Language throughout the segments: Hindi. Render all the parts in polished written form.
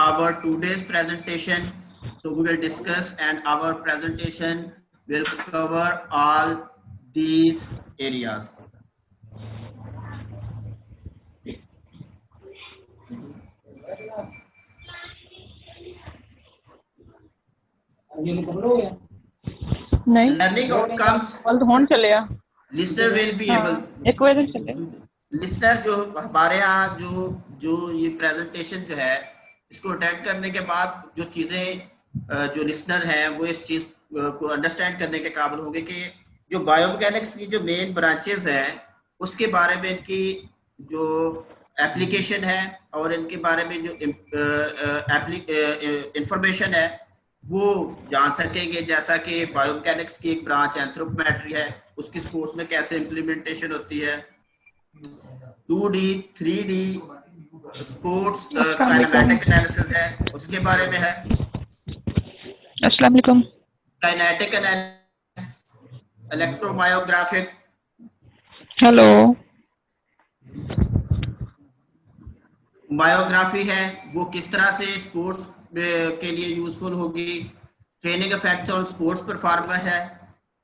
our today's presentation. So we will discuss, and our presentation will cover all these areas. Learning outcomes. Listener will be able. लिस्टर जो हमारे यहाँ जो ये प्रेजेंटेशन जो है इसको अटेंड करने के बाद जो चीजें जो लिसनर हैं वो इस चीज को अंडरस्टैंड करने के काबिल होंगे कि जो बायोमैकेनिक्स की जो मेन ब्रांचेस हैं उसके बारे में इनकी जो एप्लीकेशन है और इनके बारे में जो इंफॉर्मेशन है वो जान सकेंगे। जैसा कि बायोमैकेनिक्स की एक ब्रांच एंथ्रोपोमेट्री है, उसकी स्पोर्ट्स में कैसे इम्प्लीमेंटेशन होती है, 2D 3D sports kinematic analysis है उसके बारे में है। अस्सलाम वालेकुम। काइनेटिक एनालिसिस, इलेक्ट्रोमायोग्राफिक, हेलो, मायोग्राफी है वो किस तरह से स्पोर्ट्स के लिए यूजफुल होगी, training effects on sports performance है,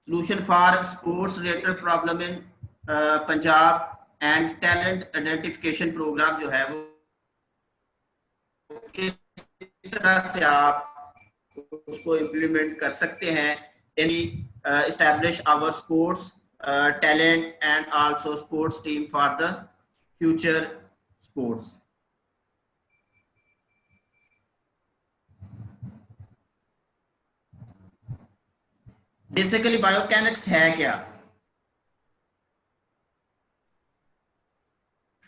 solution for sports related problem in Punjab and talent identification programme जो है वो किस तरह से आप उसको इम्प्लीमेंट कर सकते हैं, establish our sports talent and also sports team for the future sports. Basically biomechanics है क्या?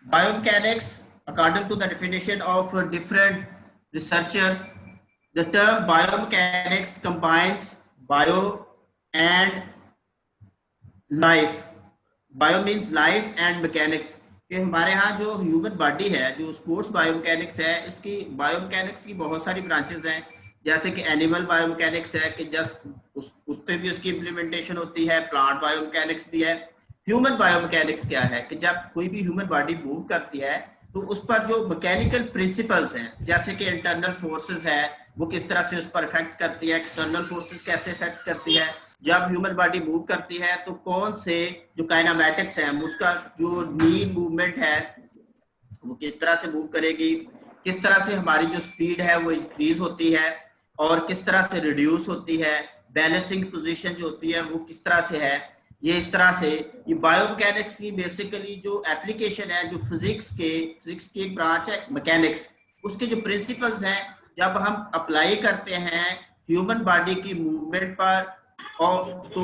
Biomechanics, according to the definition of different researchers, the term biomechanics combines bio and life. Bio means life and mechanics. कि हमारे यहाँ जो ह्यूमन बॉडी है, जो स्पोर्ट्स बायोमैकेनिक्स है, इसकी बायोमैकेनिक्स की बहुत सारी ब्रांचेस हैं। जैसे कि एनिमल बायोमैकेनिक्स है कि जस्ट उस पर भी उसकी इम्प्लीमेंटेशन होती है, प्लांट बायोमैकेनिक्स भी है। ह्यूमन बायोमैकेनिक्स क्या है कि जब कोई भी ह्यूमन बॉडी मूव करती है तो उस पर जो मैकेनिकल प्रिंसिपल्स हैं, जैसे कि इंटरनल फोर्सेस है वो किस तरह से उस पर इफेक्ट करती है, एक्सटर्नल फोर्सेस कैसे इफेक्ट करती है, जब ह्यूमन बॉडी मूव करती है तो कौन से जो काइनेमैटिक्स है उसका जो नी मूवमेंट है वो किस तरह से मूव करेगी, किस तरह से हमारी जो स्पीड है वो इंक्रीज होती है और किस तरह से रिड्यूस होती है, बैलेंसिंग पोजीशन जो होती है वो किस तरह से है। ये इस तरह से ये बायोमैकेनिक्स की बेसिकली जो एप्लीकेशन है, जो फिजिक्स की एक ब्रांच है मैकेनिक्स, उसके जो प्रिंसिपल्स हैं जब हम अप्लाई करते हैं ह्यूमन बॉडी की मूवमेंट पर और तो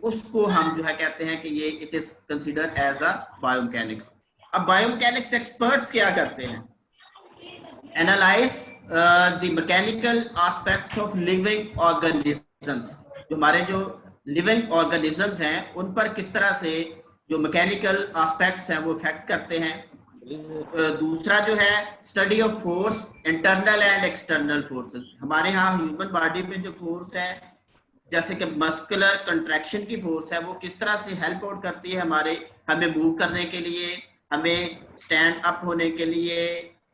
उसको हम जो है कहते हैं कि ये it is considered as a biomechanics. अब बायोमैकेनिक्स एक्सपर्ट्स क्या करते हैं? Analyse the mechanical aspects of living organisms. जो हमारे जो लिविंग ऑर्गेनिजम्स हैं उन पर किस तरह से जो मैकेनिकल एस्पेक्ट्स हैं वो इफेक्ट करते हैं। दूसरा जो है study of force, internal and external forces. हमारे यहाँ ह्यूमन बॉडी में जो फोर्स है जैसे कि मस्कुलर कंट्रैक्शन की फोर्स है वो किस तरह से हेल्प आउट करती है हमें मूव करने के लिए, हमें स्टैंड अप होने के लिए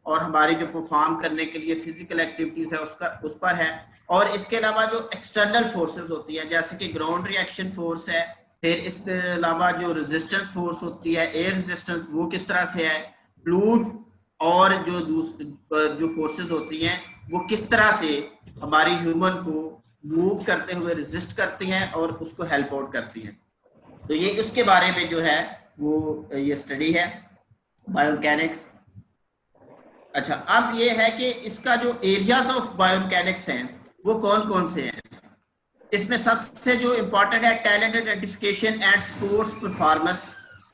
और हमारी जो परफॉर्म करने के लिए फिजिकल एक्टिविटीज है उस पर है। और इसके अलावा जो एक्सटर्नल फोर्सेस होती है जैसे कि ग्राउंड रिएक्शन फोर्स है, फिर इसके अलावा जो रेजिस्टेंस फोर्स होती है, एयर रेजिस्टेंस, वो किस तरह से है, फ्लूइड और जो फोर्सेस होती हैं वो किस तरह से हमारी ह्यूमन को मूव करते हुए रेजिस्ट करती हैं और उसको हेल्प आउट करती हैं। तो ये उसके बारे में जो है वो ये स्टडी है बायोमैकेनिक्स। अच्छा, अब ये है कि इसका जो एरियाज ऑफ बायोमैकेनिक्स हैं वो कौन कौन से हैं। इसमें सबसे जो इम्पोर्टेंट है talent identification and sports performance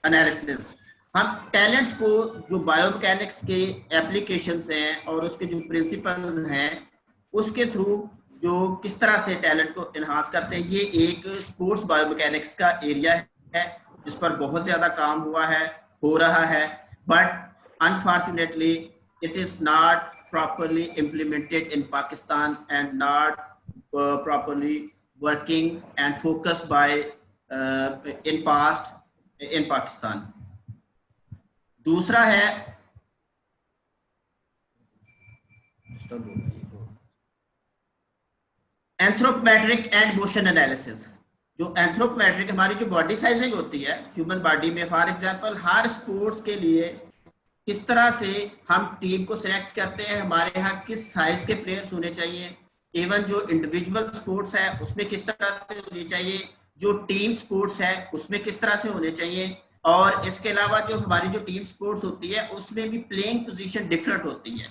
analysis. हम टैलेंट्स को जो बायोमैकेनिक्स के एप्लीकेशंस हैं और उसके जो प्रिंसिपल हैं उसके थ्रू जो किस तरह से टैलेंट को इन्हांस करते हैं, ये एक स्पोर्ट्स बायोमैकेनिक्स का एरिया है जिस पर बहुत ज्यादा काम हुआ है, हो रहा है, but unfortunately it is not properly implemented in Pakistan and not properly working and focused by in past in Pakistan. दूसरा है एंथ्रोपोमेट्रिक एंड मोशन एनालिसिस। जो एंथ्रोपोमेट्रिक हमारी जो बॉडी साइजिंग होती है ह्यूमन बॉडी में, फॉर एग्जांपल हर स्पोर्ट्स के लिए किस तरह से हम टीम को सिलेक्ट करते हैं, हमारे यहाँ किस साइज के प्लेयर्स होने चाहिए, इवन जो इंडिविजुअल स्पोर्ट्स है उसमें किस तरह से होनी चाहिए, जो टीम स्पोर्ट्स है उसमें किस तरह से होने चाहिए, और इसके अलावा जो हमारी जो टीम स्पोर्ट्स होती है उसमें भी प्लेइंग पोजीशन डिफरेंट होती है,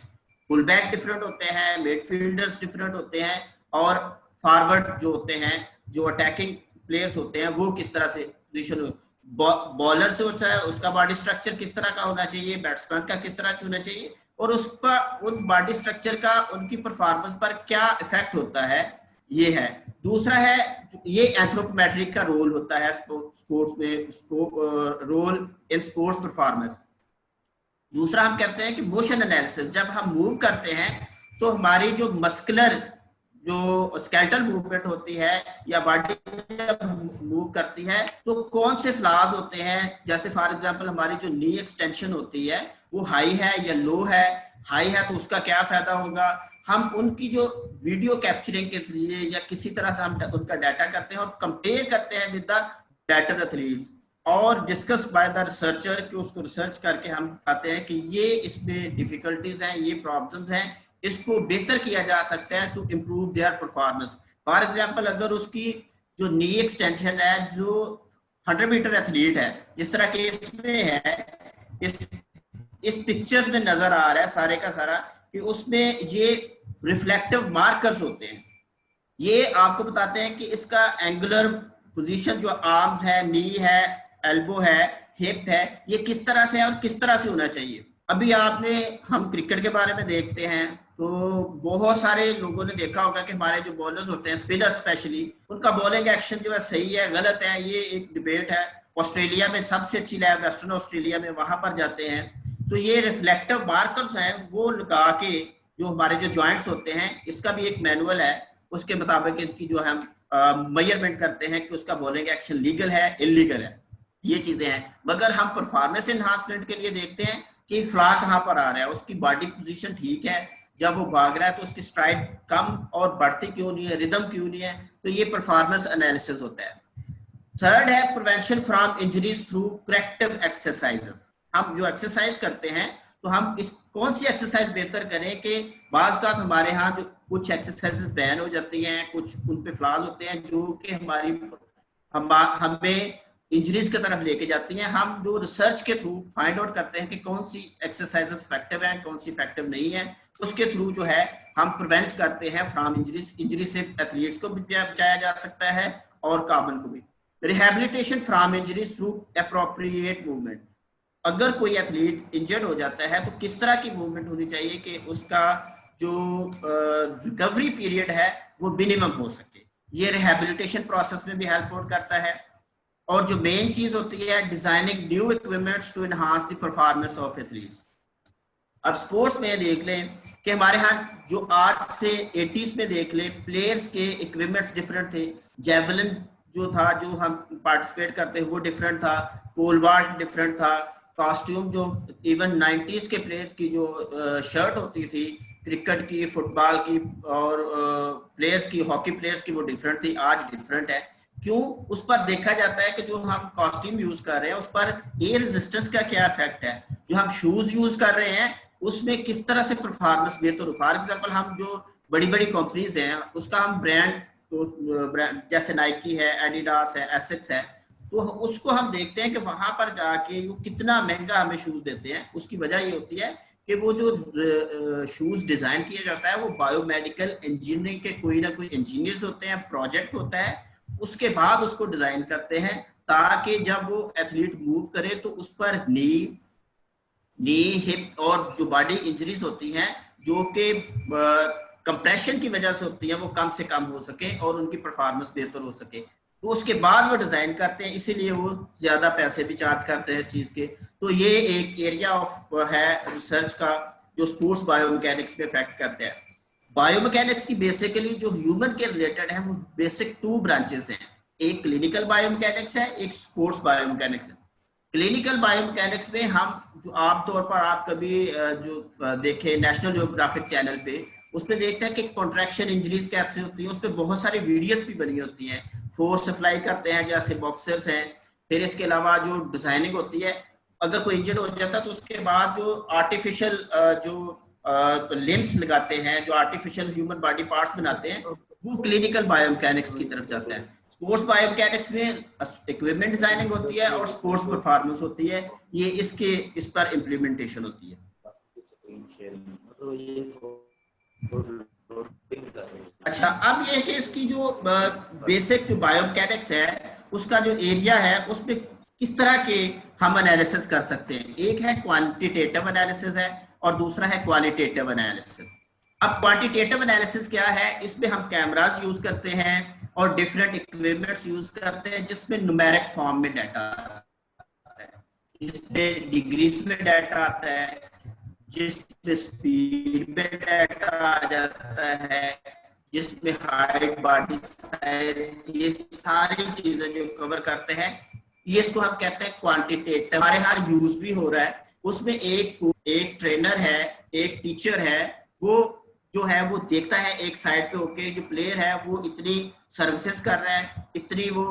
फुल बैक डिफरेंट होते हैं, मिडफील्डर्स डिफरेंट होते हैं, और फॉरवर्ड जो होते हैं, जो अटैकिंग प्लेयर्स होते हैं वो किस तरह से पोजीशन, बॉलर से होता है उसका बॉडी स्ट्रक्चर किस तरह का होना चाहिए, बैट्समैन का किस तरह से होना चाहिए, और उसका उन बॉडी स्ट्रक्चर का उनकी परफॉर्मेंस पर क्या इफेक्ट होता है, ये है। दूसरा है ये एंथ्रोपोमेट्रिक का रोल होता है स्पोर्ट्स में, रोल इन स्पोर्ट्स परफॉर्मेंस। दूसरा हम कहते हैं कि मोशन एनालिसिस। जब हम मूव करते हैं तो हमारी जो मस्कुलर जो स्केलेटल मूवमेंट होती है या बॉडी जब मूव करती है तो कौन से फ्लॉज होते हैं, जैसे फॉर एग्जांपल हमारी जो नी एक्सटेंशन होती है वो हाई है या लो है, हाई है तो उसका क्या फायदा होगा, हम उनकी जो वीडियो कैप्चरिंग के जरिए या किसी तरह से हम उनका डाटा करते हैं और कंपेयर करते हैं विद द बेटर एथलीट्स और डिस्कस बाय द रिसर्चर, कि उसको रिसर्च करके हम बताते हैं कि ये इसमें डिफिकल्टीज हैं, ये प्रॉब्लम्स हैं, इसको बेहतर किया जा सकता है to improve their performance. For example अगर उसकी जो नी एक्सटेंशन है, जो 100 मीटर एथलीट है, जिस तरह के इसमें है, इस पिक्चर्स में नजर आ रहा है सारे का सारा कि उसमें ये रिफ्लेक्टिव मार्कर्स होते हैं, ये आपको बताते हैं कि इसका एंगुलर पोजीशन जो आर्म्स है, नी है, एल्बो है, हिप है, ये किस तरह से है और किस तरह से होना चाहिए। अभी हम क्रिकेट के बारे में देखते हैं तो बहुत सारे लोगों ने देखा होगा कि हमारे जो बॉलर्स होते हैं, स्पिनर स्पेशली, उनका बॉलिंग एक्शन जो है सही है गलत है, ये एक डिबेट है। ऑस्ट्रेलिया में सबसे अच्छी लैब वेस्टर्न ऑस्ट्रेलिया में, वहां पर जाते हैं तो ये रिफ्लेक्टिव मार्कर्स हैं वो लगा के जो हमारे जो जॉइंट्स होते हैं, इसका भी एक मैनुअल है, उसके मुताबिक इसकी जो हम मेजरमेंट करते हैं कि उसका बॉलिंग एक्शन लीगल है इलीगल है, ये चीजें हैं। मगर हम परफॉर्मेंस एनहांसमेंट के लिए देखते हैं कि फ्लॉ कहाँ पर आ रहा है, उसकी बॉडी पोजीशन ठीक है, जब वो भाग रहा है तो उसकी स्ट्राइड कम और बढ़ती क्यों नहीं है, रिदम क्यों नहीं है, तो ये परफॉर्मेंस एनालिसिस होता है। थर्ड है prevention from injuries through corrective exercises. हम जो एक्सरसाइज करते हैं तो हम इस कौन सी एक्सरसाइज बेहतर करें कि बाज़ का हमारे यहाँ जो कुछ एक्सरसाइजेस बैन हो जाती हैं, कुछ उन पे फ्लॉज होते हैं जो कि हमें इंजरीज की तरफ लेके जाती हैं। हम जो रिसर्च के थ्रू फाइंड आउट करते हैं कि कौन सी एक्सरसाइजेस इफेक्टिव हैं, कौन सी इफेक्टिव नहीं है, उसके थ्रू जो है हम प्रिवेंट करते हैं फ्रॉम इंजरीज। इंजरी से एथलीट्स को भी बचाया जा सकता है और कार्बन को भी। Rehabilitation from injuries through appropriate movement. अगर कोई एथलीट इंजर्ड हो जाता है तो किस तरह की मूवमेंट होनी चाहिए कि उसका जो रिकवरी पीरियड है वो मिनिमम हो सके, ये रिहैबिलिटेशन प्रोसेस में भी हेल्प आउट करता है। और जो मेन चीज होती है designing new equipments to enhance the performance of athletes. अब स्पोर्ट्स में देख लें कि हमारे यहाँ जो आज से 80s में देख लें, प्लेयर्स के इक्विपमेंट्स डिफरेंट थे, जेवलिन जो था जो हम पार्टिसिपेट करते हैं वो डिफरेंट था, पोल वॉल्ट डिफरेंट था, कॉस्ट्यूम जो इवन 90s के प्लेयर्स की जो शर्ट होती थी क्रिकेट की, फुटबॉल की और प्लेयर्स की, हॉकी प्लेयर्स की, वो डिफरेंट थी, आज डिफरेंट है। क्यों? उस पर देखा जाता है कि जो हम कॉस्ट्यूम यूज कर रहे हैं उस पर एयर रेजिस्टेंस का क्या इफेक्ट है, जो हम शूज यूज कर रहे हैं उसमें किस तरह से परफॉर्मेंस बेहतर हो। फॉर एग्जांपल हम जो बड़ी बड़ी कंपनीज हैं उसका हम ब्रांड जैसे नाइकी है, एडिडास है, एसिक्स है, तो उसको हम देखते हैं कि वहां पर जाके वो कितना महंगा हमें शूज देते हैं। उसकी वजह ये होती है कि वो जो शूज डिजाइन किया जाता है वो बायोमेडिकल इंजीनियरिंग के कोई ना कोई इंजीनियर्स होते हैं, प्रोजेक्ट होता है, उसके बाद उसको डिजाइन करते हैं ताकि जब वो एथलीट मूव करे तो उस पर नी, हिप और जो बॉडी इंजरीज होती हैं जो कि कंप्रेशन की वजह से होती है वो कम से कम हो सके और उनकी परफॉर्मेंस बेहतर हो सके, तो उसके बाद वो डिजाइन करते हैं, इसीलिए वो ज्यादा पैसे भी चार्ज करते हैं इस चीज के। तो ये एक एरिया ऑफ है रिसर्च का जो स्पोर्ट्स बायोमैकेनिक्स पे इफेक्ट करते हैं। बायोमैकेनिक्स की बेसिकली जो ह्यूमन के रिलेटेड है वो बेसिक 2 ब्रांचेस हैं, एक क्लिनिकल बायोमैकेनिक्स है, एक स्पोर्ट्स बायोमैकेनिक्स है। क्लिनिकल बायोमैकेनिक्स में हम जो आमतौर पर आप कभी जो देखें नेशनल ज्योग्राफिक चैनल पे उसमें देखते हैं कि कॉन्ट्रैक्शन इंजरीज कैसे होती है। उस पर बहुत सारी वीडियोस भी बनी होती हैं, फोर्स अप्लाई करते हैं जैसे बॉक्सर्स हैं। फिर इसके अलावा जो डिजाइनिंग होती है, अगर कोई इंजर्ड हो जाता है तो उसके बाद जो आर्टिफिशियल जो लिम्स लगाते हैं, जो आर्टिफिशियल ह्यूमन बॉडी पार्ट्स बनाते हैं, वो क्लिनिकल बायोमैकेनिक्स की तरफ जाता है। स्पोर्ट्स बायोमैकेनिक्स में इक्विपमेंट डिजाइनिंग होती है और स्पोर्ट्स परफॉर्मेंस होती है, ये इस पर इम्प्लीमेंटेशन होती है। अच्छा, अब ये है कि इसकी जो बेसिक जो बायोमैकेनिक्स है उसका जो एरिया है उसमें किस तरह के हम एनालिसिस कर सकते हैं। एक है क्वांटिटेटिव एनालिसिस है और दूसरा है क्वालिटेटिव एनालिसिस। अब क्वांटिटेटिव एनालिसिस क्या है, इसमें हम कैमरास यूज करते हैं और डिफरेंट इक्विपमेंट्स यूज करते हैं जिसमें न्यूमेरिक फॉर्म में डाटा आता है, जिसमें डिग्रीज में डाटा आता है, जिसमें स्पीड में डाटा आ जाता है, जिसमें हाइट, बॉडी साइज, ये सारी चीजें जो कवर करते हैं, ये इसको हम कहते हैं क्वांटिटेटिव। हमारे यहाँ यूज भी हो रहा है। उसमें एक ट्रेनर है, एक टीचर है, वो जो है वो देखता है एक साइड पे होके जो प्लेयर है वो इतनी सर्विसेज कर रहा है, इतनी वो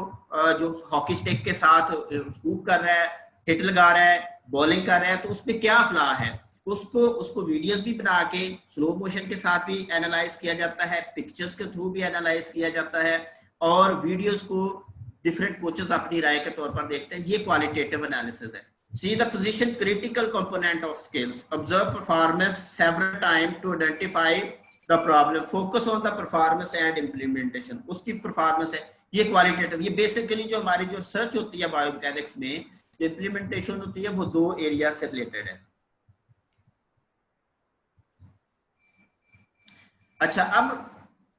जो हॉकी स्टिक के साथ स्कूप कर रहा है, हिट लगा रहा है, बॉलिंग कर रहा है, तो उसमें क्या फ्लॉ है, उसको वीडियोस भी बना के स्लो मोशन के साथ भी एनालाइज किया जाता है, पिक्चर्स के थ्रू भी एनालाइज किया जाता है, और वीडियोस को डिफरेंट कोचेस अपनी राय के तौर पर देखते हैं। ये क्वालिटेटिव एनालिसिस है। See the position critical component of skills. Observe performance several times to identify the problem. Focus on the performance and implementation. उसकी performance है, ये qualitative। ये basically जो हमारी जो research होती है बायोमैकेनिक्स में, जो implementation होती है, वो दो एरिया से रिलेटेड है। अच्छा, अब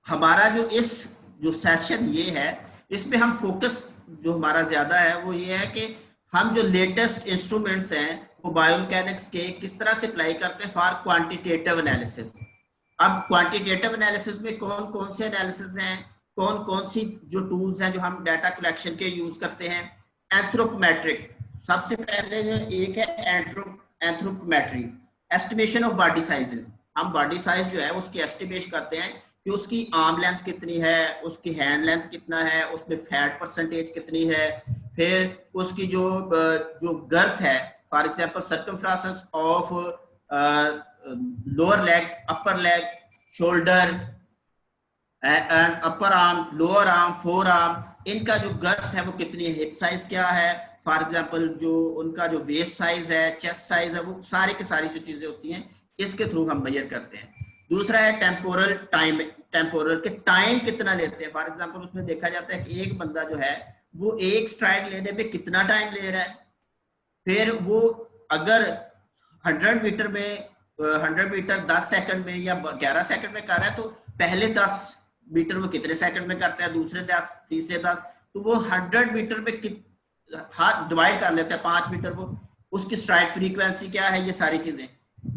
हमारा जो सेशन ये है, इसमें हम फोकस जो हमारा ज्यादा है वो ये है कि हम जो लेटेस्ट इंस्ट्रूमेंट्स हैं वो बायोमैकेनिक्स के किस तरह से अप्लाई करते हैं फॉर क्वांटिटेटिव एनालिसिस। अब क्वांटिटेटिव एनालिसिस में कौन कौन से एनालिसिस हैं, कौन कौन सी जो टूल्स हैं जो हम डाटा कलेक्शन के यूज करते हैं। एंथ्रोपोमेट्रिक, सबसे पहले एक है anthropometry, estimation of body size. हम बॉडी साइज जो है उसकी एस्टिमेट करते हैं कि उसकी आर्म लेंथ कितनी है, उसकी हैंड लेंथ कितना है, उसमें फैट परसेंटेज कितनी है, फिर उसकी जो गर्थ है, for example circumference of lower leg, upper leg, shoulder and upper arm, lower arm, four arm, इनका जो गर्थ है वो कितनी है, हिप साइज क्या है, फॉर एग्जांपल जो उनका जो वेस्ट साइज है, चेस्ट साइज है, वो सारी की सारी जो चीजें होती हैं इसके थ्रू हम मेजर करते हैं। दूसरा है टेम्पोरल टाइम, टेम्पोरल के टाइम कितना लेते हैं। फॉर एग्जांपल उसमें देखा जाता है कि एक बंदा जो है वो एक स्ट्राइक लेने में कितना टाइम ले रहा है, फिर वो अगर 100 मीटर में 100 मीटर 10 सेकंड में या 11 सेकंड में कर रहा है तो पहले 10 मीटर वो कितने सेकंड में करता है, दूसरे 10, तीसरे 10, तो वो 100 मीटर में हाथ डिवाइड कर लेता है 5 मीटर, वो उसकी स्ट्राइक फ्रीक्वेंसी क्या है, ये सारी चीजें।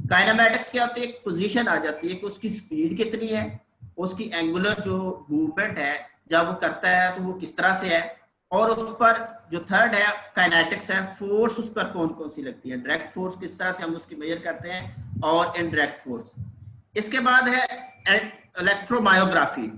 काइनेमैटिक्स क्या होती है, एक पोजीशन आ जाती है कि उसकी स्पीड कितनी है, उसकी एंगुलर जो मूवमेंट है जब वो करता है तो वो किस तरह से है, और उस पर जो थर्ड है काइनेटिक्स है, फोर्स उस पर कौन कौन सी लगती है, डायरेक्ट फोर्स किस तरह से हम उसकी मेजर करते हैं और इनडायरेक्ट फोर्स। इसके बाद है इलेक्ट्रोमायोग्राफी।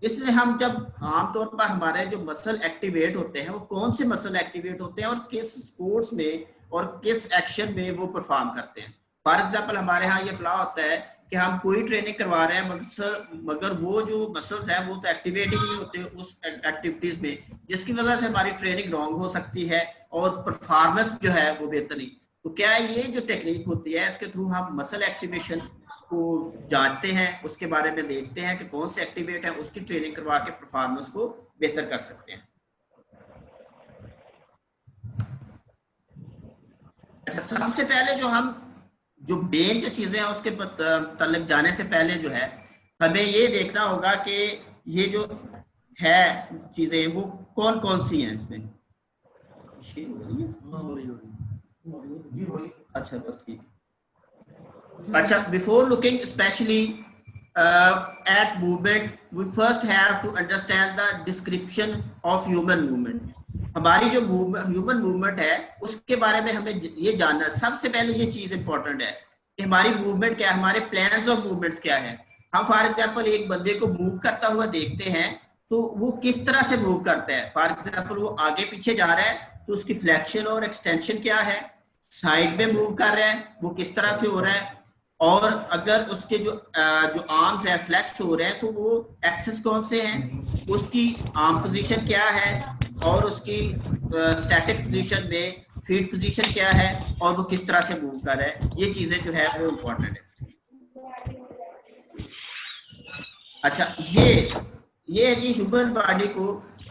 इसमें हम जब आमतौर पर हमारे जो मसल एक्टिवेट होते हैं वो कौन से मसल एक्टिवेट होते हैं और किस स्पोर्ट्स में और किस एक्शन में वो परफॉर्म करते हैं। फॉर एग्जाम्पल हमारे यहाँ ये फ्लॉ होता है कि हम कोई ट्रेनिंग करवा रहे हैं मगर वो जो मसल्स हैं वो तो एक्टिवेट ही नहीं होते उस एक्टिविटीज में, जिसकी वजह से हमारी ट्रेनिंग रॉन्ग हो सकती है और परफॉर्मेंस जो है वो बेहतर नहीं। तो क्या ये जो टेक्निक होती है इसके थ्रू हम मसल एक्टिवेशन को जांचते हैं, उसके बारे में देखते हैं कि कौन से एक्टिवेट है, उसकी ट्रेनिंग करवा के परफॉर्मेंस को बेहतर कर सकते हैं। अच्छा, सबसे पहले जो मेन जो चीजें हैं उसके तलक जाने से पहले जो है हमें ये देखना होगा कि ये जो है चीजें वो कौन कौन सी हैं इसमें। अच्छा बस ठीक। अच्छा, before looking specially at movement we first have to understand the description of human movement. हमारी जो ह्यूमन मूवमेंट है उसके बारे में हमें ये जानना, सबसे पहले ये चीज इंपॉर्टेंट है कि हमारी मूवमेंट क्या है, हमारे प्लान्स ऑफ मूवमेंट्स क्या है। हम फॉर एग्जांपल एक बंदे को मूव करता हुआ देखते हैं तो वो किस तरह से मूव करता है। फॉर एग्जांपल वो आगे पीछे जा रहा है तो उसकी फ्लेक्शन और एक्सटेंशन क्या है, साइड में मूव कर रहा है वो किस तरह से हो रहा है, और अगर उसके जो आर्म्स है फ्लेक्स हो रहे हैं तो वो एक्सेस कौन से हैं, उसकी आर्म पोजीशन क्या है, और उसकी स्टैटिक पोजीशन में फीट पोजीशन क्या है, और वो किस तरह से मूव कर रहा है। ये चीजें जो है वो इम्पोर्टेंट है। अच्छा, ये ह्यूमन बॉडी को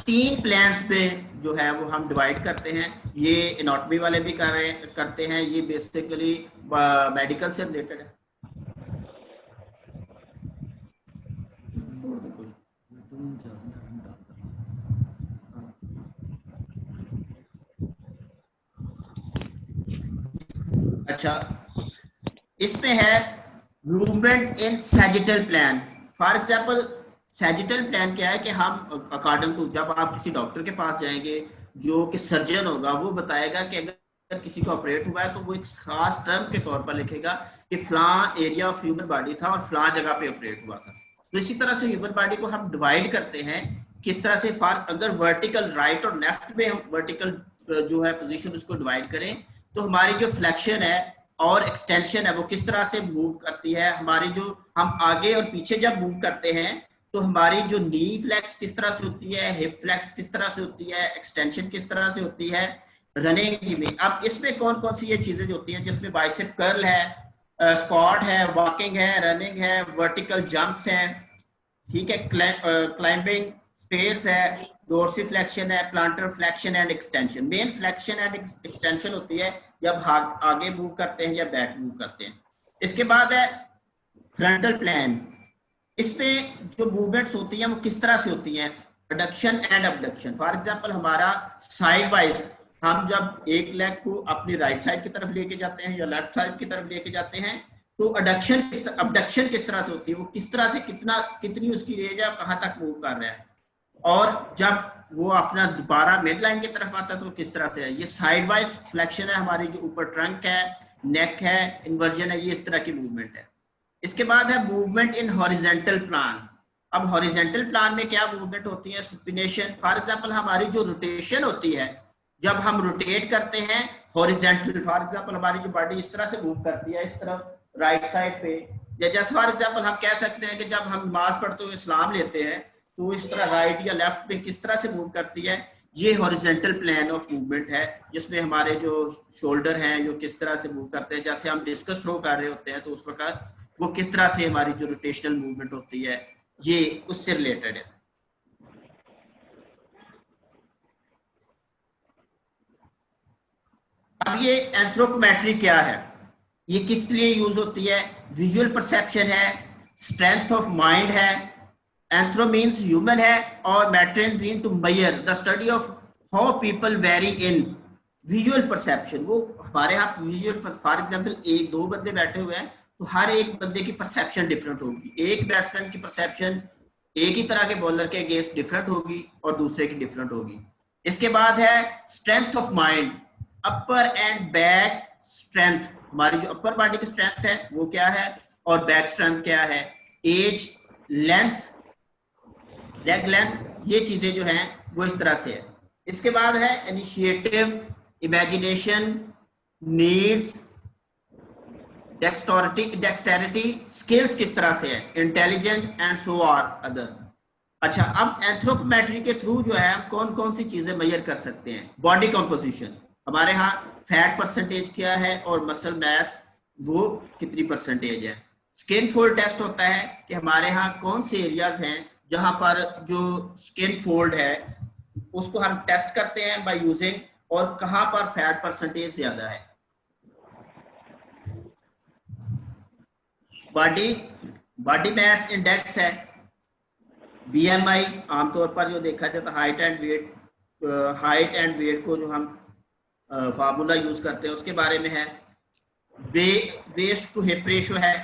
3 प्लान्स पे जो है वो हम डिवाइड करते हैं। ये एनाटॉमी वाले भी करते हैं, ये बेसिकली मेडिकल से रिलेटेड है। अच्छा, इसमें है movement in sagittal plan. For example sagittal plan क्या है कि हम अकॉर्डिंग टू, जब आप किसी डॉक्टर के पास जाएंगे जो कि सर्जन होगा, वो बताएगा कि अगर किसी को ऑपरेट हुआ है तो वो एक खास टर्म के तौर पर लिखेगा कि फ्लां एरिया ऑफ ह्यूमन बॉडी था और फ्लां जगह पे ऑपरेट हुआ था। तो इसी तरह से ह्यूमन बॉडी को हम डिवाइड करते हैं किस तरह से। अगर वर्टिकल राइट और लेफ्ट में हम वर्टिकल जो है पोजीशन उसको डिवाइड करें तो हमारी जो फ्लेक्शन है और एक्सटेंशन है वो किस तरह से मूव करती है। हमारी जो हम आगे और पीछे जब मूव करते हैं तो हमारी जो नी फ्लेक्स किस तरह से होती है, हिप फ्लेक्स किस तरह से होती है, एक्सटेंशन किस तरह से होती है रनिंग में। अब इसमें कौन कौन सी ये चीजें जो होती हैं, जिसमें बाइसेप कर्ल है, स्क्वाट है, वॉकिंग है, रनिंग है, वर्टिकल जंप्स हैं, ठीक है, क्लाइंबिंग स्टेयर्स है, डोर्सिफ्लेक्शन है, planter flexion and extension. Main flexion and extension होती है जब आगे मूव करते हैं या बैक मूव करते हैं। इसके बाद है फ्रंटल प्लान। इसमें जो मूवमेंट्स होती हैं वो किस तरह से होती हैं, adduction and abduction. For example हमारा साइड वाइज हम जब एक लेग को अपनी राइट साइड की तरफ लेके जाते हैं या लेफ्ट साइड की तरफ लेके जाते हैं तो अबडक्शन किस तरह से होती है, वो किस तरह से कितनी उसकी रेंज है, कहाँ तक मूव कर रहा है, और जब वो अपना दोबारा मिड लाइन की तरफ आता है तो किस तरह से है। ये साइड वाइज फ्लेक्शन है, हमारी जो ऊपर ट्रंक है, नेक है, इन्वर्जन है, ये इस तरह की मूवमेंट है। इसके बाद है मूवमेंट इन हॉरिजेंटल प्लान। अब हॉरिजेंटल प्लान में क्या मूवमेंट होती है, सुपिनेशन। फॉर एग्जांपल हमारी जो रोटेशन होती है, जब हम रोटेट करते हैं हॉरिजेंटल, फॉर एग्जांपल हमारी जो बॉडी इस तरह से मूव करती है इस तरफ राइट साइड पे, या जैसे फॉर एग्जांपल हम कह सकते हैं कि जब हम नमाज पढ़ते हुए इस्लाम लेते हैं तो इस तरह राइट या लेफ्ट पे किस तरह से मूव करती है। ये हॉरिजेंटल प्लान ऑफ मूवमेंट है, जिसमें हमारे जो शोल्डर हैं जो किस तरह से मूव करते हैं। जैसे हम डिस्कस थ्रो कर रहे होते हैं तो उस प्रकार वो किस तरह से हमारी जो रोटेशनल मूवमेंट होती है ये उससे रिलेटेड है। अब ये एंथ्रोपोमेट्री क्या है, ये किस लिए यूज होती है, विजुअल परसेप्शन है, स्ट्रेंथ ऑफ माइंड है, एंथ्रो मीन्स ह्यूमन है, और metry mean to measure the study of how people vary in visual perception. वो हमारे यहाँ विजुअल, फॉर एग्जांपल एक दो बंदे बैठे हुए हैं तो हर एक बंदे की परसेप्शन डिफरेंट होगी। एक बैट्समैन की परसेप्शन एक ही तरह के बॉलर के अगेंस्ट डिफरेंट होगी और दूसरे की डिफरेंट होगी। इसके बाद है strength of mind, upper and back strength. हमारी जो अपर बॉडी की स्ट्रेंथ है वो क्या है और बैक स्ट्रेंथ क्या है, एज, लेंथ, लेग लेंथ, ये चीजें जो हैं वो इस तरह से है। इसके बाद है initiative, imagination, needs, dexterity, skills किस तरह से है, intelligent and so are other. अच्छा, अब एंथ्रोपोमेट्री के थ्रू जो है हम कौन कौन सी चीजें मेजर कर सकते हैं। बॉडी कंपोजिशन, हमारे यहाँ फैट परसेंटेज क्या है और मसल मैस वो कितनी परसेंटेज है। स्किन फोल्ड टेस्ट होता है कि हमारे यहाँ कौन से एरियाज हैं जहां पर जो स्किन फोल्ड है उसको हम टेस्ट करते हैं बाय यूजिंग, और कहां पर फैट परसेंटेज ज्यादा है। बॉडी मास इंडेक्स है, बीएमआई, आमतौर पर जो देखा जाता है हाइट एंड वेट को जो हम फार्मूला यूज करते हैं उसके बारे में है। वेस्ट टू हिप रेशियो है,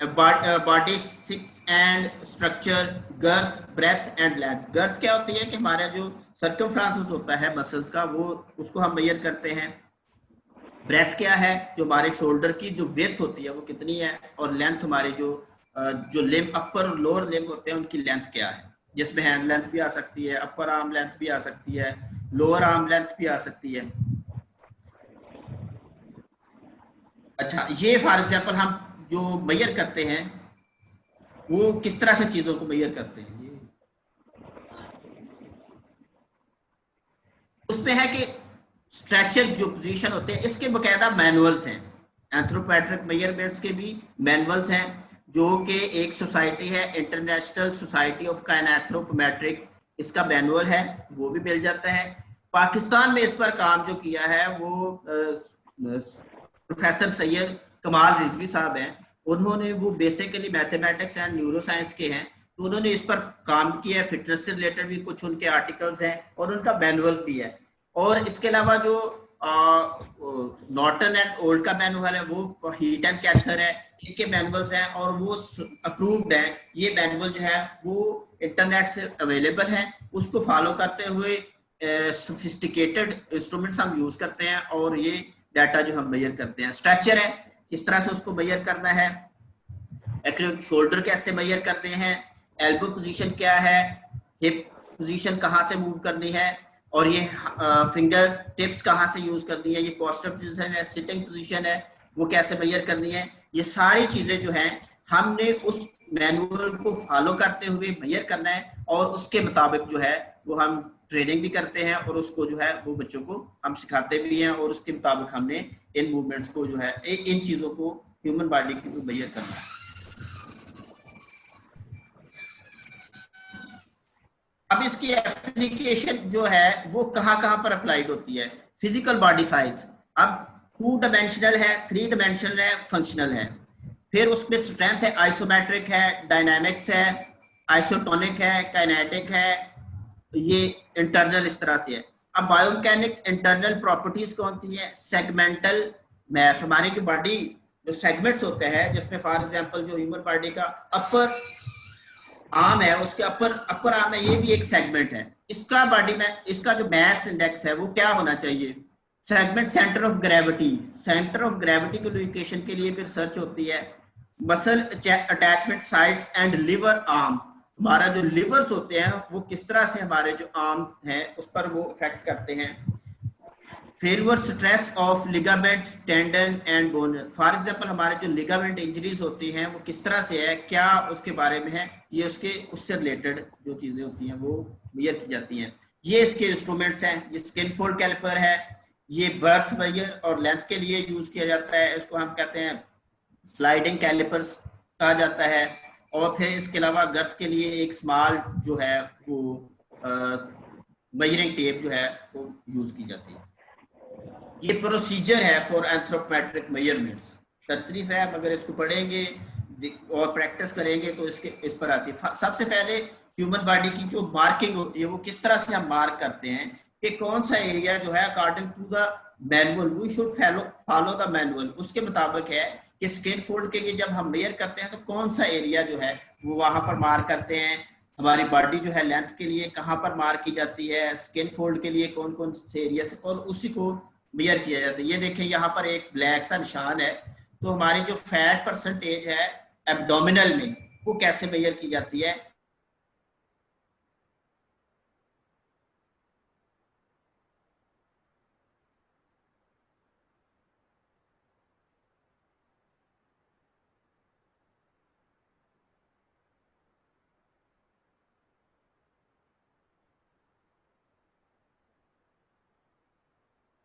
बॉडी सिक्स and structure, girth, breadth and length. Girth क्या होती है कि हमारा जो सर्कमफ्रेंस होता है मसल्स का वो उसको हम मेजर करते हैं। ब्रेथ क्या है, जो हमारे शोल्डर की जो विड्थ होती है वो कितनी है, और लेंथ हमारी जो जो लिम्ब, अपर और लोअर लिम्ब होते हैं, उनकी लेंथ क्या है, जिसमें हैंड लेंथ भी आ सकती है, अपर आर्म लेंथ भी आ सकती है, लोअर आर्म लेंथ भी आ सकती है। अच्छा, ये फॉर एग्जांपल हम जो मेजर करते हैं वो किस तरह से चीजों को मेजर करते हैं, ये उसमें है कि स्ट्रेचर जो पोजीशन होते हैं इसके बकायदा मैनुअल्स हैं। एंथ्रोपैट्रिक मेजरमेंट्स के भी मैनुअल्स हैं, जो कि एक सोसाइटी है इंटरनेशनल सोसाइटी ऑफ काइनेथ्रोपोमेट्रिक, इसका मैनुअल है, वो भी मिल जाता है। पाकिस्तान में इस पर काम जो किया है वो प्रोफेसर सैयद कमाल रिजवी साहब हैं। उन्होंने वो basically mathematics and neuro science के हैं, तो उन्होंने इस पर काम किया है। फिटनेस से रिलेटेड भी कुछ उनके आर्टिकल्स हैं और उनका मैनुअल भी है। और इसके अलावा जो नॉर्टन एंड ओल्ड का मैनुअल है वो हीट एंड कैथर है, इनके मैनुअल्स हैं और वो अप्रूव्ड है। ये मैनुअल जो है वो इंटरनेट से अवेलेबल है, उसको फॉलो करते हुए सोफिस्टिकेटेड इंस्ट्रूमेंट्स हम यूज करते हैं और ये डाटा जो हम मेजर करते हैं। स्ट्रेचर है, किस तरह से उसको मेजर करना है, शोल्डर कैसे मेजर करते हैं, एल्बो पोजीशन क्या है, हिप पोजीशन कहाँ से मूव करनी है, और ये फिंगर टिप्स कहाँ से यूज करनी है, ये पोस्टर पोजीशन है, सिटिंग पोजीशन है, वो कैसे मेजर करनी है। ये सारी चीजें जो हैं हमने उस मैनुअल को फॉलो करते हुए मेजर करना है और उसके मुताबिक जो है वो हम ट्रेनिंग भी करते हैं और उसको जो है वो बच्चों को हम सिखाते भी हैं और उसके मुताबिक हमने इन मूवमेंट्स को जो है इन चीजों को ह्यूमन बॉडी की मेजर करना है। अब इसकी एप्लीकेशन जो है वो कहाँ पर अप्लाइड होती है। फिजिकल बॉडी साइज अब 2 डायमेंशनल है, 3 डायमेंशनल है, फंक्शनल है। फिर उसमें स्ट्रेंथ है, आइसोमेट्रिक है, डायनामिक्स है, आइसोटोनिक है, काइनेटिक है, ये इंटरनल इस तरह से है। अब बायोमैकेनिक इंटरनल प्रॉपर्टीज कौन सी है, सेगमेंटल मैश, हमारी जो बॉडी जो सेगमेंट्स होते हैं जिसमें फॉर एग्जांपल जो ह्यूमन बॉडी का अपर आर्म है उसके अपर आर्म है, ये भी एक सेगमेंट है। इसका बॉडी में इसका जो मैस इंडेक्स है वो क्या होना चाहिए, segment centre of gravity, centre of gravity की लोकेशन के लिए भी रिसर्च होती है। Muscle attachment sites and liver arm, हमारा जो लिवर्स होते हैं वो किस तरह से हमारे जो आर्म है उस पर वो इफेक्ट करते हैं। Failure stress of ligament tendon and bone, for example हमारे जो लिगामेंट इंजरीज होती हैं वो किस तरह से है, क्या उसके बारे में है, ये उससे रिलेटेड जो चीजें होती हैं वो मेजर की जाती हैं। ये इसके इंस्ट्रूमेंट्स हैं, ये स्किन फोल्ड कैलिपर है, ये बर्थ मेजर और लेंथ के लिए यूज किया जाता है, इसको हम कहते हैं स्लाइडिंग कैलिपर्स कहा जाता है। और फिर इसके अलावा गर्थ के लिए एक स्मॉल जो है वो मेजरिंग टेप जो है वो यूज की जाती है। ये प्रोसीजर है फॉर एंथ्रोपोमेट्रिक मेजरमेंट्स, तशरीफ है, मगर इसको पढ़ेंगे और प्रैक्टिस करेंगे तो इसके इस पर आती है। सबसे पहले ह्यूमन बॉडी की जो मार्किंग होती है वो किस तरह से हम मार्क करते हैं कि कौन सा एरिया जो है according to the manual, we should follow the manual, उसके मुताबिक है कि स्किन फोल्ड के लिए जब हम मेजर करते हैं तो कौन सा एरिया जो है वो वहां पर मार्क करते हैं। हमारी बॉडी जो है लेंथ के लिए कहाँ पर मार्क की जाती है, स्किन फोल्ड के लिए कौन कौन से एरिया से, और उसी को मेजर किया जाता है। ये देखें यहाँ पर एक ब्लैक सा निशान है, तो हमारी जो फैट परसेंटेज है एब्डोमिनल में वो कैसे मेजर की जाती है।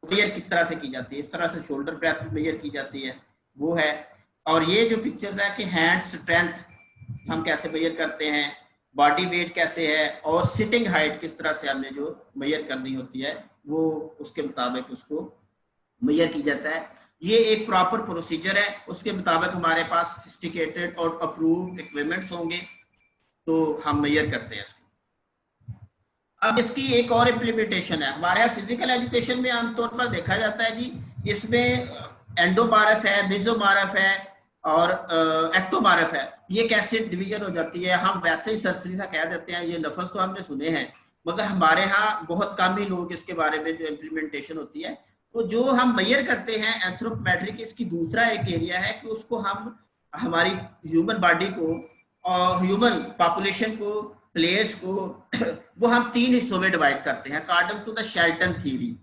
मेजर किस तरह से की जाती है, इस तरह से शोल्डर ब्रेथ मेजर की जाती है वो है। और ये जो पिक्चर्स है कि हैंड स्ट्रेंथ हम कैसे मेजर करते हैं, बॉडी वेट कैसे है, और सिटिंग हाइट किस तरह से हमने जो मेजर करनी होती है वो उसके मुताबिक उसको मेजर की जाता है। ये एक प्रॉपर प्रोसीजर है, उसके मुताबिक हमारे पास सोफिस्टिकेटेड और अप्रूव्ड इक्विपमेंट्स होंगे तो हम मेजर करते हैं इसको। अब इसकी एक और इम्प्लीमेंटेशन है हमारे यहाँ फिजिकल एजुकेशन में आमतौर पर देखा जाता है जी, इसमें एंडोमार्फ है, मेसोमार्फ है और एक्टोमार्फ है। ये कैसे डिवीजन हो जाती है, हम वैसे ही सरसरी सा कह देते हैं, ये लफ्ज तो हमने सुने हैं मगर हमारे यहाँ बहुत कम ही लोग इसके बारे में जो इम्प्लीमेंटेशन होती है। तो जो हम मेजर करते हैं एंथ्रोपोमेट्रिक, इसकी दूसरा एक एरिया है कि उसको हम हमारी ह्यूमन बॉडी को और ह्यूमन पॉपुलेशन को, प्लेयर्स को वो हम 3 हिस्सों में डिवाइड करते हैं according to the Sheldon theory.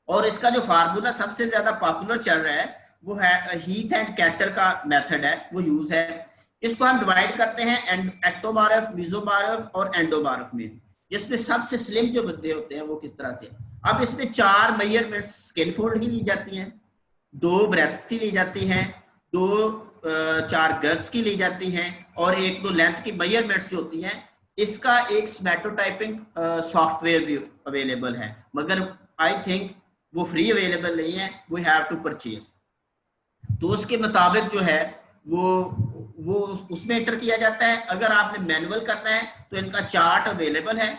और इसका जो फार्मूला सबसे ज्यादा पॉपुलर चल रहा है वो है हीथ एंड कैटर का मेथड है, वो यूज है। इसको हम डिवाइड करते हैं एक्टोमॉर्फ, मेसोमॉर्फ और एंडोमॉर्फ में, जिसमें सबसे स्लिम जो बंदे होते हैं वो किस तरह से। अब इसमें 4 मेजरमेंट्स स्किन फोल्ड की ली जाती हैं, 2 ब्रेथ्स की ली जाती हैं, 4 गर्ल्स की ली जाती हैं और 1-2 लेंथ की मेजरमेंट्स जो होती हैं। इसका एक स्मेटोटाइपिंग सॉफ्टवेयर भी अवेलेबल है, मगर आई थिंक वो फ्री अवेलेबल नहीं है, वी हैव टू परचेज। तो उसके मुताबिक जो है वो उसमें एंटर किया जाता है। अगर आपने मैनुअल करना है तो इनका चार्ट अवेलेबल है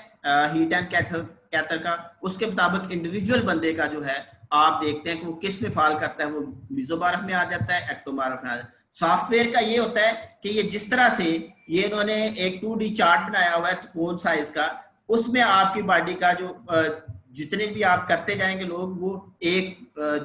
हीट एंड कैथर का। उसके मुताबिक इंडिविजुअल बंदे का जो है आप देखते हैं कि वो किस में फॉल करता है, वो मेसोमॉर्फ में आ जाता है, एक्टोमॉर्फ में आ जाता है। सॉफ्टवेयर का ये होता है कि ये जिस तरह से ये इन्होंने एक 2D चार्ट बनाया हुआ है त्रिकोण साइज का, उसमें आपकी बॉडी का जो जितने भी आप करते जाएंगे लोग, वो एक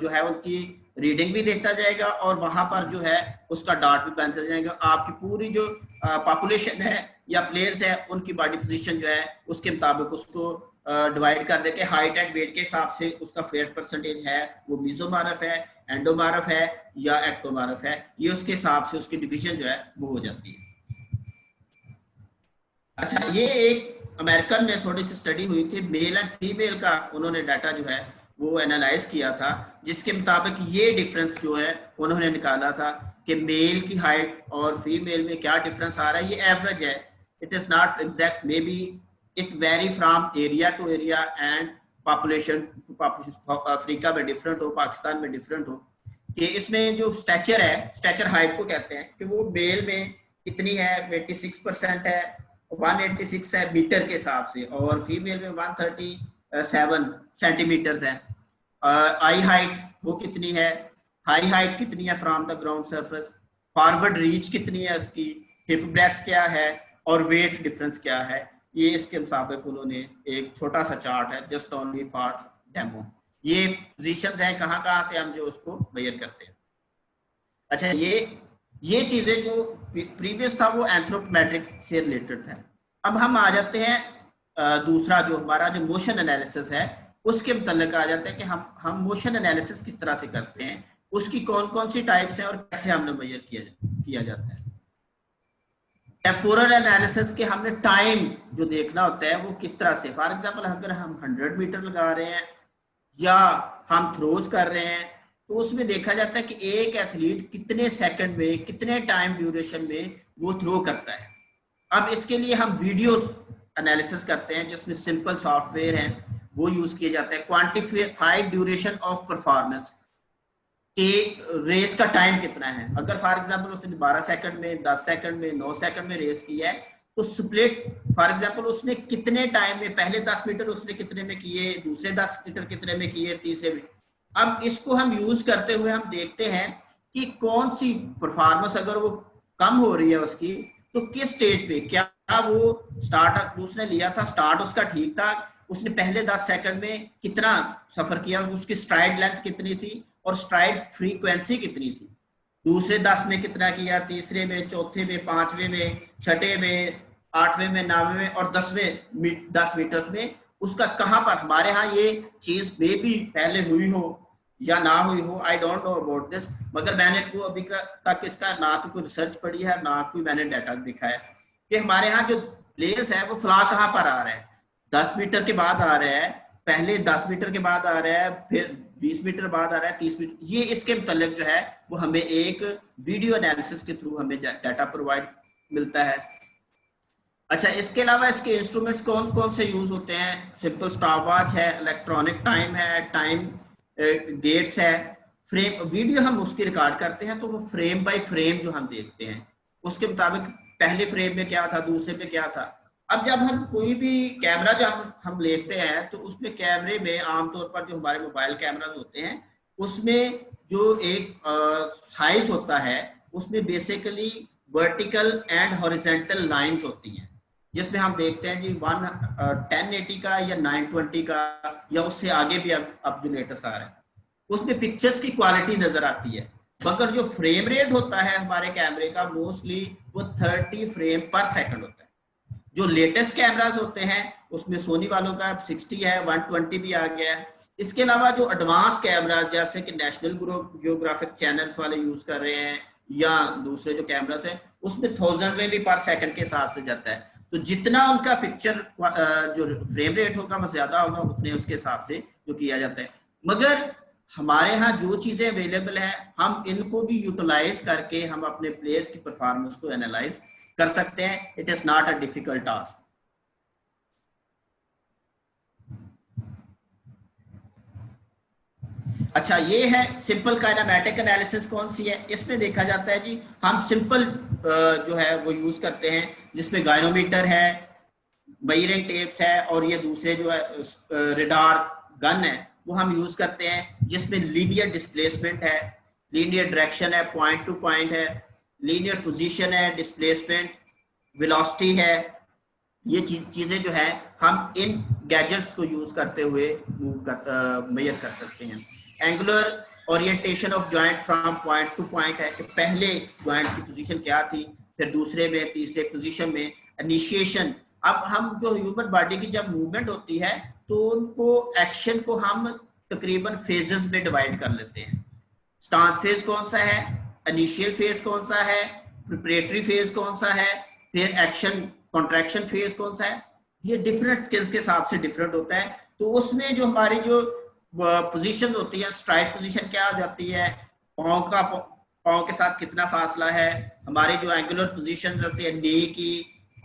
जो है उनकी रीडिंग भी देखता जाएगा और वहां पर जो है उसका डार्ट भी बनता जाएगा। आपकी पूरी जो पॉपुलेशन है या प्लेयर्स है उनकी बॉडी पोजीशन जो है उसके मुताबिक उसको डिवाइड कर दे के हाइट एंड वेट के हिसाब से उसका फेट परसेंटेज है वो मेसोमॉर्फ है, एंडोमॉर्फ है या एक्टोमॉर्फ है, ये उसके हिसाब से उसकी डिवीजन जो है वो हो जाती है। अच्छा, ये एक अमेरिकन में थोड़ी सी स्टडी हुई थी, मेल एंड फीमेल का उन्होंने डाटा जो है वो एनालाइज किया था, जिसके मुताबिक ये डिफरेंस जो है उन्होंने निकाला था कि मेल की हाइट और फीमेल में क्या डिफरेंस आ रहा है। ये एवरेज है, it is not exact, maybe it vary from area to area and population to population. Africa में डिफरेंट हो, पाकिस्तान में डिफरेंट हो, कि इसमें जो स्टैचर है, स्टैचर हाइट को कहते हैं, कि वो मेल में कितनी है, 86% है, 186 है मीटर के हिसाब से, और फीमेल में 137 सेंटीमीटर है। आई हाइट वो कितनी है, हाई हाइट कितनी है from the ground surface, forward reach कितनी है उसकी, हिप ब्रेथ क्या है और वेट डिफरेंस क्या है। ये इसके मुताबिक उन्होंने एक छोटा सा चार्ट है, जस्ट ओनली फॉर डेमो। ये पोजीशंस हैं कहाँ से हम जो उसको मेजर करते हैं। अच्छा, ये चीजें जो प्रीवियस था वो एंथ्रोपोमेट्रिक से रिलेटेड था। अब हम आ जाते हैं दूसरा जो हमारा जो मोशन एनालिसिस है उसके मतलब आ जाते हैं कि हम मोशन एनालिसिस किस तरह से करते हैं, उसकी कौन कौन सी टाइप्स हैं और कैसे हमने मेजर किया जाता है। टेम्पोरल एनालिसिस के हमने टाइम जो देखना होता है वो किस तरह से, फॉर एग्जांपल अगर हम 100 मीटर लगा रहे हैं या हम थ्रोज कर रहे हैं तो उसमें देखा जाता है कि एक एथलीट कितने सेकंड में, कितने टाइम ड्यूरेशन में वो थ्रो करता है। अब इसके लिए हम वीडियो एनालिसिस करते हैं जिसमें सिंपल सॉफ्टवेयर है वो यूज किए जाते हैं। Quantified duration of performance, race का टाइम कितना है। अगर फॉर एग्जांपल उसने 12 सेकंड में, 10 सेकंड में, 9 सेकंड में रेस की है तो स्प्लिट फॉर एग्जांपल उसने कितने टाइम में, पहले 10 मीटर उसने कितने में किए, दूसरे 10 मीटर कितने में किए, तीसरे में। अब इसको हम यूज करते हुए हम देखते हैं कि कौन सी परफॉर्मेंस अगर वो कम हो रही है उसकी तो किस स्टेज पे, क्या वो स्टार्ट उसने लिया था, स्टार्ट उसका ठीक था, उसने पहले 10 सेकंड में कितना सफर किया, उसकी स्ट्राइड लेंथ कितनी थी और स्ट्राइड फ्रीक्वेंसी कितनी थी, दूसरे 10 में कितना किया, तीसरे में, चौथे में, पांचवें में, छठे में, आठवें में, 9वें में और 10 मीटर्स में उसका कहां पर। हमारे यहाँ ये चीज मे भी पहले हुई हो या ना हुई हो, I don't know about this, मगर मैंने को अभी तक इसका ना तो कोई रिसर्च पढ़ी है ना कोई मैंने डाटा देखा है कि हमारे यहाँ जो प्लेयर्स है वो फ्ला कहाँ पर आ रहा है, 10 मीटर के बाद आ रहा है, पहले 10 मीटर के बाद आ रहा है, फिर 20 मीटर बाद आ रहा है, 30 मीटर। ये इसके मतलब जो है वो हमें एक वीडियो एनालिसिस के थ्रू हमें डाटा प्रोवाइड मिलता है। अच्छा, इसके अलावा इसके इंस्ट्रूमेंट्स कौन कौन से यूज होते हैं, सिंपल स्टॉपवॉच है, इलेक्ट्रॉनिक टाइम है, टाइम गेट्स है, फ्रेम वीडियो हम उसकी रिकॉर्ड करते हैं तो वो फ्रेम बाय फ्रेम जो हम देखते हैं उसके मुताबिक पहले फ्रेम में क्या था, दूसरे में क्या था। अब जब हम कोई भी कैमरा जब हम लेते हैं तो उसमें कैमरे में आमतौर पर जो हमारे मोबाइल कैमराज होते हैं उसमें जो एक साइज होता है उसमें basically vertical and horizontal lines होती हैं, जिसमें हम देखते हैं जी 1080 का या 920 का या उससे आगे भी अब जो लेटेस्ट आ रहा है उसमें पिक्चर्स की क्वालिटी नजर आती है। मगर जो फ्रेम रेट होता है हमारे कैमरे का मोस्टली वो 30 फ्रेम पर सेकंड होता है। जो लेटेस्ट कैमरास होते हैं उसमें सोनी वालों का 60 है, 120 भी आ गया है। इसके अलावा जो एडवांस कैमरास जैसे कि नेशनल जियोग्राफिक चैनल्स वाले यूज कर रहे हैं या दूसरे जो कैमरास हैं उसमें 1000 में भी पर सेकंड के हिसाब से जाता है। तो जितना उनका पिक्चर जो फ्रेम रेट होगा वो ज्यादा होगा, उतने उसके हिसाब से जो किया जाता है। मगर हमारे यहाँ जो चीजें अवेलेबल है हम इनको भी यूटिलाइज करके हम अपने प्लेयर्स की परफॉर्मेंस को एनालाइज कर सकते हैं। It is not a difficult task. अच्छा, ये है सिंपल काइनेमैटिक एनालिसिस। कौन सी है? इसमें देखा जाता है जी हम सिंपल जो है वो यूज करते हैं जिसमें गायनोमीटर है, मेजरिंग टेप्स है और ये दूसरे जो है रेडार गन है वो हम यूज करते हैं, जिसमें लीनियर डिस्प्लेसमेंट है, लीनियर डायरेक्शन है, पॉइंट टू पॉइंट है, लीनियर पोजीशन है, डिस्प्लेसमेंट, वेलोसिटी है। ये चीजें जो है हम इन गैजेट्स को यूज करते हुए मेजर कर सकते हैं। Angular orientation of joint from point two point है कि पहले जॉइंट की पोजीशन क्या थी, फिर दूसरे में, तीसरे पोजीशन में, इनिशिएशन। अब हम जो ह्यूमन बॉडी की जब मूवमेंट होती है तो उनको एक्शन को हम तकरीबन फेजेस में डिवाइड कर लेते हैं। स्टांस फेज कौन सा है, इनिशियल फेज कौन सा है, प्रिपरेटरी फेज कौन सा है, फिर एक्शन कॉन्ट्रैक्शन फेज कौन सा है। ये डिफरेंट स्किल्स के हिसाब से डिफरेंट होता है। तो उसमें जो हमारी जो पोजीशन होती है, स्ट्राइक पोजीशन क्या हो जाती है, पाँव के साथ कितना फासला है, हमारी जो एंगुलर पोजीशन होती है नी की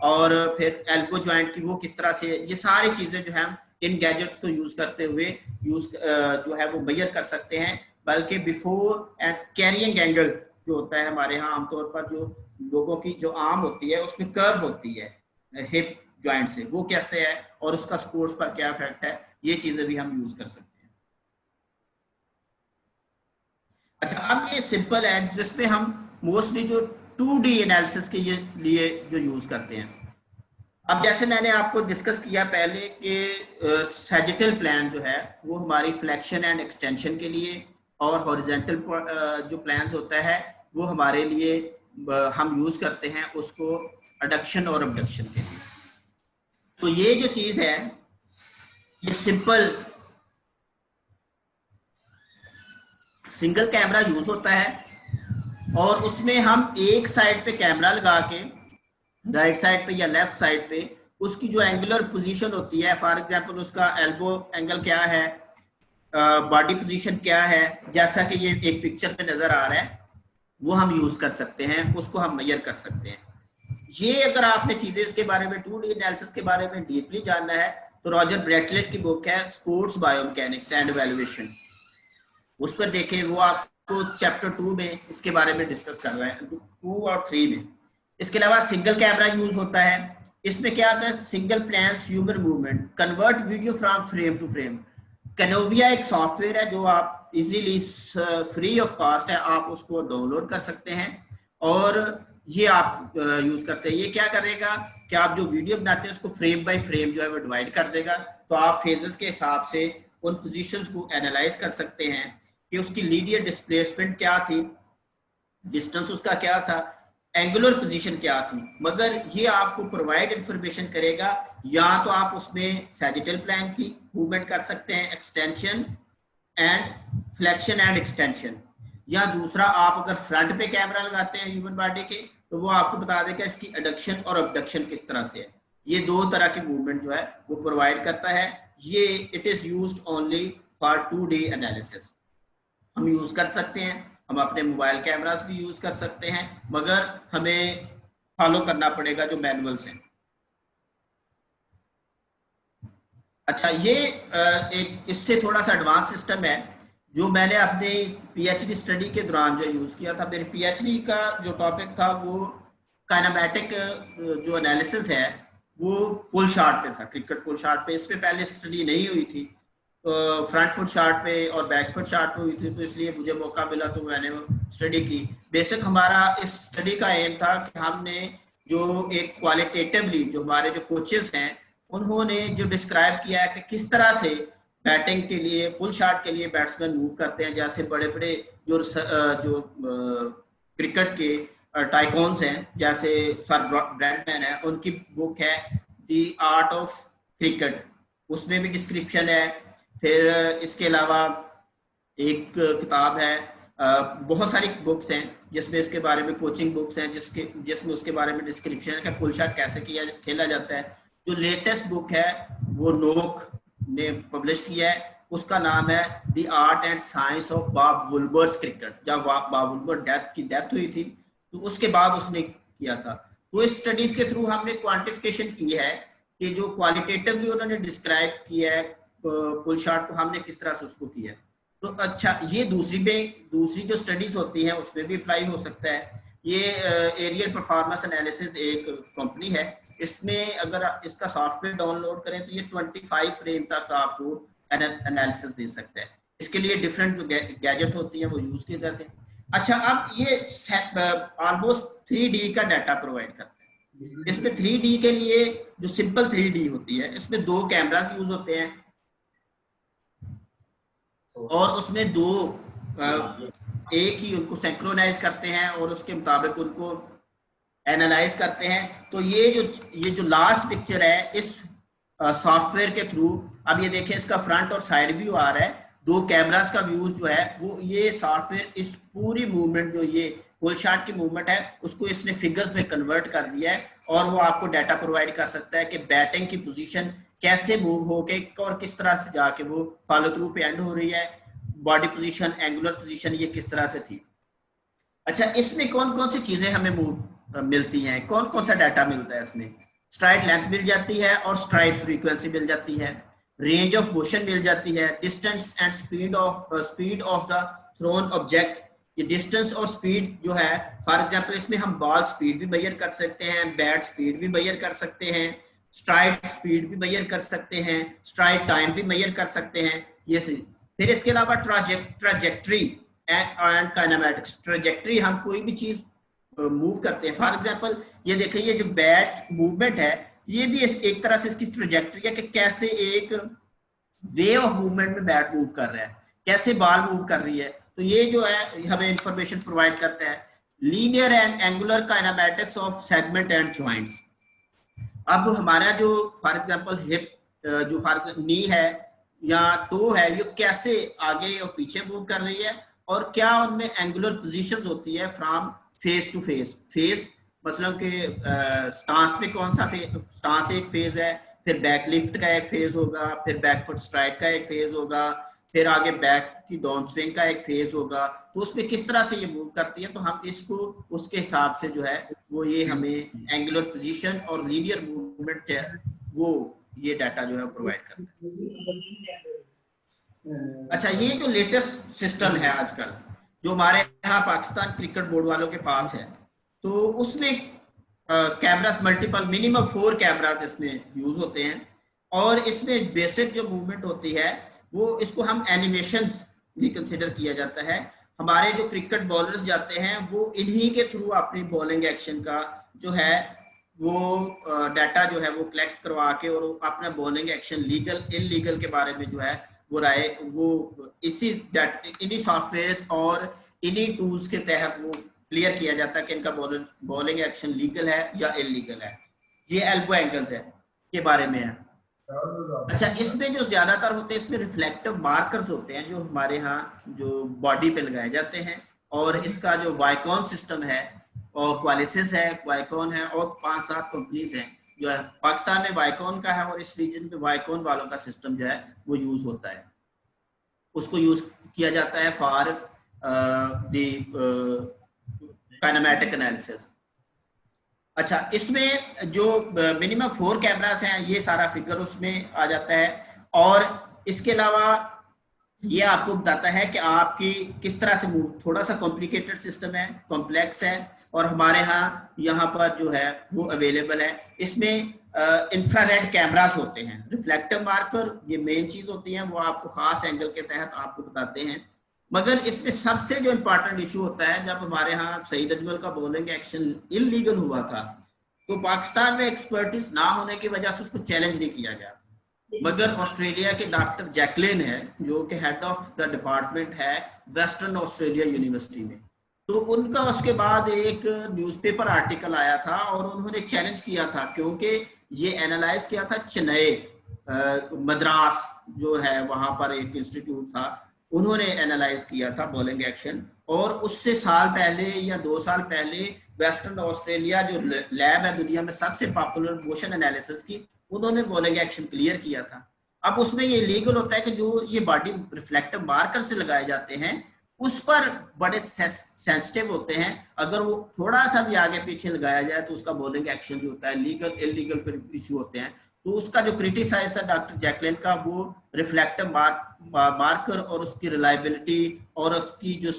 और फिर एल्बो जॉइंट की वो किस तरह से, ये सारी चीजें जो है हम इन गैजेट्स को यूज करते हुए जो है वो मेजर कर सकते हैं। बल्कि बिफोर एंड कैरिंग एंगल जो होता है हमारे यहाँ आमतौर पर जो लोगों की जो आर्म होती है उसमें कर्व होती है हिप जॉइंट से, वो कैसे है और उसका स्पोर्ट्स पर क्या इफेक्ट है, ये चीजें भी हम यूज कर सकते हैं। अच्छा, अब ये सिंपल है जिसमें हम मोस्टली जो 2D एनालिसिस के लिए जो यूज करते हैं। अब जैसे मैंने आपको डिस्कस किया पहले कि सैजिटल प्लान जो है वो हमारी फ्लेक्शन एंड एक्सटेंशन के लिए, और हॉरिजॉन्टल जो प्लान्स होता है वो हमारे लिए हम यूज करते हैं उसको एडक्शन और अबडक्शन के लिए। तो ये जो चीज है ये सिंपल सिंगल कैमरा यूज होता है और उसमें हम एक साइड पे कैमरा लगा के राइट साइड पे या लेफ्ट साइड पे उसकी जो एंगुलर पोजीशन होती है, फॉर एग्जांपल उसका एल्बो एंगल क्या है, बॉडी पोजीशन क्या है, जैसा कि ये एक पिक्चर पे नजर आ रहा है, वो हम यूज कर सकते हैं, उसको हम मेजर कर सकते हैं। ये अगर आपने चीजें इसके बारे में 2D एनालिसिस के बारे में डीपली जानना है तो रॉजर ब्रेटलेट की बुक है स्पोर्ट्स बायोमैकेनिक्स एंड इवैल्यूएशन, उस पर देखें। वो आपको चैप्टर 2 में इसके बारे में डिस्कस कर रहे हैं, 2 और 3 में। इसके अलावा सिंगल कैमरा यूज होता है। इसमें क्या आता है, single plans human movement, convert video from frame to frame. Kinovea एक सॉफ्टवेयर है जो आप इजीली फ्री ऑफ कॉस्ट है, आप उसको डाउनलोड कर सकते हैं और ये आप यूज करते हैं। ये क्या करेगा कि आप जो वीडियो बनाते हैं उसको फ्रेम बाय फ्रेम जो है वो डिवाइड कर देगा, तो आप फेजेस के हिसाब से उन पोजीशंस को एनालाइज कर सकते हैं कि उसकी लीनियर डिस्प्लेसमेंट क्या थी, डिस्टेंस उसका क्या था, एंगुलर पोजीशन क्या थी। मगर ये आपको प्रोवाइड इंफॉर्मेशन करेगा, या तो आप उसमें सैजिटल प्लान की मूवमेंट कर सकते हैं, extension and flexion and extension, या दूसरा आप अगर फ्रंट पे कैमरा लगाते हैं ह्यूमन बॉडी के तो वो आपको बता देगा इसकी एडक्शन और अबडक्शन किस तरह से है। ये दो तरह की मूवमेंट जो है वो प्रोवाइड करता है। ये it is used only for 2D analysis. हम यूज कर सकते हैं, हम अपने मोबाइल कैमरास भी यूज कर सकते हैं, मगर हमें फॉलो करना पड़ेगा जो मैनुअल्स हैं। अच्छा, ये एक इससे थोड़ा सा एडवांस सिस्टम है जो मैंने अपने PhD स्टडी के दौरान जो यूज किया था। मेरे PhD का जो टॉपिक था वो काइनेमैटिक जो एनालिसिस है वो पुल शॉट पे था, क्रिकेट पुल शॉट पे। इस पे पहले स्टडी नहीं हुई थी, तो फ्रंट फुट शॉट पे और बैक फुट शॉट पे हुई थी, तो इसलिए मुझे मौका मिला तो मैंने स्टडी की। बेसिक हमारा इस स्टडी का एम था कि हमने जो एक क्वालिटेटिवली जो हमारे जो कोचेस हैं उन्होंने जो डिस्क्राइब किया है कि किस तरह से बैटिंग के लिए, पुल शॉट के लिए बैट्समैन मूव करते हैं, जैसे बड़े बड़े जो क्रिकेट के टाइकॉन्स हैं, जैसे सर ब्रैडमैन है, उनकी बुक है द आर्ट ऑफ क्रिकेट, उसमें भी डिस्क्रिप्शन है। फिर इसके अलावा एक किताब है, बहुत सारी बुक्स हैं जिसमें इसके बारे में, कोचिंग बुक्स हैं जिसमें उसके बारे में डिस्क्रिप्शन है कि पुल शॉट कैसे खेला जाता है। जो लेटेस्ट बुक है वो नोक ने पब्लिश किया है, उसका नाम है the art and science of Bob Woolmer's cricket. जब बॉब वुलबर की डेथ हुई थी तो उसके बाद उसने किया था। तो इस स्टडीज के थ्रू हमने क्वांटिफिकेशन की है कि जो क्वालिटेटिवली उन्होंने डिस्क्राइब किया है पुल शॉट को, हमने किस तरह से उसको किया है। तो अच्छा, ये दूसरी जो स्टडीज होती हैं उसमें भी अप्लाई हो सकता है। ये एरियल परफॉर्मेंस एनालिसिस एक कंपनी है, इसमें अगर इसका सॉफ्टवेयर डाउनलोड करें तो ये 25 फ्रेम तक आपको एनालिसिस दे सकता है। इसके लिए डिफरेंट जो गैजेट होती हैं वो यूज किए जाते हैं। अच्छा, अब ये ऑलमोस्ट 3D का डाटा प्रोवाइड करता है। इसमें 3D के लिए जो सिंपल 3D होती है, इसमें 2 कैमरास यूज होते हैं और उसमें 2 एक ही उनको सिंक्रोनाइज करते हैं और उसके मुताबिक उनको एनालाइज करते हैं। तो ये जो लास्ट पिक्चर है इस सॉफ्टवेयर के थ्रू, अब ये देखें इसका फ्रंट और साइड व्यू आ रहा है, 2 कैमरास का व्यू जो है वो ये सॉफ्टवेयर इस पूरी मूवमेंट, जो ये पुल शॉट की मूवमेंट है, उसको इसने फिगर्स में कन्वर्ट कर दिया है और वो आपको डाटा प्रोवाइड कर सकता है कि बैटिंग की पोजीशन कैसे मूव होके और किस तरह से जाके वो फॉलो थ्रू पे एंड हो रही है, बॉडी पोजीशन, एंगुलर पोजीशन ये किस तरह से थी। अच्छा, इसमें कौन कौन सी चीजें हमें मिलती हैं, कौन कौन सा डाटा मिलता है इसमें? स्ट्राइड लेंथ मिल जाती है और स्ट्राइड फ्रीक्वेंसी मिल जाती है, रेंज ऑफ मोशन मिल जाती है, distance and speed of the thrown object. ये डिस्टेंस और स्पीड जो है, फॉर एग्जांपल इसमें हम बॉल स्पीड भी मेजर कर सकते हैं, बैट स्पीड भी मेजर कर सकते हैं, स्ट्राइड स्पीड भी मेजर कर सकते हैं, स्ट्राइड टाइम भी मेजर कर सकते हैं। ये फिर इसके अलावा ट्रैजेक्टरी एंड काइनेमैटिक्स। ट्रैजेक्टरी, हम कोई भी चीज मूव करते हैं, फॉर एग्जांपल ये देखिए, ये जो बैट मूवमेंट है ये भी एक तरह से इसकी ट्रैजेक्टरी है कि कैसे एक वे ऑफ मूवमेंट में बैट मूव कर रहा है, कैसे बॉल मूव कर रही है। तो ये जो है हमें इंफॉर्मेशन प्रोवाइड करता है। Linear and angular kinematics of segment and joints. अब हमारा जो फॉर एग्जांपल हिप, जो फॉर एग्जांपल नी है या टो है, ये कैसे आगे और पीछे मूव कर रही है और क्या उनमें एंगुलर पोजीशंस होती है फ्रॉम फेस टू फेस। मतलब कि स्टांस पे कौन सा स्टांस एक फेज है, फिर बैक लिफ्ट का एक फेज होगा, फिर बैक फुट स्ट्राइक का एक फेज होगा, फिर आगे बैक की डाउन स्विंग का एक फेज होगा। तो उसमें किस तरह से ये मूव करती है, तो हम इसको उसके हिसाब से जो है वो ये हमें एंगुलर पोजीशन और लीनियर मूवमेंट है वो ये डाटा जो है प्रोवाइड करता है। अच्छा, ये जो लेटेस्ट सिस्टम है आजकल जो हमारे यहाँ पाकिस्तान क्रिकेट बोर्ड वालों के पास है, तो उसमें कैमरास मल्टीपल, मिनिमम 4 कैमरास इसमें यूज होते हैं और इसमें बेसिक जो मूवमेंट होती है वो इसको हम एनिमेशंस भी कंसिडर किया जाता है। हमारे जो क्रिकेट बॉलर्स जाते हैं वो इन्हीं के थ्रू अपनी बॉलिंग एक्शन का जो है वो डाटा जो है वो कलेक्ट करवा के और अपना बॉलिंग एक्शन लीगल इनलीगल के बारे में जो है वो राय वो इन्हीं सॉफ्टवेयर और इन्हीं टूल्स के तहत वो क्लियर किया जाता है कि इनका बॉलिंग एक्शन लीगल है या इलीगल है। ये एल्बो एंगल्स है के बारे में है। अच्छा, इसमें जो ज्यादातर होते हैं इसमें रिफ्लेक्टिव मार्कर्स होते हैं जो हमारे यहाँ जो बॉडी पे लगाए जाते हैं, और इसका जो वाइकॉन सिस्टम है और क्वालिसिस है, वाइकॉन है और 5-7 कंपनीज हैं जो है। पाकिस्तान में वाइकॉन का है और इस रीजन में वाइकॉन वालों का सिस्टम जो है वो यूज होता है, उसको यूज किया जाता है फॉर द काइनेमैटिक एनालिसिस। अच्छा, इसमें जो मिनिमम 4 कैमरास हैं ये सारा फिगर उसमें आ जाता है, और इसके अलावा ये आपको बताता है कि आपकी किस तरह से मूव, थोड़ा सा कॉम्प्लिकेटेड सिस्टम है, कॉम्प्लेक्स है, और हमारे यहाँ पर जो है वो अवेलेबल है। इसमें इंफ्रारेड कैमरास होते हैं, रिफ्लेक्टिव मार्कर ये मेन चीज होती है, वो आपको खास एंगल के तहत आपको बताते हैं। मगर इसमें सबसे जो इम्पोर्टेंट इशू होता है, जब हमारे यहाँ सईद अजमल का बॉलिंग एक्शन इलीगल हुआ था तो पाकिस्तान में एक्सपर्टीज ना होने की वजह से उसको चैलेंज नहीं किया गया। मगर ऑस्ट्रेलिया के डॉक्टर जैकलिन है जो कि हेड ऑफ द डिपार्टमेंट है वेस्टर्न ऑस्ट्रेलिया यूनिवर्सिटी में, तो उनका उसके बाद एक न्यूज़पेपर आर्टिकल आया था और उन्होंने चैलेंज किया था, क्योंकि ये एनालाइज किया था चेन्नई मद्रास जो है वहां पर एक इंस्टीट्यूट था, उन्होंने एनालाइज किया था बॉलिंग एक्शन। और उससे साल पहले या 2 साल पहले वेस्टर्न ऑस्ट्रेलिया जो लैब है दुनिया में सबसे पॉपुलर मोशन एनालिसिस की, उन्होंने बॉलिंग एक्शन क्लियर किया था। अब उसमें ये लीगल होता है कि जो ये बॉडी रिफ्लेक्टिव मार्कर से लगाए जाते हैं उस पर बड़े सेंसिटिव होते हैं, अगर वो थोड़ा सा भी आगे पीछे लगाया जाए तो उसका बॉलिंग एक्शन जो होता है लीगल इलीगल पर इशू होते हैं। तो उसका जो क्रिटिसाइज था डॉक्टर जैकलिन का, वो रिफ्लेक्टिव मार्कर और उसकी रिलायबिलिटी और उसकी जो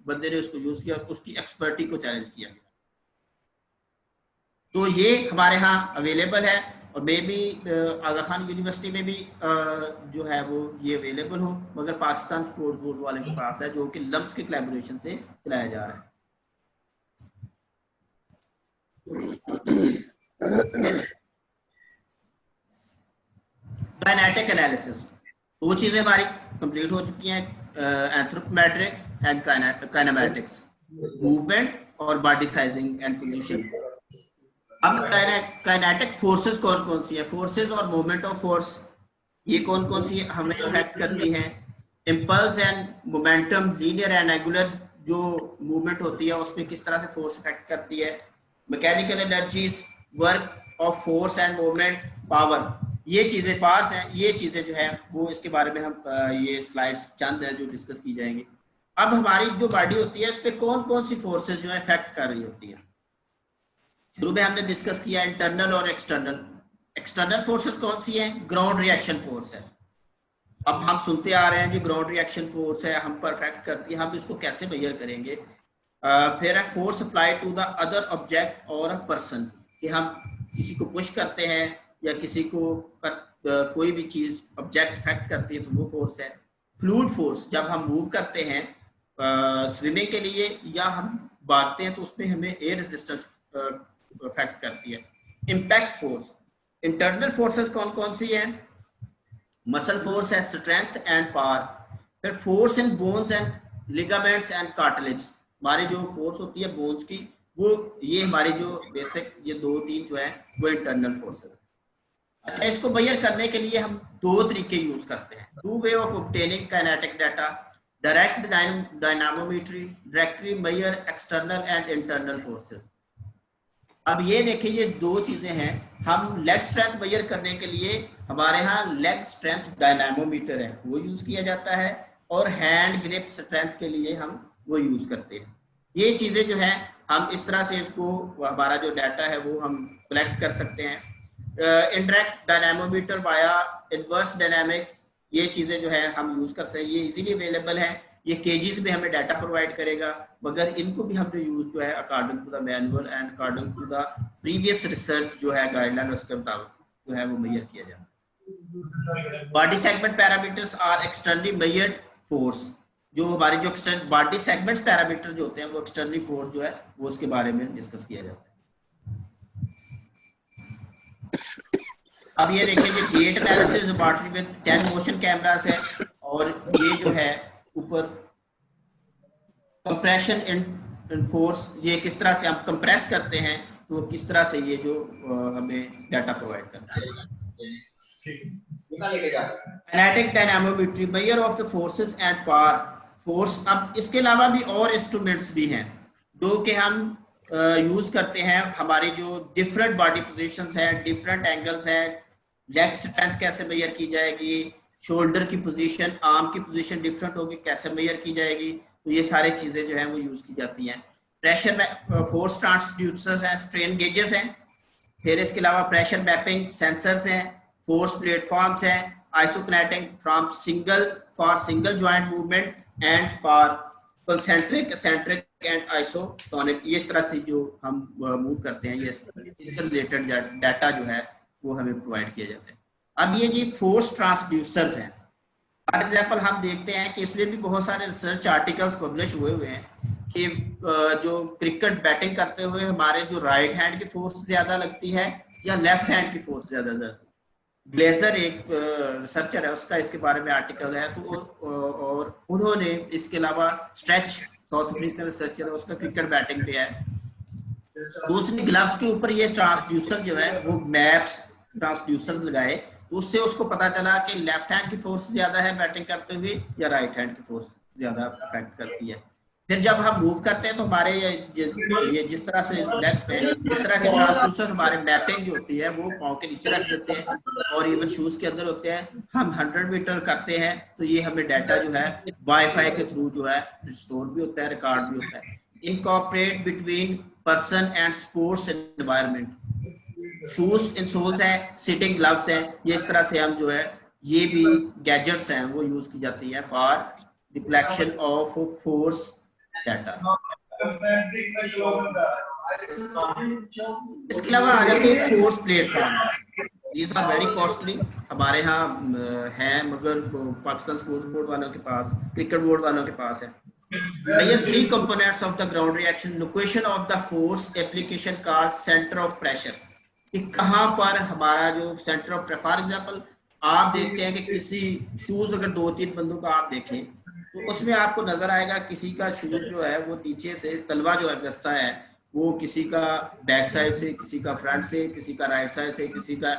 बंदे ने उसको यूज किया उसकी एक्सपर्टी को चैलेंज किया गया। तो ये हमारे यहाँ अवेलेबल है और maybe Aga Khan university में भी जो है वो ये अवेलेबल हो, मगर पाकिस्तान स्पोर्ट्स बोर्ड वाले के पास है जो कि लम्स के कोलैबोरेशन से चलाया जा रहा है। काइनेटिक एनालिसिस, दो चीजें हमारी कंप्लीट हो चुकी हैं, एंथ्रोपोमेट्रिक एंड काइनेमैटिक्स, मूवमेंट और बॉडी साइजिंग एंड पोजीशन। अब काइनेटिक फोर्सेस कौन कौन सी है, फोर्सेस और मूवमेंट ऑफ फोर्स ये कौन कौन सी हमें अफेक्ट करती हैं। Impulse and momentum, linear and angular जो मूवमेंट होती है उसमें किस तरह से फोर्स अफेक्ट करती है। Mechanical energies, work of force and movement, power, ये चीजें पार्ट्स हैं, ये चीजें जो है वो इसके बारे में हम ये स्लाइड्स चंद है जो डिस्कस की जाएंगी। अब हमारी जो बॉडी होती है इस पे कौन कौन सी फोर्सेस जो है इफेक्ट कर रही होती है। शुरू में हमने डिस्कस किया इंटरनल और एक्सटर्नल। एक्सटर्नल फोर्सेस कौन सी हैं, ग्राउंड रिएक्शन फोर्स है। अब हम सुनते आ रहे हैं जो ग्राउंड रिएक्शन फोर्स है हम पर इफेक्ट करती है, हम इसको कैसे मेजर करेंगे। फिर है force apply to the other object और अ पर्सन, कि हम किसी को पुश करते हैं या किसी को कोई भी चीज ऑब्जेक्ट इफेक्ट करती है तो वो फोर्स है। फ्लूइड फोर्स, जब हम मूव करते हैं स्विमिंग के लिए या हम भागते हैं तो उसमें हमें एयर रेजिस्टेंस इफेक्ट करती है। इम्पैक्ट फोर्स, इंटरनल फोर्सेस कौन कौन सी हैं, मसल फोर्स है, स्ट्रेंथ एंड पावर। फिर force in bones and ligaments and cartilage, हमारी जो फोर्स होती है बोन्स की, वो ये हमारी जो बेसिक ये 2-3 जो है वो इंटरनल फोर्स है। अच्छा, इसको मेजर करने के लिए हम 2 तरीके यूज करते हैं, 2 way of obtaining kinetic data, direct dynamometry, directly measure external and internal forces. अब ये देखिए ये 2 चीजें हैं। हम लेग स्ट्रेंथ मेजर करने के लिए हमारे यहाँ लेग स्ट्रेंथ डायनामोमीटर है वो यूज किया जाता है, और हैंड ग्रिप स्ट्रेंथ के लिए हम वो यूज करते हैं। ये चीजें जो है हम इस तरह से इसको हमारा जो डाटा है वो हम कलेक्ट कर सकते हैं। Indirect dynamometer via inverse dynamics, ये चीजें जो है हम यूज कर सकते हैं, ये इजीली अवेलेबल है, ये केजीज में हमें डाटा प्रोवाइड करेगा, मगर इनको भी हमने यूज जो है according to the manual and according to the previous research जो है गाइडलाइन उसके मुताबिक जो है वो मेजर किया जाता है। Body segment parameters are externally measured force, जो हमारे जो बॉडी सेगमेंट्स पैरामीटर जो होते हैं वो एक्सटर्नली फोर्स जो है वो उसके बारे में डिस्कस किया जाता है। अब ये देखिए ये गेट एनालिसिस लैबोरेटरी में 10 मोशन कैमरास है, और ये जो है ऊपर कंप्रेशन इन फोर्स, ये किस तरह से हम कंप्रेस करते हैं तो किस तरह से ये जो हमें डाटा प्रोवाइड करता है। Kinetic dynamometry, measure of the forces and power force. अब इसके अलावा भी और इंस्ट्रूमेंट्स भी हैं जो कि हम यूज करते हैं। हमारी जो डिफरेंट बॉडी पोजीशंस हैं, डिफरेंट एंगल्स हैं, लेग स्ट्रेंथ कैसे मेजर की जाएगी, शोल्डर की पोजीशन, आर्म की पोजीशन डिफरेंट होगी कैसे मेजर की जाएगी, तो ये सारी चीजें जो है वो यूज की जाती हैं। प्रेशर में फोर्स ट्रांसड्यूसर्स हैं, स्ट्रेन गेजेस हैं, फिर इसके अलावा प्रेशर मैपिंग सेंसर्स हैं, फोर्स प्लेटफॉर्म्स हैं, isokinetic from for single joint movement and for concentric, eccentric and isotonic, ये इस तरह से जो हम मूव करते हैं ये इससे रिलेटेड डाटा जो है वो हमें प्रोवाइड किया जाता है। अब ये जी फोर्स ट्रांसड्यूसर्स हैं, फॉर एग्जाम्पल हम देखते हैं कि इसमें भी बहुत सारे रिसर्च आर्टिकल्स पब्लिश हुए हैं कि जो क्रिकेट बैटिंग करते हुए हमारे जो राइट हैंड की फोर्स ज्यादा लगती है या लेफ्ट हैंड की फोर्स ज्यादा लगती है। ग्लेजर एक रिसर्चर है, उसका इसके बारे में आर्टिकल है। तो और उन्होंने इसके अलावा स्ट्रेच साउथ अफ्रीकन रिसर्चर है, उसका क्रिकेट बैटिंग पे है। तो उसने ग्लव्स के ऊपर ये ट्रांसड्यूसर जो है वो मैप्स ट्रांसड्यूसर लगाए, तो उससे उसको पता चला कि लेफ्ट हैंड की फोर्स ज्यादा है बैटिंग करते हुए या राइट हैंड की फोर्स ज्यादा अफेक्ट करती है। फिर जब हम मूव करते हैं तो हमारे ये जिस तरह से लेग्स पे इस तरह के ट्रांसड्यूसर हमारे मैपिंग जो होती है वो पाँव के नीचे रख देते हैं, और इवन शूज के अंदर होते हैं। हम 100 मीटर करते हैं तो ये हमें डाटा जो है वाईफाई के थ्रू जो है स्टोर भी होता है, रिकॉर्ड भी होता है। Incorporate between person and sports environment, shoes insoles है, सिटिंग ग्लव्स है, ये इस तरह से हम जो है ये भी गैजेट्स हैं वो यूज की जाती है for the collection of force data. इसके अलावा आ जाते हैं force platform. These are very costly, हमारे यहाँ हैं, मगर पाकिस्तान स्पोर्ट्स बोर्ड वालों के पास, क्रिकेट बोर्ड वालों के पास है। Here 3 components of the ground reaction, location of the force, application called center of pressure, कि कहाँ पर हमारा जो centre of pressure, for example आप देखते हैं कि किसी शूज अगर 2-3 बंदों का आप देखें तो उसमें आपको नजर आएगा किसी का शूज जो है वो नीचे से तलवा जो है गस्ता है, वो किसी का बैक साइड से, किसी का फ्रंट से, किसी का राइट साइड से, किसी का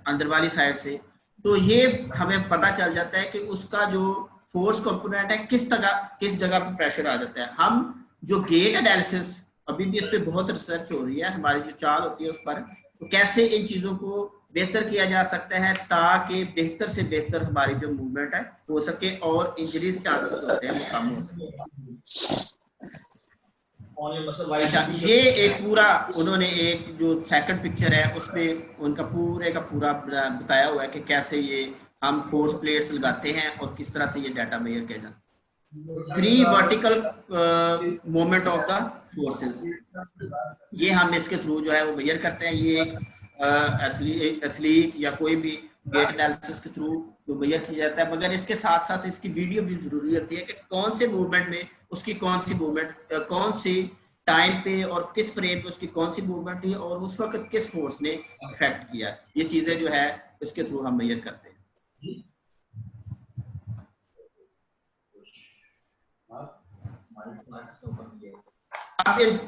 अंदर वाली साइड से। तो ये हमें पता चल जाता है कि उसका जो फोर्स कंपोनेंट है किस जगह पर प्रेशर आ जाता है। हम जो गेट एनालिसिस, अभी भी इस पे बहुत रिसर्च हो रही है, हमारी जो चाल होती है उस पर, तो कैसे इन चीजों को बेहतर किया जा सकता है ताकि बेहतर से बेहतर हमारी जो मूवमेंट है हो सके और इंजरीज चांसेस होते हैं वो कम हो सके। अच्छा, ये एक पूरा उन्होंने एक जो सेकंड पिक्चर है उसमें उनका पूरे का पूरा बताया हुआ है कि कैसे ये हम फोर्स प्लेट्स लगाते हैं और किस तरह से ये डाटा मेजर किया जाता है। 3 vertical moment of the forces, ये हम इसके थ्रू जो है वो मेजर करते हैं। ये एक एथलीट या कोई भी गेट एनालिसिस के थ्रू जो मेजर किया जाता है, मगर इसके साथ साथ इसकी वीडियो भी जरूरी होती है कि कौन से मूवमेंट में उसकी कौन सी मूवमेंट, कौन सी टाइम पे और किस फ्रेम पे उसकी कौन सी मूवमेंट थी और उस वक्त किस फोर्स ने इफेक्ट किया। ये चीजें जो है उसके थ्रू हम मेजर करते हैं।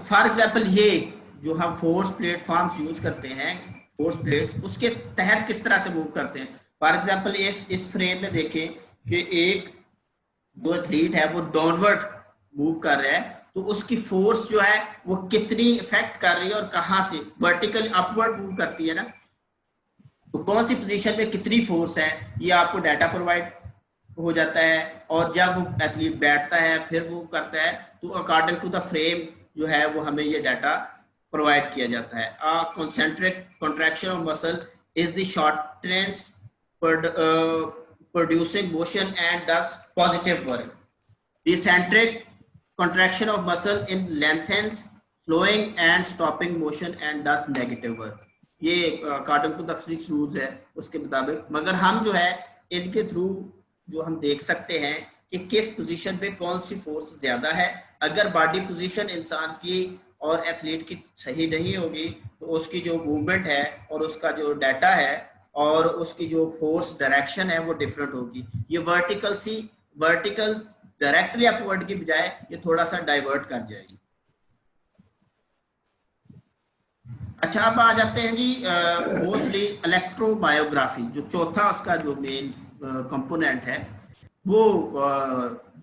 फॉर एग्जाम्पल ये जो हम फोर्स प्लेटफॉर्म्स यूज करते हैं, फोर्स प्लेट्स, उसके तहत किस तरह से मूव करते हैं। फॉर एग्जाम्पल इस फ्रेम में देखें कि एक जो एथलीट है वो डाउनवर्ड मूव कर रहा है, तो उसकी फोर्स जो है वो कितनी इफेक्ट कर रही है और कहां से, वर्टिकल अपवर्ड मूव करती है ना, तो कौन सी पोजीशन में कितनी फोर्स है ये आपको डाटा प्रोवाइड हो जाता है। और जब वो एथलीट बैठता है फिर मूव करता है तो अकॉर्डिंग टू द फ्रेम जो है वो हमें ये डाटा प्रोवाइड किया जाता है। Concentric contraction of muscle is the shortness producing motion and does positive work. Eccentric contraction of muscle in lengthens, slowing and stopping motion and does negative work. ये according to the physics rules है उसके मुताबिक, मगर हम जो है इनके थ्रू जो हम देख सकते हैं कि किस पोजीशन पे कौन सी फोर्स ज्यादा है। अगर बॉडी पोजीशन इंसान की और एथलीट की सही नहीं होगी तो उसकी जो मूवमेंट है और उसका जो डाटा है और उसकी जो फोर्स डायरेक्शन है वो डिफरेंट होगी। ये वर्टिकल डायरेक्टली अपवर्ड की बजाय ये थोड़ा सा डाइवर्ट कर जाएगी। अच्छा, अब आ जाते हैं जी मोस्टली इलेक्ट्रोमायोग्राफी, जो चौथा उसका जो मेन कंपोनेंट है वो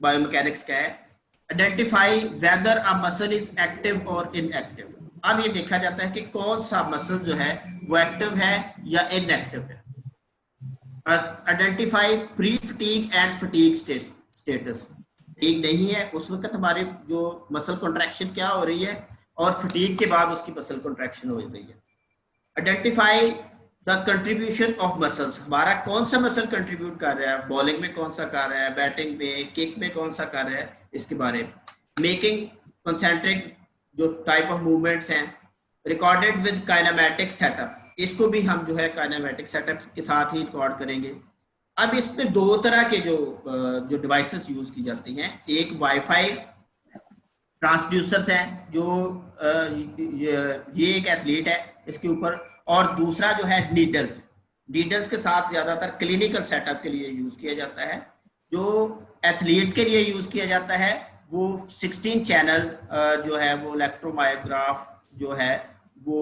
बायोमैकेनिक्स का है। Identify whether a muscle is active और इनएक्टिव। अब ये देखा जाता है कि कौन सा मसल जो है वो एक्टिव है या इनएक्टिव है। Identify pre fatigue and fatigue status. Fatigue नहीं है उस वक्त हमारी जो मसल कॉन्ट्रैक्शन क्या हो रही है, और फटीग के बाद उसकी मसल कॉन्ट्रैक्शन हो रही है। Identify the contribution of muscles, हमारा कौन सा मसल कंट्रीब्यूट कर रहा है, बॉलिंग में कौन सा कर रहा है, बैटिंग में, किक में कौन सा कर रहा है, इसके बारे में। मेकिंग कंसेंट्रिक जो टाइप ऑफ मूवमेंट्स हैं, रिकॉर्डेड विद काइनेमैटिक सेटअप, इसको भी हम जो है काइनेमैटिक सेटअप के साथ ही रिकॉर्ड करेंगे। अब इस पे 2 तरह के जो डिवाइसेस यूज की जाती हैं, एक वाईफाई ट्रांसड्यूसर्स हैं जो ये एक एथलीट है इसके ऊपर, और दूसरा जो है नीडल्स। नीडल्स के साथ ज्यादातर क्लिनिकल सेटअप के लिए यूज किया जाता है। जो एथलीट्स के लिए यूज किया जाता है वो 16 चैनल जो है वो इलेक्ट्रोमायोग्राफ जो है वो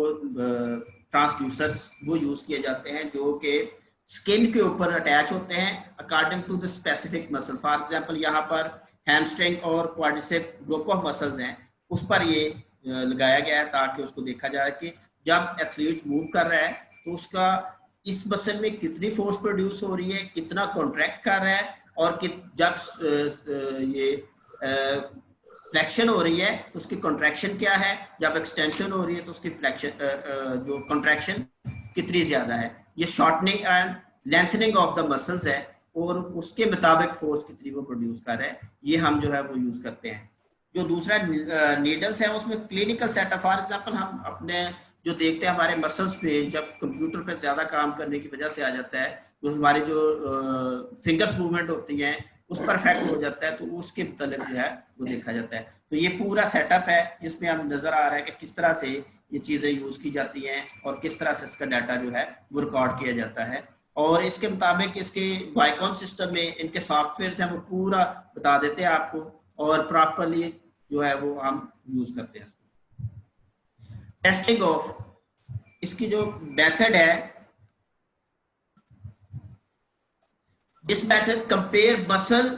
ट्रांसड्यूसर्स वो यूज किए जाते हैं, जो कि स्किन के ऊपर अटैच होते हैं according to the specific muscle. For example यहाँ पर हैमस्ट्रिंग और क्वाड्रिसेप ग्रुप ऑफ मसल्स हैं, उस पर ये लगाया गया है ताकि उसको देखा जाए कि जब एथलीट मूव कर रहा है तो उसका इस मसल में कितनी फोर्स प्रोड्यूस हो रही है, कितना कॉन्ट्रैक्ट कर रहा है, और जब ये फ्लेक्शन हो रही है तो उसकी कॉन्ट्रैक्शन क्या है, जब एक्सटेंशन हो रही है तो उसकी फ्लेक्शन जो कॉन्ट्रैक्शन कितनी ज्यादा है। ये shortening and lengthening of the muscles है और उसके मुताबिक फोर्स कितनी वो प्रोड्यूस कर रहा है, ये हम जो है वो यूज करते हैं। जो दूसरा नीडल्स है उसमें क्लिनिकल सेटअप, फॉर एग्जांपल हम अपने जो देखते हैं हमारे मसल्स पे जब कंप्यूटर पे ज्यादा काम करने की वजह से आ जाता है तो हमारी जो फिंगर्स मूवमेंट होती हैं उस पर इफेक्ट हो जाता है, तो उसके मतलब जो है वो देखा जाता है। तो ये पूरा सेटअप है जिसमें हम नजर आ रहा है कि किस तरह से ये चीजें यूज की जाती हैं और किस तरह से इसका डाटा जो है वो रिकॉर्ड किया जाता है। और इसके मुताबिक इसके वाइकॉन सिस्टम में इनके सॉफ्टवेयर हैं वो पूरा बता देते हैं आपको, और प्रॉपरली जो है वो हम यूज करते हैं। टेस्टिंग ऑफ इसकी जो मेथड है, this method compare muscle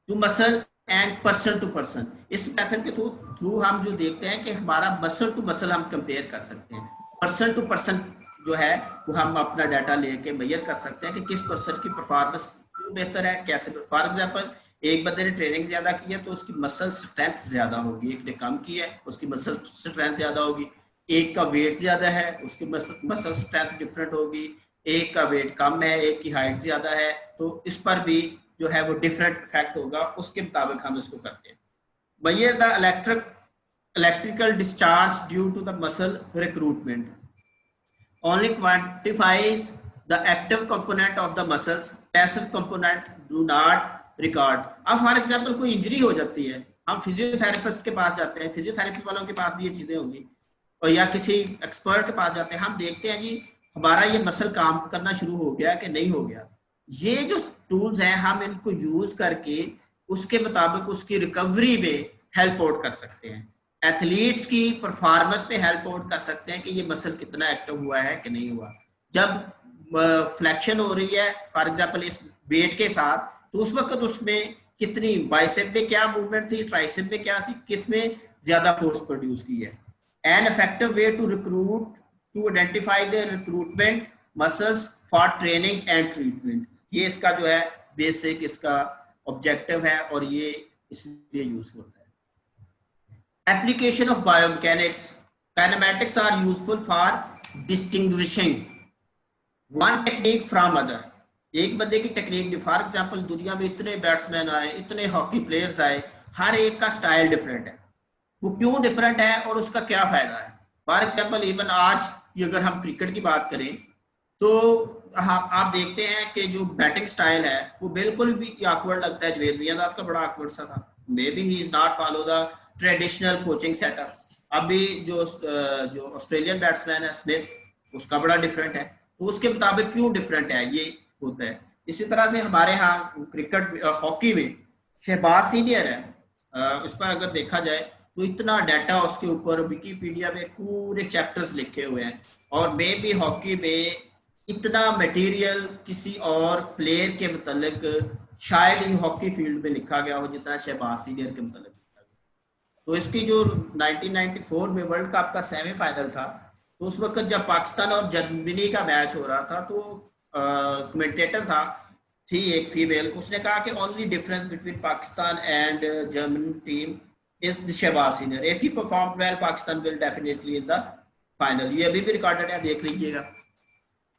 to muscle and person to person. इस मेथड के थ्रू हम जो देखते हैं कि हमारा मसल टू मसल हम कंपेयर कर सकते हैं, पर्सन टू पर्सन जो है वो हम अपना डाटा लेके मेजर कर सकते हैं कि किस पर्सन की परफॉर्मेंस क्यों बेहतर है, कैसे। फॉर एग्जांपल एक बंदे ने ट्रेनिंग ज्यादा की है तो उसकी मसल स्ट्रेंथ ज्यादा होगी, एक ने कम की है उसकी मसल स्ट्रेंथ ज्यादा होगी, एक का वेट ज्यादा है उसकी मसल स्ट्रेंथ डिफरेंट होगी, एक का वेट कम है एक की हाइट ज्यादा है, तो इस पर भी जो है वो डिफरेंट इफेक्ट होगा, उसके मुताबिक हम इसको करते हैं। Measure the electrical discharge due to the muscle recruitment only quantifies the active component of the muscles, passive component do not record। अब फॉर एग्जांपल कोई इंजरी हो जाती है, हम फिजियोथेरेपिस्ट के पास जाते हैं, फिजियोथेरेपी वालों के पास भी ये चीजें होंगी, और या किसी एक्सपर्ट के पास जाते हैं, हम देखते हैं जी हमारा ये मसल काम करना शुरू हो गया कि नहीं हो गया। ये जो टूल्स हैं हम इनको यूज करके उसके मुताबिक उसकी रिकवरी में हेल्प आउट कर सकते हैं, एथलीट्स की परफॉर्मेंस पे हेल्प आउट कर सकते हैं कि ये मसल कितना एक्टिव हुआ है कि नहीं हुआ। जब फ्लेक्शन हो रही है फॉर एग्जांपल इस वेट के साथ, तो उस वक्त उसमें कितनी बाइसेप में क्या मूवमेंट थी, ट्राइसेप में क्या थी, किसमें ज्यादा फोर्स प्रोड्यूस की है। An effective way to recruit to identify the recruitment muscles for training and treatment, ये इसका जो है बेसिक इसका ऑब्जेक्टिव है और ये इसलिए यूजफुल है। Application of biomechanics, kinematics are useful for distinguishing one technique from other. एक बंदे की टेक्निक, फॉर एग्जांपल दुनिया में इतने बैट्समैन आए, इतने हॉकी प्लेयर्स आए, हर एक का स्टाइल डिफरेंट है, वो क्यों डिफरेंट है और उसका क्या फायदा है। फॉर एग्जांपल इवन आज की अगर हम क्रिकेट की बात करें तो आप देखते हैं कि जो बैटिंग स्टाइल है वो बिल्कुल भी ऑकवर्ड लगता है। जवेद मियांदाद का बड़ा ऑकवर्ड सा था, may be he is not follow the traditional coaching setup. अभी जो ऑस्ट्रेलियन बैट्समैन है स्मिथ, उसका बड़ा डिफरेंट है, तो उसके मुताबिक क्यों डिफरेंट है ये होता है। इसी तरह से हमारे यहाँ क्रिकेट हॉकी में शहबाज सीनियर है, इस पर अगर देखा जाए तो इतना डाटा उसके ऊपर विकीपीडिया में पूरे चैप्टर्स लिखे हुए हैं, और मे भी हॉकी में इतना मटेरियल किसी और प्लेयर के मतलब शायद ही हॉकी फील्ड में लिखा गया हो जितना शहबाज सीनियर के मतलब लिखा गया। तो इसकी जो 1994 में वर्ल्ड कप का सेमीफाइनल था, तो उस वक्त जब पाकिस्तान और जर्मनी का मैच हो रहा था तो कमेंटेटर थी एक फीमेल, उसने कहा कि only difference between Pakistan and German team is the Shahbaz senior, if he perform well Pakistan will definitely in the final. ये अभी भी रिकॉर्डेड है, देख लीजिएगा।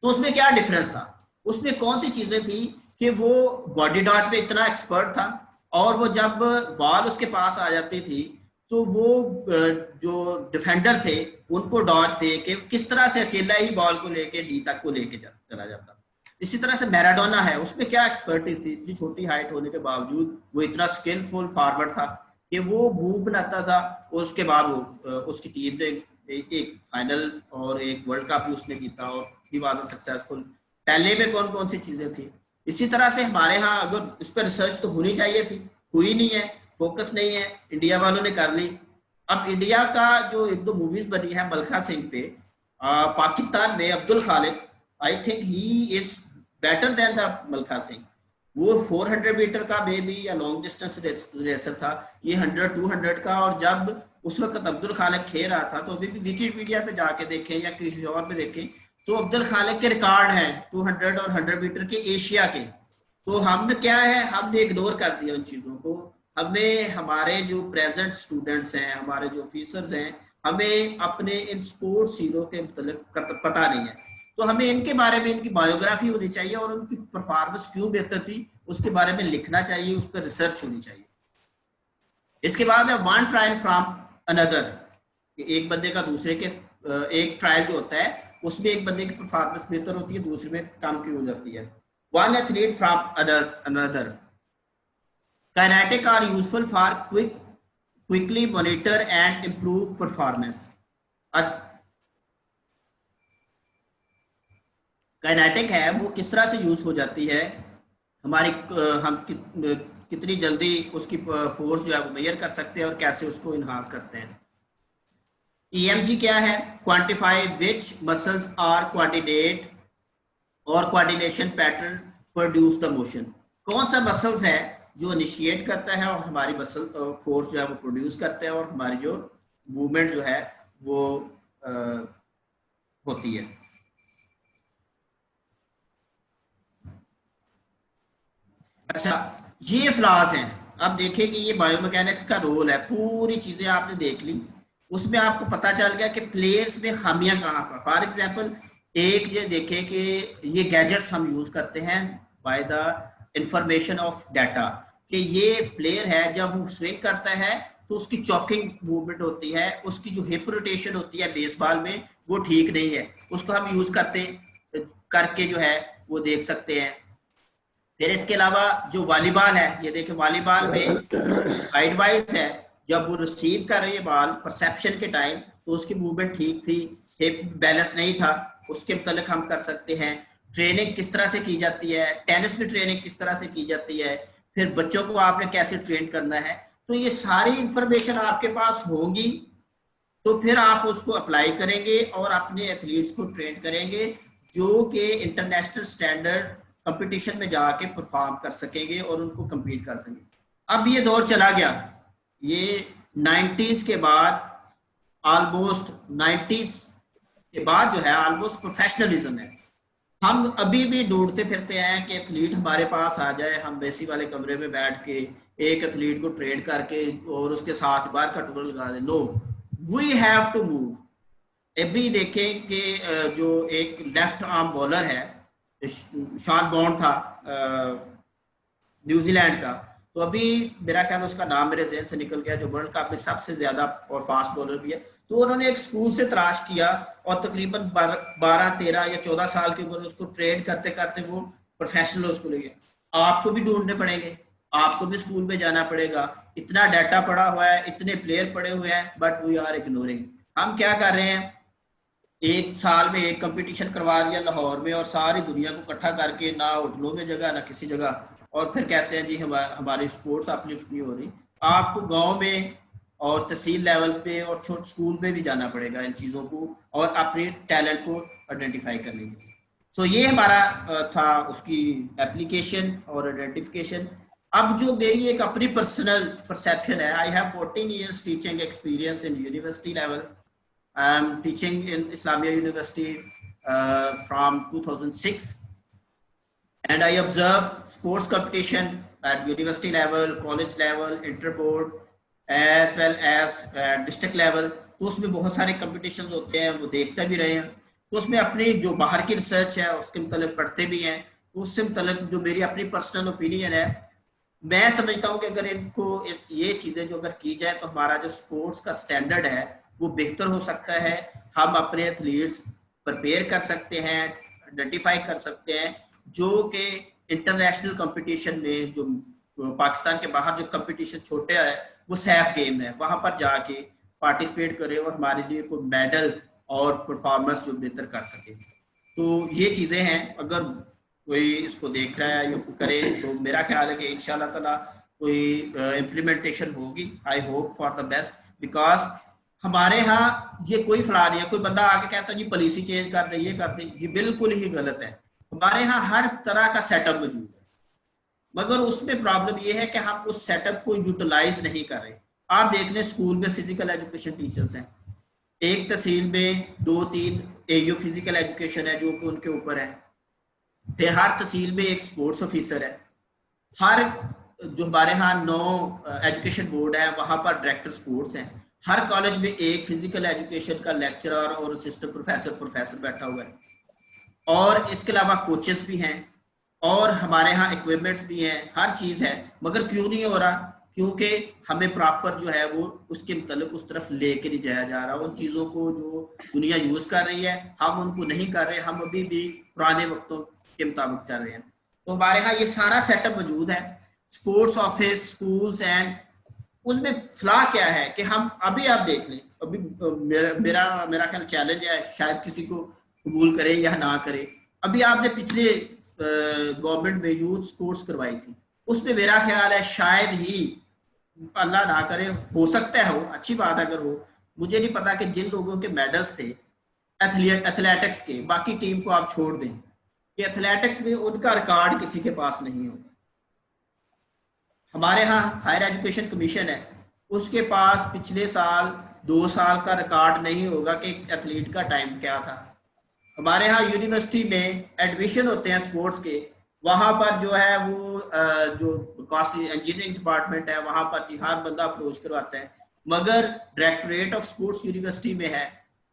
तो उसमें क्या डिफरेंस था, उसमें कौन सी चीजें थी कि वो बॉडी डॉट पे इतना एक्सपर्ट था, और वो जब बॉल उसके पास आ जाती थी तो वो जो डिफेंडर थे उनको डॉज दे के किस तरह से अकेला ही बॉल को लेके डी तक को लेके चला जाता। इसी तरह से मैराडोना है, उसमें क्या एक्सपर्टीज थी, इतनी छोटी हाइट होने के बावजूद वो इतना स्किलफुल फॉरवर्ड था कि वो मूव बनाता था, उसके बाद वो उसकी टीम ने एक फाइनल और एक वर्ल्ड कप भी उसने जीता और ही वाज अ सक्सेसफुल पहले में कौन कौन सी चीजें थी। इसी तरह से हमारे यहाँ अगर उस पर रिसर्च तो होनी चाहिए थी, हुई नहीं है, फोकस नहीं है, इंडिया वालों ने कर ली। अब इंडिया का जो एक दो मूवीज बनी है मलखा सिंह पे, पाकिस्तान में Abdul Khaliq, I think he is better than the Milkha Singh. वो 400 मीटर का बेबी या लॉन्ग डिस्टेंस रेसर था, ये 100-200 का। और जब उस वक्त अब्दुल खालिक खेल रहा था, तो अभी भी विकिपीडिया पे जाके देखें या किसी और पे देखें तो अब्दुल खालिक के रिकॉर्ड हैं 200 और 100 मीटर के एशिया के। तो हमने क्या है, हमने इग्नोर कर दिया उन चीजों को। हमें हमारे जो प्रेजेंट स्टूडेंट्स हैं, हमारे जो ऑफिसर्स हैं, हमें अपने इन स्पोर्ट्स हीरो के मतलब पता नहीं है। तो हमें इनके बारे में इनकी बायोग्राफी होनी चाहिए और उनकी परफॉर्मेंस क्यों बेहतर थी उसके बारे में लिखना चाहिए, उस पर रिसर्च होनी चाहिए। इसके बाद है वन ट्रायल फ्रॉम अनदर, एक बंदे का दूसरे के, एक ट्रायल जो होता है उसमें एक बंदे की परफॉर्मेंस बेहतर होती है, दूसरे में कम की हो जाती है। One athlete from another, kinetic are useful for quickly monitor and improve performance. Kinetic है वो किस तरह से यूज हो जाती है, हमारी हम कितनी जल्दी उसकी फोर्स जो है वो मेजर कर सकते हैं और कैसे उसको इन्हांस करते हैं। EMG क्या है, quantify which muscles are coordinate और coordination pattern produce the motion. कौन सा मसल्स है जो इनिशिएट करता है और हमारी मसल फोर्स जो है वो प्रोड्यूस करता है और हमारी जो मूवमेंट जो है वो होती है। अच्छा, ये फ्लॉज हैं। अब देखें कि ये बायोमैकेनिक्स का रोल है, पूरी चीजें आपने देख ली, उसमें आपको पता चल गया कि प्लेयर्स में खामियां कहाँ पर। फॉर एग्जांपल एक ये देखें कि ये गैजेट्स हम यूज करते हैं by the information of data, कि ये प्लेयर है जब वो स्विंग करता है तो उसकी चॉकिंग मूवमेंट होती है, उसकी जो हिप रोटेशन होती है बेसबॉल में वो ठीक नहीं है, उसको हम यूज करके जो है वो देख सकते हैं। फिर इसके अलावा जो वॉलीबॉल है, ये देखें वॉलीबॉल में साइड वाइज है, जब वो रिसीव कर रही है बॉल परसेप्शन के टाइम तो उसकी मूवमेंट ठीक थी, हिप बैलेंस नहीं था, उसके मुतालिक हम कर सकते हैं। ट्रेनिंग किस तरह से की जाती है, टेनिस में ट्रेनिंग किस तरह से की जाती है, फिर बच्चों को आपने कैसे ट्रेन करना है, तो ये सारी इंफॉर्मेशन आपके पास होगी तो फिर आप उसको अप्लाई करेंगे और अपने एथलीट्स को ट्रेन करेंगे जो कि इंटरनेशनल स्टैंडर्ड कंपटीशन में जाके परफॉर्म कर सकेंगे और उनको compete कर सकेंगे। अब ये दौर चला गया, ये 90s के बाद, ऑलमोस्ट 90s के बाद जो है ऑलमोस्ट प्रोफेशनलिज्म है। हम अभी भी ढूंढते फिरते हैं कि एथलीट हमारे पास आ जाए, हम एसी वाले कमरे में बैठ के एक एथलीट को ट्रेन करके और उसके साथ बाहर का टूर लगा दें। No, we have to move. अभी देखें कि जो एक लेफ्ट आर्म बॉलर है शॉन बॉन्ड था न्यूजीलैंड का, तो अभी मेरा ख्याल उसका नाम मेरे ज़हन से निकल गया, जो वर्ल्ड कप में सबसे ज्यादा और फास्ट बॉलर भी है। तो उन्होंने एक स्कूल से तलाश किया और तकरीबन 12, 13 या 14 साल की उम्र उसको ट्रेन करते करते वो प्रोफेशनल उसको ले गया। आपको भी ढूंढने पड़ेंगे, आपको भी स्कूल में जाना पड़ेगा, इतना डाटा पड़ा हुआ है, इतने प्लेयर पड़े हुए हैं, बट वी आर इग्नोरिंग। हम क्या कर रहे हैं, एक साल में एक कंपटीशन करवा दिया लाहौर में और सारी दुनिया को इकट्ठा करके, ना होटलों में जगह ना किसी जगह, और फिर कहते हैं जी हमारी स्पोर्ट्स अपलिफ्ट नहीं हो रही। आपको गांव में और तहसील लेवल पे और छोटे स्कूल में भी जाना पड़ेगा इन चीज़ों को और अपने टैलेंट को आइडेंटिफाई करने के लिए। सो ये हमारा था उसकी एप्लीकेशन और आइडेंटिफिकेशन। अब जो मेरी एक अपनी पर्सनल परसेप्शन है, I have 14 years teaching experience in university level. I am teaching in Islamia University from 2006, and I observe sports competition at university level, college level, inter-board, as well as district level। तो उसमें बहुत सारे competitions होते हैं, वो देखते भी रहे हैं, तो उसमें अपनी जो बाहर की रिसर्च है उसके मुतालिक पढ़ते भी हैं। तो उससे मुतालिक जो मेरी अपनी पर्सनल ओपिनियन है, मैं समझता हूँ कि अगर इनको ये चीज़ें जो अगर की जाए तो हमारा जो स्पोर्ट्स का स्टैंडर्ड है वो बेहतर हो सकता है। हम अपने एथलीट्स प्रिपेयर कर सकते हैं, आइडेंटिफाई कर सकते हैं, जो कि इंटरनेशनल कंपटीशन में जो पाकिस्तान के बाहर जो कंपटीशन छोटे है वो सेफ गेम है, वहां पर जाके पार्टिसिपेट करें और हमारे लिए कोई मेडल और परफॉर्मेंस जो बेहतर कर सके। तो ये चीज़ें हैं, अगर कोई इसको देख रहा है या करे तो मेरा ख्याल है कि इंशाल्लाह ताला कोई इम्प्लीमेंटेशन होगी। I hope for the best, because हमारे यहाँ ये कोई फला नहीं है। कोई बंदा आके कहता जी पॉलिसी चेंज कर दे, ये कर दे, ये बिल्कुल ही गलत है। हमारे यहाँ हर तरह का सेटअप मौजूद है, मगर उसमें प्रॉब्लम ये है कि हम उस सेटअप को यूटिलाइज नहीं कर रहे। आप देख लें स्कूल में फिजिकल एजुकेशन टीचर्स हैं, एक तहसील में 2-3 एयू फिजिकल एजुकेशन है जो कि उनके ऊपर है, फिर हर तहसील में एक स्पोर्ट्स ऑफिसर है, हर जो हमारे यहाँ 9 एजुकेशन बोर्ड है वहाँ पर डायरेक्टर स्पोर्ट्स हैं, हर कॉलेज में एक फिजिकल एजुकेशन का लेक्चरर और असिस्टेंट प्रोफेसर बैठा हुआ है, और इसके अलावा कोचेस भी हैं, और हमारे यहाँ इक्विपमेंट्स भी हैं, हर चीज़ है। मगर क्यों नहीं हो रहा? क्योंकि हमें प्रॉपर जो है वो उसके मतलब उस तरफ लेके नहीं जाया जा रहा। उन चीज़ों को जो दुनिया यूज़ कर रही है हम उनको नहीं कर रहे, हम अभी भी पुराने वक्तों के मुताबिक चल रहे हैं। तो हमारे यहाँ ये सारा सेटअप मौजूद है, स्पोर्ट्स ऑफिस, स्कूल्स एंड उसमें फ्ला क्या है कि हम अभी आप देख लें, अभी मेरा ख्याल चैलेंज है, शायद किसी को कबूल करे या ना करे। अभी आपने पिछले गवर्नमेंट में यूथ स्पोर्ट्स करवाई थी, उसमें मेरा ख्याल है शायद ही, अल्लाह ना करे, हो सकता है हो, अच्छी बात अगर हो, मुझे नहीं पता कि जिन लोगों के मेडल्स थे एथलेटिक्स के, बाकी टीम को आप छोड़ दें, कि एथलेटिक्स में उनका रिकॉर्ड किसी के पास नहीं होगा। हमारे यहाँ हायर एजुकेशन कमीशन है, उसके पास पिछले साल 2 साल का रिकॉर्ड नहीं होगा कि एथलीट का टाइम क्या था। हमारे यहाँ यूनिवर्सिटी में एडमिशन होते हैं स्पोर्ट्स के, वहाँ पर जो है वो जो कॉस्टली इंजीनियरिंग डिपार्टमेंट है वहाँ पर हर बंदा अप्रोच करवाता है, मगर डायरेक्टरेट ऑफ स्पोर्ट्स यूनिवर्सिटी में है,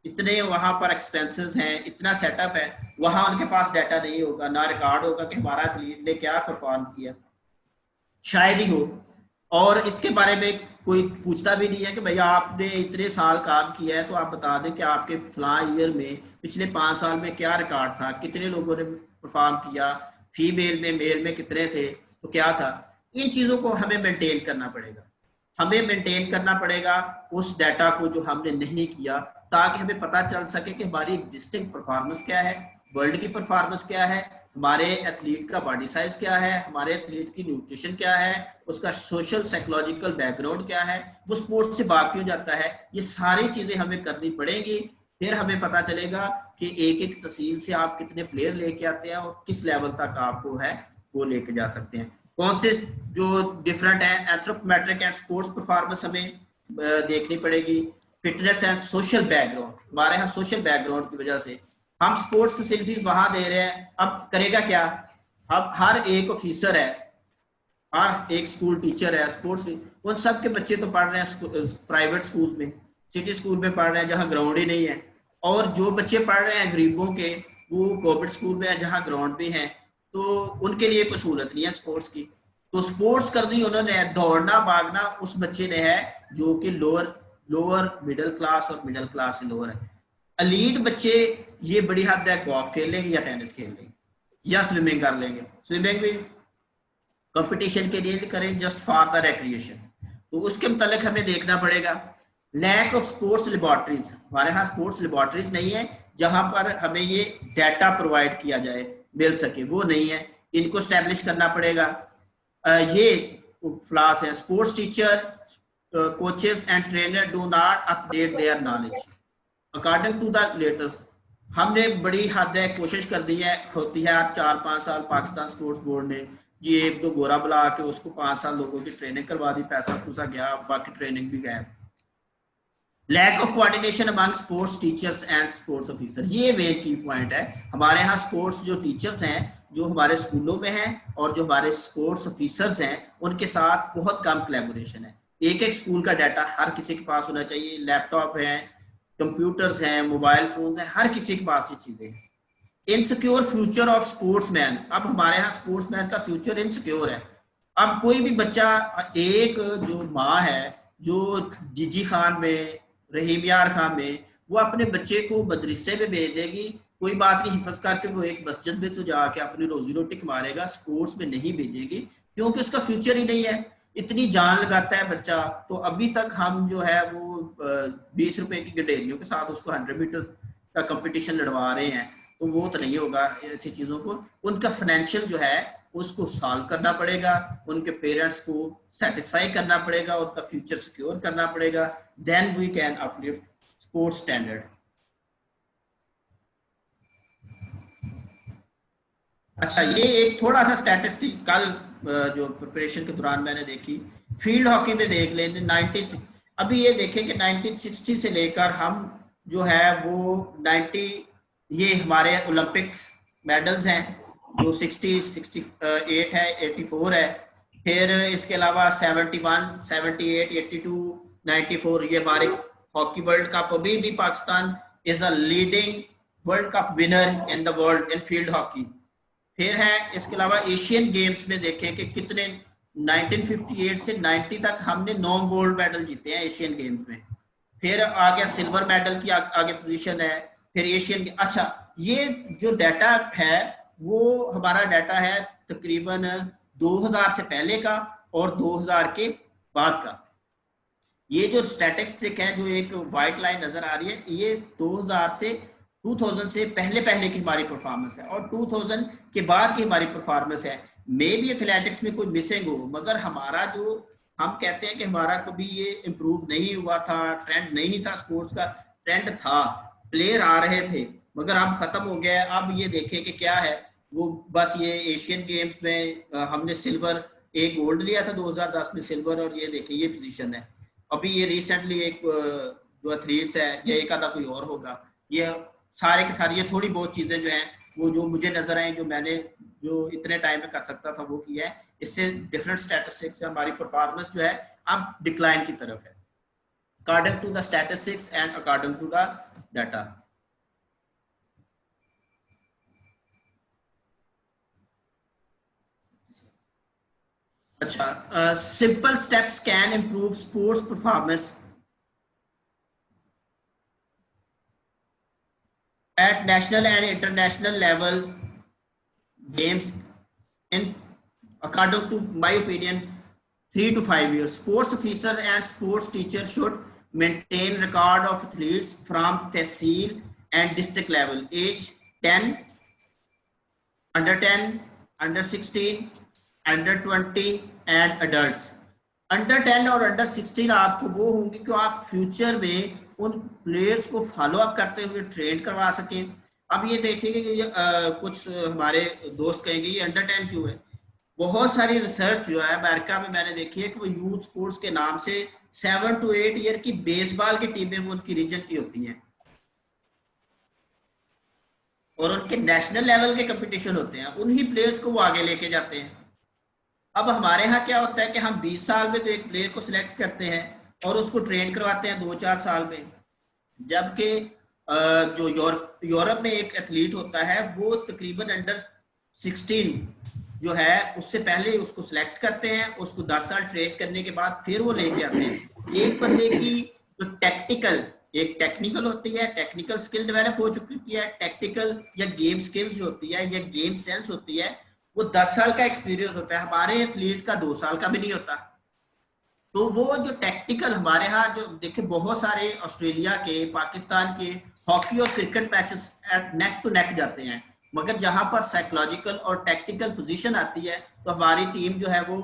इतने वहाँ पर एक्सपेंसेस हैं, इतना सेटअप है, वहाँ उनके पास डाटा नहीं होगा, ना रिकॉर्ड होगा कि हमारा एथलीट ने क्या परफॉर्म किया, शायद ही हो। और इसके बारे में कोई पूछता भी नहीं है कि भैया आपने इतने साल काम किया है तो आप बता दें कि आपके फलां ईयर में पिछले 5 साल में क्या रिकॉर्ड था, कितने लोगों ने परफॉर्म किया, फीमेल में मेल में कितने थे, तो क्या था। इन चीज़ों को हमें मेंटेन करना पड़ेगा, हमें मेंटेन करना पड़ेगा उस डाटा को जो हमने नहीं किया, ताकि हमें पता चल सके कि हमारी एग्जिस्टिंग परफॉर्मेंस क्या है, वर्ल्ड की परफॉर्मेंस क्या है, हमारे एथलीट का बॉडी साइज क्या है, हमारे एथलीट की न्यूट्रिशन क्या है, उसका सोशल साइकोलॉजिकल बैकग्राउंड क्या है, वो स्पोर्ट्स से भाग क्यों जाता है। ये सारी चीजें हमें करनी पड़ेंगी, फिर हमें पता चलेगा कि एक एक तहसील से आप कितने प्लेयर लेके आते हैं और किस लेवल तक आपको है वो लेके जा सकते हैं। कौन से जो डिफरेंट है एंथ्रोपोमेट्रिक एंड स्पोर्ट्स परफॉर्मेंस हमें देखनी पड़ेगी। फिटनेस एंड सोशल बैकग्राउंड, हमारे यहाँ सोशल बैकग्राउंड की वजह से हम स्पोर्ट्स फैसिलिटीज वहां दे रहे हैं, अब करेगा क्या। अब हर एक ऑफिसर है, हर एक स्कूल टीचर है स्पोर्ट्स, उन सब के बच्चे तो पढ़ रहे हैं प्राइवेट स्कूल में, सिटी स्कूल में पढ़ रहे हैं जहाँ ग्राउंड ही नहीं है, और जो बच्चे पढ़ रहे हैं गरीबों के वो गवर्नमेंट स्कूल में है जहाँ ग्राउंड भी है, तो उनके लिए कोई सहूलत नहीं है स्पोर्ट्स की। तो स्पोर्ट्स करनी उन्होंने दौड़ना भागना उस बच्चे ने है जो कि लोअर मिडिल क्लास और मिडिल क्लास से लोअर है। एलीट बच्चे ये बड़ी हद तक गोल्फ खेल लेंगे या टेनिस खेल लेंगे या स्विमिंग कर लेंगे, स्विमिंग भी कंपटीशन के लिए करें, जस्ट फॉर द रिक्रिएशन। तो उसके मुतालिक हमें देखना पड़ेगा। लैक ऑफ स्पोर्ट्स लेबोरेटरीज, हमारे यहाँ स्पोर्ट्स लेबोरेटरीज नहीं है जहां पर हमें ये डाटा प्रोवाइड किया जाए मिल सके, वो नहीं है, इनको स्टैब्लिश करना पड़ेगा। ये फ्लॉस है, sports teacher coaches and trainer do not update their knowledge according to the latest. हमने बड़ी हद तक कोशिश कर दी है, होती है 4-5 साल पाकिस्तान स्पोर्ट्स बोर्ड ने जी एक दो गोरा बुला के उसको 5 साल लोगों की ट्रेनिंग करवा दी, पैसा पूसा गया, बाकी ट्रेनिंग भी गया। Lack of coordination among sports teachers and sports officer, ये मेन की पॉइंट है। हमारे यहाँ स्पोर्ट्स जो टीचर्स हैं जो हमारे स्कूलों में हैं और जो हमारे स्पोर्ट्स ऑफिसर्स हैं उनके साथ बहुत कम कोलैबोरेशन है। एक एक स्कूल का डाटा हर किसी के पास होना चाहिए, लैपटॉप है, कंप्यूटर्स हैं, मोबाइल फोन हैं, हर किसी के पास ये चीजें हैं। इनसिक्योर फ्यूचर ऑफ स्पोर्ट्समैन, अब हमारे यहाँ स्पोर्ट्समैन का फ्यूचर इनसिक्योर है। अब कोई भी बच्चा, एक जो माँ है जो जीजी खान में रहीम यार खान में, वो अपने बच्चे को मदरसे में भेज देगी, कोई बात नहीं, हिफज करके वो एक मस्जिद में तो जाके अपनी रोजी रोटी कमा लेगा, स्पोर्ट्स में नहीं भेजेगी क्योंकि उसका फ्यूचर ही नहीं है। इतनी जान लगाता है बच्चा, तो अभी तक हम जो है वो 20 रुपए की गडेरियों के साथ उसको 100 मीटर का कंपटीशन लड़वा रहे हैं, तो वो तो नहीं होगा ऐसी चीज़ों को। उनका फाइनेंशियल जो है उसको सॉल्व करना पड़ेगा, उनके पेरेंट्स को सेटिस्फाई करना पड़ेगा, उनका फ्यूचर सिक्योर करना पड़ेगा, then we can uplift sports standard. अच्छा, ये एक थोड़ा सा स्टैटिस्टिक कल जो प्रिपरेशन के दौरान मैंने देखी, फील्ड हॉकी में देख लें 19, अभी ये देखें कि 1960 से लेकर हम जो है वो 90, ये हमारे ओलंपिक्स मेडल्स हैं जो 60, 68 है, 84 है, फिर इसके अलावा 71, 78, 82, 94 ये हमारे हॉकी वर्ल्ड कप। अभी भी Pakistan is a leading world cup winner in the world in field hockey. फिर है इसके अलावा एशियन गेम्स में देखें कि कितने 1958 से 90 तक हमने 9 गोल्ड मेडल जीते हैं एशियन गेम्स में। फिर आ गया सिल्वर मेडल की आगे पोजीशन है, फिर एशियन। अच्छा, ये जो डाटा है वो हमारा डाटा है तकरीबन 2000 से पहले का और 2000 के बाद का। ये जो स्टैटिस्टिक है, जो एक व्हाइट लाइन नजर आ रही है, ये 2000 से पहले की हमारी परफॉर्मेंस है और 2000 के बाद की हमारी परफॉर्मेंस है। मे भी एथलेटिक्स में कोई मिसिंग हो, मगर हमारा जो हम कहते हैं कि हमारा कभी ये इम्प्रूव नहीं हुआ था, ट्रेंड नहीं था, स्पोर्ट्स का ट्रेंड था, प्लेयर आ रहे थे, मगर अब खत्म हो गया है। अब ये देखें कि क्या है वो, बस ये एशियन गेम्स में हमने सिल्वर, एक गोल्ड लिया था 2010 में सिल्वर, और ये देखें ये पोजीशन है। अभी ये रिसेंटली एक जो एथलीट्स है, या एक आधा कोई और होगा, ये सारे के सारे ये थोड़ी बहुत चीजें जो हैं वो जो मुझे नजर आई, जो मैंने जो इतने टाइम में कर सकता था वो किया है। इससे डिफरेंट स्टैटिस्टिक्स से हमारी परफॉर्मेंस जो है अब डिक्लाइन की तरफ है, according to the statistics and according to the data. अच्छा, simple steps can improve sports performance at national and international level games in, according to my opinion, 3 to 5 years. Sports officers and sports teachers should maintain record of athletes from tehsil and district level, age 10, under 10, under 16, under 20 and adults. Under 10 और अंडर 16 आपको वो होंगे कि आप फ्यूचर में उन प्लेयर्स को फॉलो अप करते हुए ट्रेन करवा सकें। अब ये देखेंगे कि कुछ हमारे दोस्त कहेंगे ये अंडर 10 क्यों है। बहुत सारी रिसर्च जो है अमेरिका में मैंने देखी है कि वो यूथ स्पोर्ट्स के नाम से 7 to 8 ईयर की बेसबॉल की टीमें वो उनकी रीजन की होती हैं और उनके नेशनल लेवल के कंपटीशन होते हैं, उन्हीं प्लेयर्स को वो आगे लेके जाते हैं। अब हमारे यहाँ क्या होता है कि हम 20 साल में तो एक प्लेयर को सिलेक्ट करते हैं और उसको ट्रेन करवाते हैं 2-4 साल में, जबकि जो यूरोप में एक एथलीट होता है वो तकरीबन अंडर 16 जो है उससे पहले उसको सिलेक्ट करते हैं, उसको 10 साल ट्रेन करने के बाद फिर वो लेके आते हैं। एक बंदे की जो टेक्निकल होती है, टेक्निकल स्किल डेवलप हो चुकी है, टेक्निकल या गेम स्किल्स होती है या गेम सेंस होती है, वो 10 साल का एक्सपीरियंस होता है। हमारे एथलीट का 2 साल का भी नहीं होता। तो वो जो टेक्निकल हमारे यहाँ जो देखे, बहुत सारे ऑस्ट्रेलिया के, पाकिस्तान के हॉकी और cricket matches neck to neck जाते हैं, मगर जहां पर साइकोलॉजिकल और टेक्निकल पोजीशन आती है तो हमारी टीम जो है वो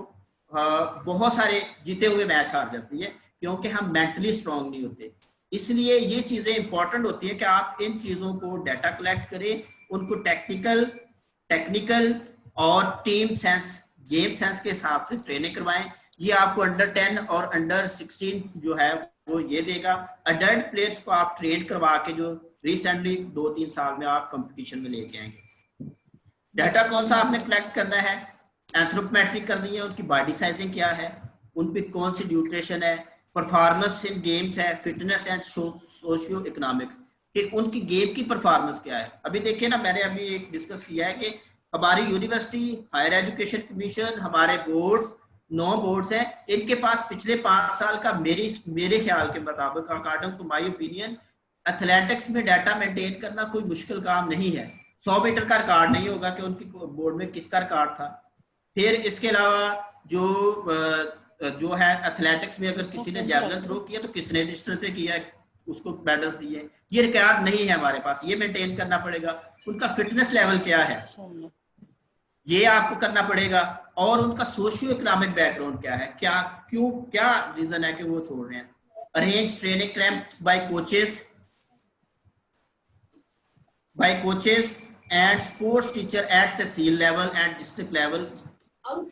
बहुत सारे जीते हुए मैच हार जाती है, क्योंकि हम मेंटली स्ट्रांग नहीं होते। इसलिए ये चीजें इंपॉर्टेंट होती है कि आप इन चीजों को डाटा कलेक्ट करें, उनको टेक्निकल और टीम सेंस, गेम सेंस के हिसाब से ट्रेनिंग करवाएं। ये आपको अंडर 10 और अंडर 16 जो है वो ये देगा। अडल्ट प्लेयर्स को आप ट्रेन करवा के जो रिसेंटली 2-3 साल में आप कंपटीशन में लेके आएंगे। डाटा कौन सा आपने कलेक्ट करना है, एंथ्रोपोमेट्रिक करनी है, उनकी बॉडी साइजिंग क्या है, उन पे कौन सी न्यूट्रिशन है, परफॉर्मेंस इन गेम्स है, फिटनेस एंड सोशियो इकोनॉमिक्स कि उनकी गेम की परफॉर्मेंस क्या है। अभी देखिए ना, मैंने अभी एक डिस्कस किया है कि हमारी यूनिवर्सिटी, हायर एजुकेशन कमीशन, हमारे बोर्ड्स, 9 बोर्ड्स हैं, इनके पास पिछले 5 साल का मेरे ख्याल के मुताबिक, according to my opinion, athletics में डाटा मेंटेन करना कोई मुश्किल काम नहीं है। 100 मीटर का रिकॉर्ड नहीं होगा कि उनकी बोर्ड में किसका रिकॉर्ड था। फिर इसके अलावा जो है एथलेटिक्स में अगर किसी ने जैवलिन थ्रो किया तो कितने डिस्टेंस पे किया, उसको मेडल्स दिए, ये रिकॉर्ड नहीं है हमारे पास, ये मेंटेन करना पड़ेगा। उनका फिटनेस लेवल क्या है ये आपको करना पड़ेगा, और उनका सोशियो इकोनॉमिक बैकग्राउंड क्या है, क्या क्यों क्या रीजन है कि वो छोड़ रहे हैं। Arrange training camps by coaches and sports teacher at tehsil level and district level,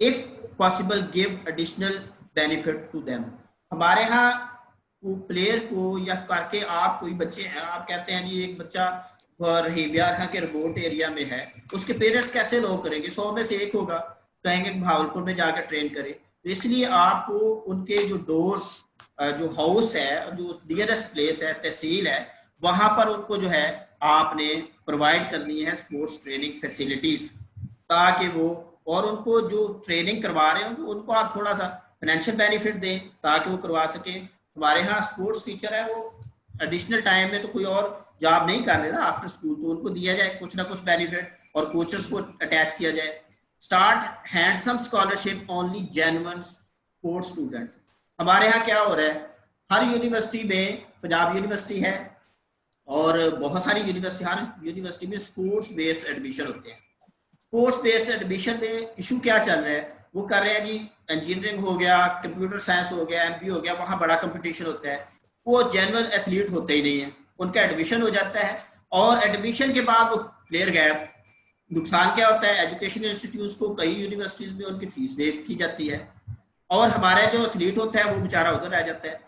if possible give additional benefit to them. हमारे यहाँ प्लेयर को या करके आप कोई बच्चे हैं, आप कहते हैं जी एक बच्चा बिहार के रिपोर्ट एरिया में है, उसके पेरेंट्स कैसे लो करेंगे, 100 में से एक होगा, कहेंगे भावलपुर में जाकर ट्रेन करें। तो इसलिए आपको उनके जो डोर जो हाउस है, जो नियरेस्ट प्लेस है, तहसील है, वहां पर उनको जो है आपने प्रोवाइड करनी है स्पोर्ट्स ट्रेनिंग फैसिलिटीज, ताकि वो, और उनको जो ट्रेनिंग करवा रहे हो उनको आप थोड़ा सा फाइनेंशियल बेनिफिट दें ताकि वो करवा सके। हमारे यहाँ स्पोर्ट्स टीचर है, वो एडिशनल टाइम में तो कोई और जॉब नहीं कर रहे ना आफ्टर स्कूल, तो उनको दिया जाए कुछ ना कुछ बेनिफिट, और कोचेस को अटैच किया जाए। Start handsome scholarship only genuine sports students. हमारे यहाँ क्या हो रहा है, हर यूनिवर्सिटी में, पंजाब यूनिवर्सिटी है और बहुत सारी यूनिवर्सिटी, हर यूनिवर्सिटी में स्पोर्ट्स बेस्ड एडमिशन होते हैं। स्पोर्ट्स बेस्ड एडमिशन में इशू क्या चल रहा है, वो कर रहे हैं जी इंजीनियरिंग हो गया, कंप्यूटर साइंस हो गया, एमबीए हो गया, वहाँ बड़ा कंपटीशन होता है, वो जेन्युइन एथलीट होते ही नहीं है, उनका एडमिशन हो जाता है और एडमिशन के बाद वो प्लेयर गैप। नुकसान क्या होता है, एजुकेशन इंस्टीट्यूट को कई यूनिवर्सिटीज में उनकी फीस वेव की जाती है और हमारा जो एथलीट होता है वो बेचारा उधर रह जाता है।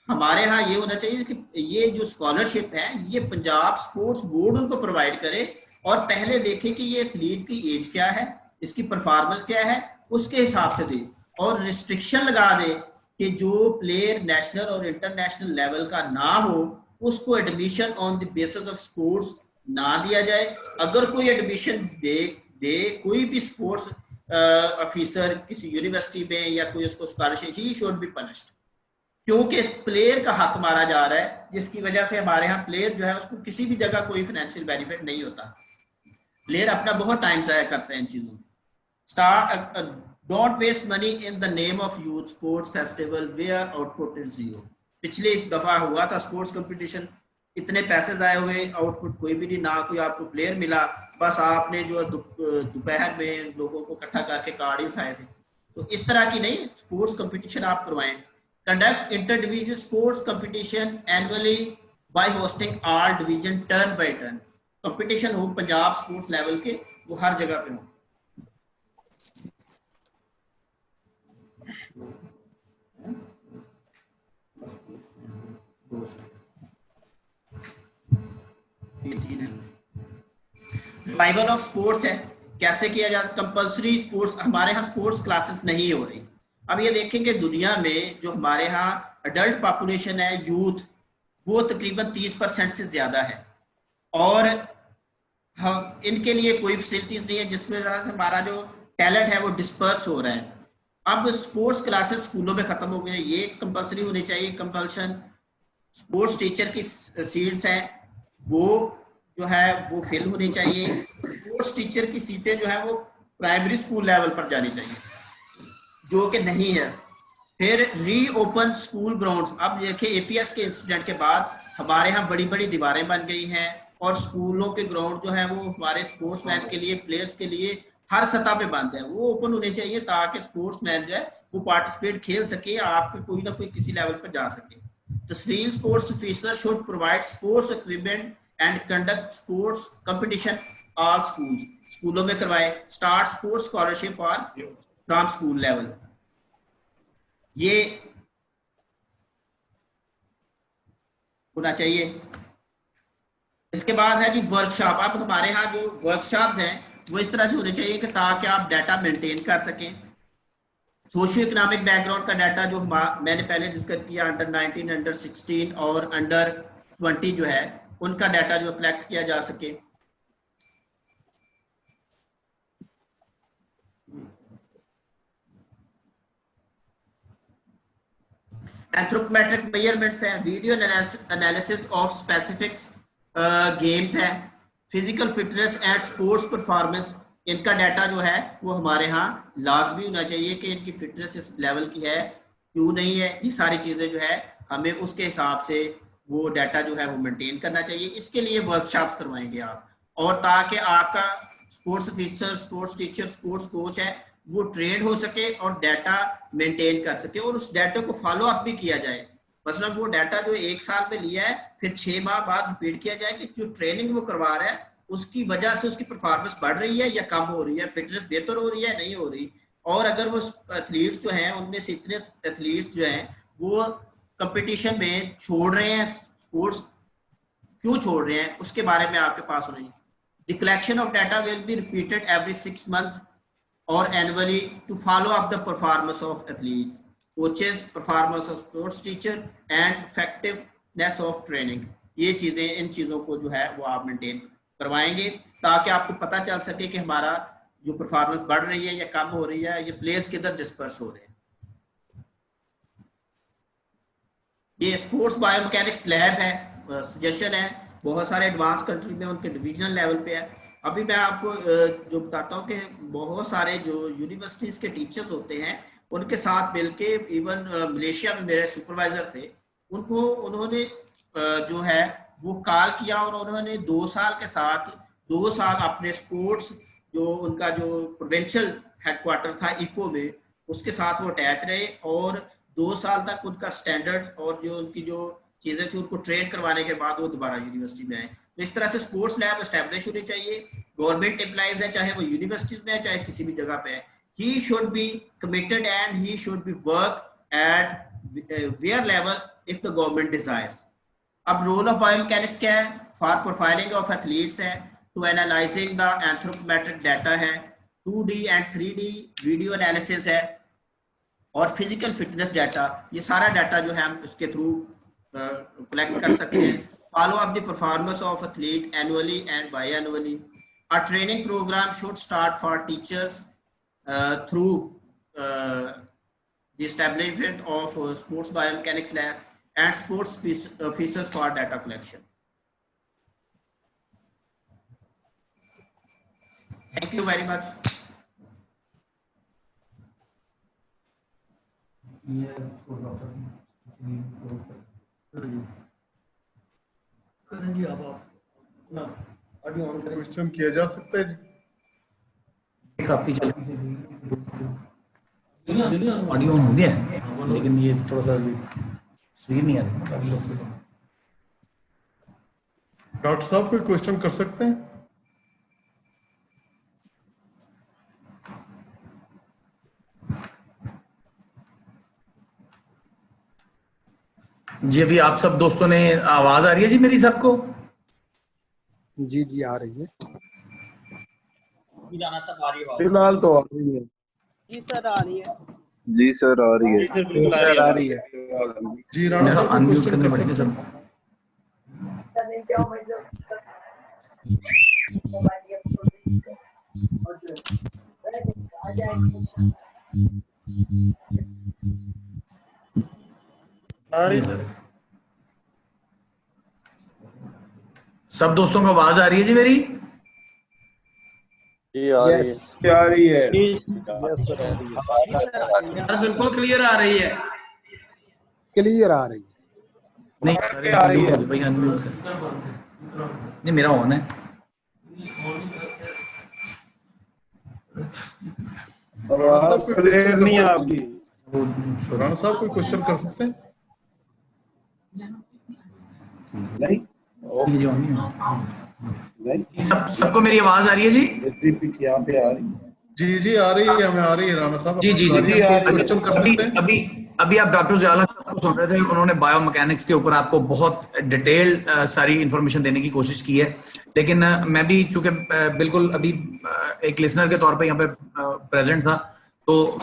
हमारे यहाँ ये होना चाहिए कि ये जो स्कॉलरशिप है ये पंजाब स्पोर्ट्स बोर्ड उनको प्रोवाइड करे और पहले देखे कि ये एथलीट की एज क्या है, इसकी परफॉर्मेंस क्या है, उसके हिसाब से दे, और रिस्ट्रिक्शन लगा दे कि जो प्लेयर नेशनल और इंटरनेशनल लेवल का ना हो उसको admission on the basis of sports ना दिया जाए। अगर कोई एडमिशन दे कोई भी स्पोर्ट्स ऑफिसर किसी यूनिवर्सिटी में या कोई उसको scholarship, he should be punished, क्योंकि प्लेयर का हक मारा जा रहा है, जिसकी वजह से हमारे यहाँ प्लेयर जो है उसको किसी भी जगह कोई फाइनेंशियल बेनिफिट नहीं होता। प्लेयर अपना बहुत टाइम जाया करते हैं इन चीजों में। Start don't waste money in the name of youth sports festival where output is zero. पिछले एक दफा हुआ था स्पोर्ट्स कंपटीशन, इतने पैसे जाए हुए, आउटपुट कोई भी नहीं, ना कोई आपको प्लेयर मिला, बस आपने जो दोपहर में लोगों को इकट्ठा करके कार्ड ही उठाए थे। तो इस तरह की नहीं, स्पोर्ट्स कंपटीशन आप करवाएं। Conduct inter-division sports competition annually by hosting all division turn by turn. Competition हो पंजाब स्पोर्ट्स लेवल के, वो हर जगह पे हो। रिवाइवल ऑफ स्पोर्ट्स है, कैसे किया जाता, कंपल्सरी स्पोर्ट्स, हमारे यहाँ स्पोर्ट्स क्लासेस नहीं हो रही। अब ये देखेंगे दुनिया में जो हमारे यहाँ अडल्ट पॉपुलेशन है, यूथ, वो तकरीबन 30% से ज्यादा है और हम इनके लिए कोई फैसिलिटीज नहीं है, जिसमें हमारा जो टैलेंट है वो डिस्पर्स हो रहा है। अब स्पोर्ट्स क्लासेस स्कूलों में खत्म हो गए, ये कंपल्सरी होनी चाहिए, कंपल्शन। स्पोर्ट्स टीचर की सीट्स हैं वो जो है वो फिल होनी चाहिए। स्पोर्ट्स टीचर की सीटें जो है वो प्राइमरी स्कूल लेवल पर जानी चाहिए, जो कि नहीं है। फिर रीओपन स्कूल ग्राउंड्स। अब देखिए एपीएस के इंसिडेंट के बाद हमारे यहाँ बड़ी बड़ी दीवारें बन गई हैं और स्कूलों के ग्राउंड जो है वो हमारे स्पोर्ट्समैन के लिए, प्लेयर्स के लिए हर सतह पे बंद है, वो ओपन होने चाहिए ताकि स्पोर्ट्समैन जो है वो पार्टिसिपेट खेल सके, आपके कोई ना कोई किसी लेवल पर जा सके। Tehsil sports officer should provide sports equipment and conduct sports competition all school, स्कूलों में करवाए। Start sports scholarship for from school level, ये होना चाहिए। इसके बाद है जी वर्कशॉप। अब हमारे यहाँ जो वर्कशॉप्स हैं वो इस तरह से होने चाहिए कि ताकि आप डाटा मेंटेन कर सकें। सोशियो इकोनॉमिक बैकग्राउंड का डाटा जो मैंने पहले डिस्कस किया, अंडर 19, अंडर 16 और अंडर 20 जो है उनका डाटा जो कलेक्ट किया जा सके। एंथ्रोपोमेट्रिक मेजरमेंट्स है, video analysis of specific games है, physical fitness and sports performance, इनका डाटा जो है वो हमारे यहाँ लाजमी होना चाहिए कि इनकी फिटनेस इस लेवल की है, क्यों नहीं है, ये सारी चीज़ें जो है हमें उसके हिसाब से वो डाटा जो है वो मेंटेन करना चाहिए। इसके लिए वर्कशॉप्स करवाएंगे आप, और ताकि आपका sports officer, sports teacher, sports coach है वो ट्रेन हो सके और डाटा मेंटेन कर सके, और उस डाटा को फॉलो अप भी किया जाए। मतलब वो डाटा जो 1 साल में लिया है फिर 6 माह बाद रिपीट किया जाए कि जो ट्रेनिंग वो करवा रहा है उसकी वजह से उसकी परफॉर्मेंस बढ़ रही है या कम हो रही है, फिटनेस बेहतर हो रही है नहीं हो रही। और अगर वो एथलीट्स जो हैं उनमें से इतने एथलीट्स जो हैं वो कंपटीशन में छोड़ रहे हैं, स्पोर्ट्स क्यों छोड़ रहे हैं, उसके बारे में आपके पास होनी। The collection of data will be repeated every 6 months or annually to follow up the performance of athletes, coaches, performance of sports teacher and effectiveness of training। ये चीजें, इन चीजों को जो है वो आप मेंटेन करवाएंगे ताकि आपको पता चल सके कि हमारा जो परफॉर्मेंस बढ़ रही है या कम हो रही है, ये प्लेयर्स किधर डिस्पर्स हो रहे हैं। ये स्पोर्ट्स बायोमैकेनिक्स लैब है, सजेशन है, बहुत सारे एडवांस कंट्री में उनके डिविजनल लेवल पे है। अभी मैं आपको जो बताता हूँ कि बहुत सारे जो यूनिवर्सिटीज़ के टीचर्स होते हैं उनके साथ मिलके, इवन मलेशिया में मेरे सुपरवाइजर थे, उन्होंने जो है वो कॉल किया और उन्होंने 2 साल के साथ 2 साल अपने स्पोर्ट्स जो उनका जो प्रोविंशियल हेडक्वार्टर था इको में उसके साथ वो अटैच रहे, और 2 साल तक उनका स्टैंडर्ड और जो उनकी जो चीज़ें थी उनको ट्रेन करवाने के बाद वो दोबारा यूनिवर्सिटी में आए। तो इस तरह से स्पोर्ट्स लैब एस्टैब्लिश होनी चाहिए। गवर्नमेंट एम्प्लॉइज है, चाहे वो यूनिवर्सिटीज में है चाहे किसी भी जगह पे है, he should be committed and he should be work at where level if the government desires. अब रोल ऑफ बायोमैकेनिक्स क्या है? फॉर प्रोफाइलिंग ऑफ एथलीट्स है, to analyzing the anthropometric data है, 2D and 3D video analysis है, और फिजिकल फिटनेस डाटा। ये सारा डाटा जो है हम उसके थ्रू कलेक्ट कर सकते हैं। Follow up the performance of athlete annually and biannually. A training program should start for teachers through the establishment of sports biomechanics lab and sports officers for data collection. Thank you very much. जी, अब आप ऑडियो ऑन करें। क्वेश्चन किया जा सकता है जी। काफी चल ऑडियो ऑन हो गया है, लेकिन ये थोड़ा सा स्क्रीन नहीं आ रही। डॉक्टर साहब कोई क्वेश्चन कर सकते हैं? जी अभी आप सब दोस्तों ने, आवाज आ रही है जी मेरी सबको? जी जी आ रही है। फिलहाल तो आ रही है। जी सर आ रही है। जी सर आ रही है। आ रही है। जी राणा साहब अनम्यूट क्वेश्चन करने कर पड़ेंगे सकते सब। हैं? सब दोस्तों को आवाज आ रही है जी मेरी? जी आ रही है। आ रही है। यस सर आ रही है। बिल्कुल क्लियर आ रही है। क्लियर आ रही है। नहीं आ रही है। भाई अनम्यूट कर। नहीं मेरा ऑन है। आवाज क्लियर नहीं है आपकी। राणा साहब कोई क्वेश्चन कर सकते हैं? नहीं ये जो ऑन नहीं है। नहीं सबको मेरी आवाज आ रही है जी? यहाँ पे आ रही है। जी जी आ रही है, हमें आ रही है। राणा साहब जी जी जी क्वेश्चन कर सकते हैं? अभी आप डॉक्टर ज़ियाउल हक साहब को सुन रहे थे, उन्होंने बायोमैकेनिक्स के ऊपर आपको बहुत डिटेल्ड सारी इंफॉर्मेशन देने की कोशिश की है, लेकिन मैं भी चूंकि बिल्कुल अभी एक लिसनर के तौर पे यहाँ पे प्रेजेंट था, तो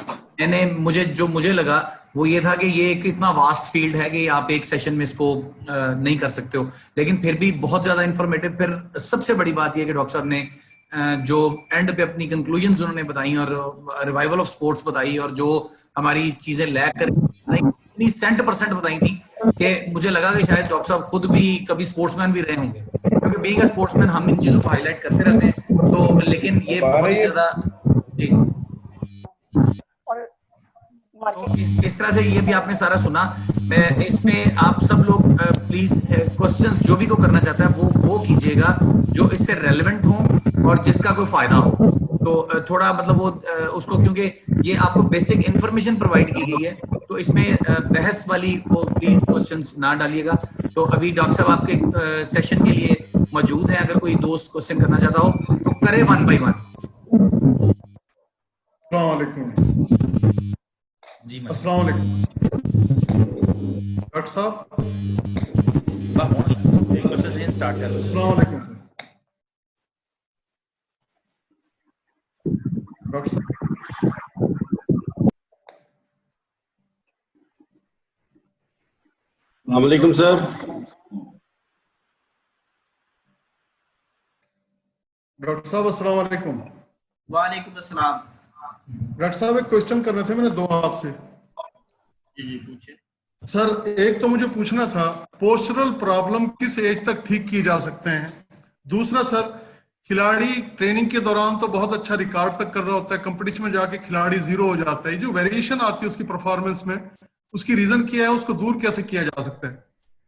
मुझे लगा वो ये था कि ये एक इतना वास्ट फील्ड है कि आप एक सेशन में इसको नहीं कर सकते हो, लेकिन फिर भी बहुत ज्यादा इंफॉर्मेटिव। फिर सबसे बड़ी बात ये कि डॉक्टर साहब ने जो एंड पे अपनी कंक्लूजन्स उन्होंने बताई और रिवाइवल ऑफ स्पोर्ट्स बताई और जो हमारी चीजें लैग कर इतनी 100% बताई थी कि मुझे लगा कि शायद डॉक्टर साहब खुद भी कभी स्पोर्ट्समैन भी रहे होंगे, क्योंकि बीइंग अ स्पोर्ट्समैन हम इन चीजों को हाईलाइट करते रहते हैं। तो लेकिन ये बहुत ज्यादा जी, तो इस तरह से ये भी आपने सारा सुना। मैं इसमें आप सब लोग प्लीज क्वेश्चंस जो भी को करना चाहता है वो कीजिएगा जो इससे रेलेवेंट हो और जिसका कोई फायदा हो। तो थोड़ा मतलब वो उसको, क्योंकि ये आपको बेसिक इंफॉर्मेशन प्रोवाइड की गई है, तो इसमें बहस वाली वो प्लीज क्वेश्चंस ना डालिएगा। तो अभी डॉक्टर साहब आपके सेशन के लिए मौजूद है, अगर कोई दोस्त क्वेश्चन करना चाहता हो तो करे 1 by 1। अस्सलाम वालेकुम जी अस्सलाम वालेकुम डॉक्टर साहब। स्टार्ट कर लो। अस्सलाम वालेकुम सर। डॉक्टर साहब वालेकुम सर। डॉक्टर साहब अस्सलाम वालेकुम। वालेकुम अस्सलाम। डॉक्टर साहब एक क्वेश्चन करने थे मैंने 2 आपसे। जी पूछे सर। एक तो मुझे पूछना था, पोस्चरल प्रॉब्लम किस एज तक ठीक किए जा सकते हैं? दूसरा सर, खिलाड़ी ट्रेनिंग के दौरान तो बहुत अच्छा रिकॉर्ड तक कर रहा होता है, कंपटीशन में जाके खिलाड़ी 0 हो जाता है, जो वेरिएशन आती है उसकी परफॉर्मेंस में, उसकी रीजन क्या है, उसको दूर कैसे किया जा सकता है?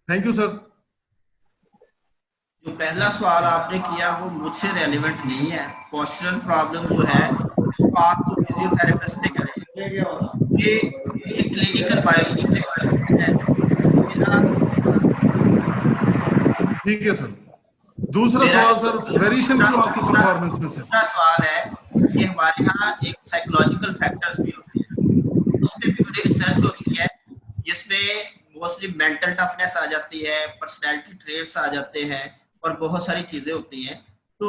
Thank you sir. जो पहला सवाल आपने किया वो मुझसे रेलिवेंट नहीं है। पोस्चरल प्रॉब्लम जो है वो आप तो फिजियोथेरेपिस्ट से करें। ये क्लिनिकल बायोमेकेनिक्स है। ठीक है सर। दूसरा सवाल सर, वेरिएशन क्यों आती है परफॉर्मेंस में? सर दूसरा सवाल है कि हमारे यहाँ एक साइकोलॉजिकल फैक्टर्स भी होते हैं, उसमें भी बड़ी रिसर्च होती है जिसमें मोस्टली मेंटल टफनेस आ जाती है, पर्सनैलिटी ट्रेट्स आ जाते हैं और बहुत सारी चीजें होती हैं। तो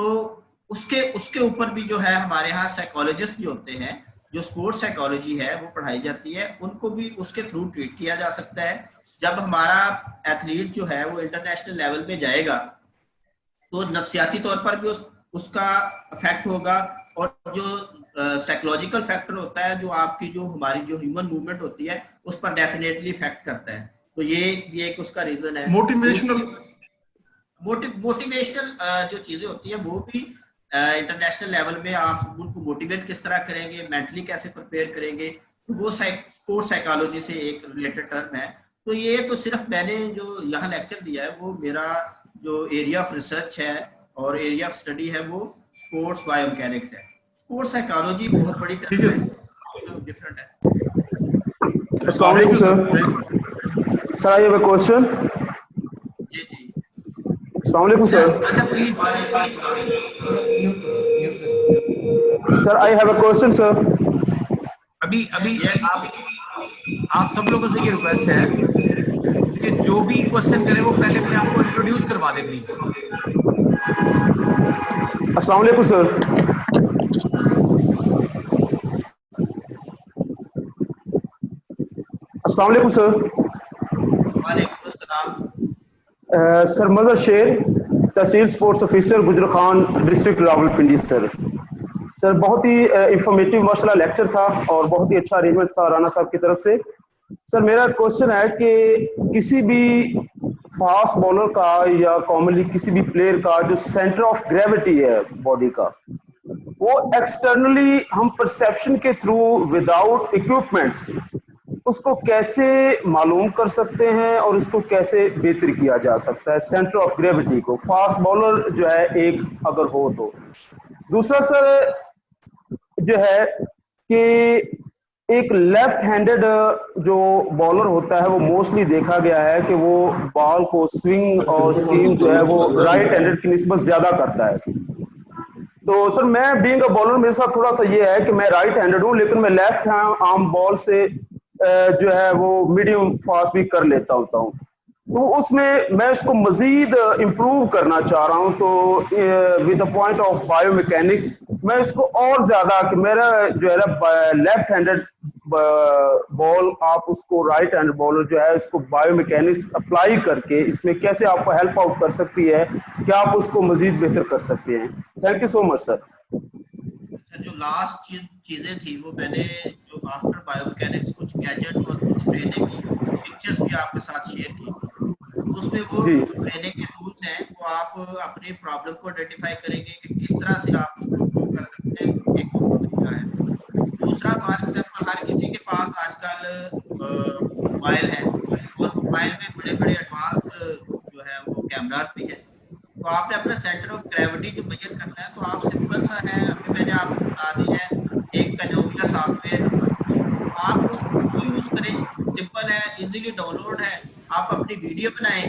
उसके ऊपर भी जो है हमारे यहाँ साइकोलॉजिस्ट जो होते हैं, जो स्पोर्ट्स साइकोलॉजी है वो पढ़ाई जाती है, उनको भी उसके थ्रू ट्रीट किया जा सकता है। जब हमारा एथलीट जो है वो इंटरनेशनल लेवल पे जाएगा तो नफ्सियाती तौर पर भी उसका इफेक्ट होगा, और जो साइकोलॉजिकल फैक्टर होता है, जो आपकी जो हमारी जो ह्यूमन मूवमेंट होती है उस पर डेफिनेटली इफेक्ट करता है। तो ये एक उसका रीजन है। मोटिवेशनल जो चीजें होती है वो भी इंटरनेशनल लेवल में आप उनको मोटिवेट किस तरह करेंगे, मेंटली कैसे प्रिपेयर करेंगे, तो वो स्पोर्ट्स साइकोलॉजी से एक रिलेटेड टर्म है। तो ये तो सिर्फ मैंने जो यहाँ लेक्चर दिया है वो मेरा जो एरिया ऑफ रिसर्च है और एरिया ऑफ स्टडी है वो स्पोर्ट्स बायोमैकेनिक्स है। स्पोर्ट्स साइकोलॉजी बहुत बड़ी डिफरेंट है। अस्सलाम वालेकुम sir. Sir I have a question. जी जी अस्सलाम वालेकुम सर। अच्छा please sir I have a question sir. अभी आप सब लोगों से ये रिक्वेस्ट है कि जो भी क्वेश्चन करे वो पहले अपने आप को इंट्रोड्यूस करवा दे प्लीज। अस्सलाम वालेकुम सर। अस्सलाम वालेकुम सर। वालेकुम अस्सलाम। सर मजहर शेर, तहसील स्पोर्ट्स ऑफिसर, गुजर खान, डिस्ट्रिक्ट रावलपिंडी। सर बहुत ही इंफॉर्मेटिव माशाल्लाह लेक्चर था और बहुत ही अच्छा अरेंजमेंट था राना साहब की तरफ से। सर मेरा क्वेश्चन है कि किसी भी फास्ट बॉलर का या कॉमनली किसी भी प्लेयर का जो सेंटर ऑफ ग्रेविटी है बॉडी का, वो एक्सटर्नली हम परसेप्शन के थ्रू विदाउट इक्विपमेंट्स उसको कैसे मालूम कर सकते हैं और उसको कैसे बेहतर किया जा सकता है सेंटर ऑफ ग्रेविटी को, फास्ट बॉलर जो है एक अगर हो तो। दूसरा सर जो है कि एक लेफ्ट हैंडेड जो बॉलर होता है वो मोस्टली देखा गया है कि वो बॉल को स्विंग और सीम जो है वो राइट हैंडेड की निस्बत ज्यादा करता है। तो सर मैं बीइंग अ बॉलर मेरे साथ थोड़ा सा ये है कि मैं राइट हैंडेड हूँ, लेकिन मैं लेफ्ट आर्म बॉल से जो है वो मीडियम फास्ट भी कर लेता होता हूँ। तो उसमें मैं इसको मजीद इम्प्रूव करना चाह रहा हूँ। तो with the point of biomechanics मैं इसको और ज्यादा कि मेरा जो है ना लेफ्ट हैंडेड बॉल आप उसको राइट हैंड बॉलर जो है उसको बायोमैकेनिक्स अप्लाई करके इसमें कैसे आपको हेल्प आउट कर सकती है, क्या आप उसको मजीद बेहतर कर सकते हैं। Thank you so much sir. जो लास्ट चीजें थी वो मैंने जो आफ्टर बायोमैकेनिक्स कुछ गैजेट और कुछ ट्रेनिंग की पिक्चर्स भी आपके साथ शेयर की, उसमें वो ट्रेनिंग के टूल्स हैं, वो आप अपनी प्रॉब्लम को आइडेंटिफाई करेंगे कि किस तरह से आप उसको इम्प्रूव कर सकते हैं। एक वो तरीका है। दूसरा फॉर एग्जाम्पल हर किसी के पास आजकल मोबाइल है और मोबाइल में बड़े बड़े एडवांस जो है वो कैमरास भी है, तो आपने अपना सेंटर ऑफ ग्रेविटी जो मेजर करना है, तो आप सिंपल सा है, अभी मैंने आपको बता दी है, एक कैनोविया सॉफ्टवेयर, आप उसको यूज करें, सिंपल है, इजीली डाउनलोड है, आप अपनी वीडियो बनाएं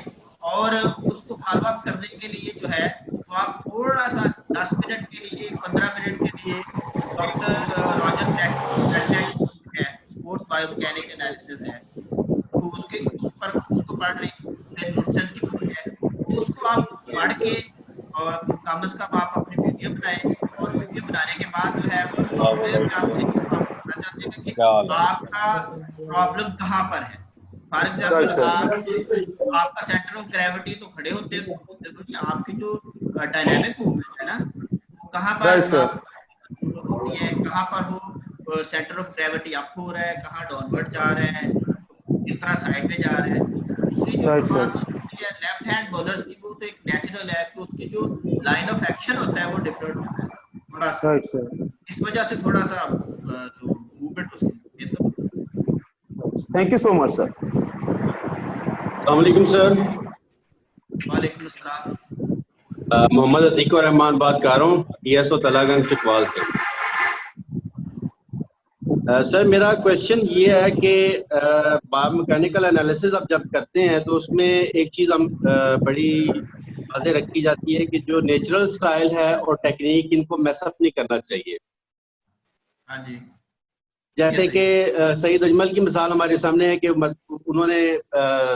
और उसको फॉलो अप करने के लिए जो है तो आप थोड़ा सा 10 मिनट के लिए 15 मिनट के लिए डॉक्टर रॉजर ब्रेटलेट है, स्पोर्ट्स बायोमैकेनिक एनालिसिस है, तो उसके उस पर उसको पढ़ लें, फिर नुस्रत की बुक है, तो उसको आप पढ़ के और कम से कम आप अपनी वीडियो बनाएं, और वीडियो बनाने के बाद जो है उस सॉफ्टवेयर में आप पता चल जाएगा कि आपका प्रॉब्लम कहाँ पर है। फॉर एग्जाम्पल आपका सेंटर ऑफ ग्रेविटी तो खड़े होते हैं, आपकी जो डायनामिक मूवमेंट है ना, वो कहाँ पर होती है, कहाँ पर वो सेंटर ऑफ ग्रेविटी अप हो रहा है, कहाँ डाउनवर्ड जा रहा है, किस तरह साइड में जा रहा है। दूसरी जो लेफ्ट हैंड बॉलर्स की वो तो एक नेचुरल है कि उसकी जो लाइन ऑफ एक्शन होता है वो डिफरेंट होता है थोड़ा सा, इस वजह से थोड़ा सा जो मूवमेंट उसकी। Thank you so much sir. अस्सलाम वालेकुम सर। वालेकुम अस्सलाम। मोहम्मद अतीक रहमान बात कर रहा हूँ, PSO तलागंज चकवाल से। सर मेरा क्वेश्चन ये है कि बायोमैकेनिकल एनालिसिस आप जब करते हैं तो उसमें एक चीज़ हम बड़ी वाज़ेह रखी जाती है कि जो नेचुरल स्टाइल है और टेक्निक, इनको मैसअप नहीं करना चाहिए। हाँ जी। जैसे कि सईद अजमल की मिसाल हमारे सामने है कि उन्होंने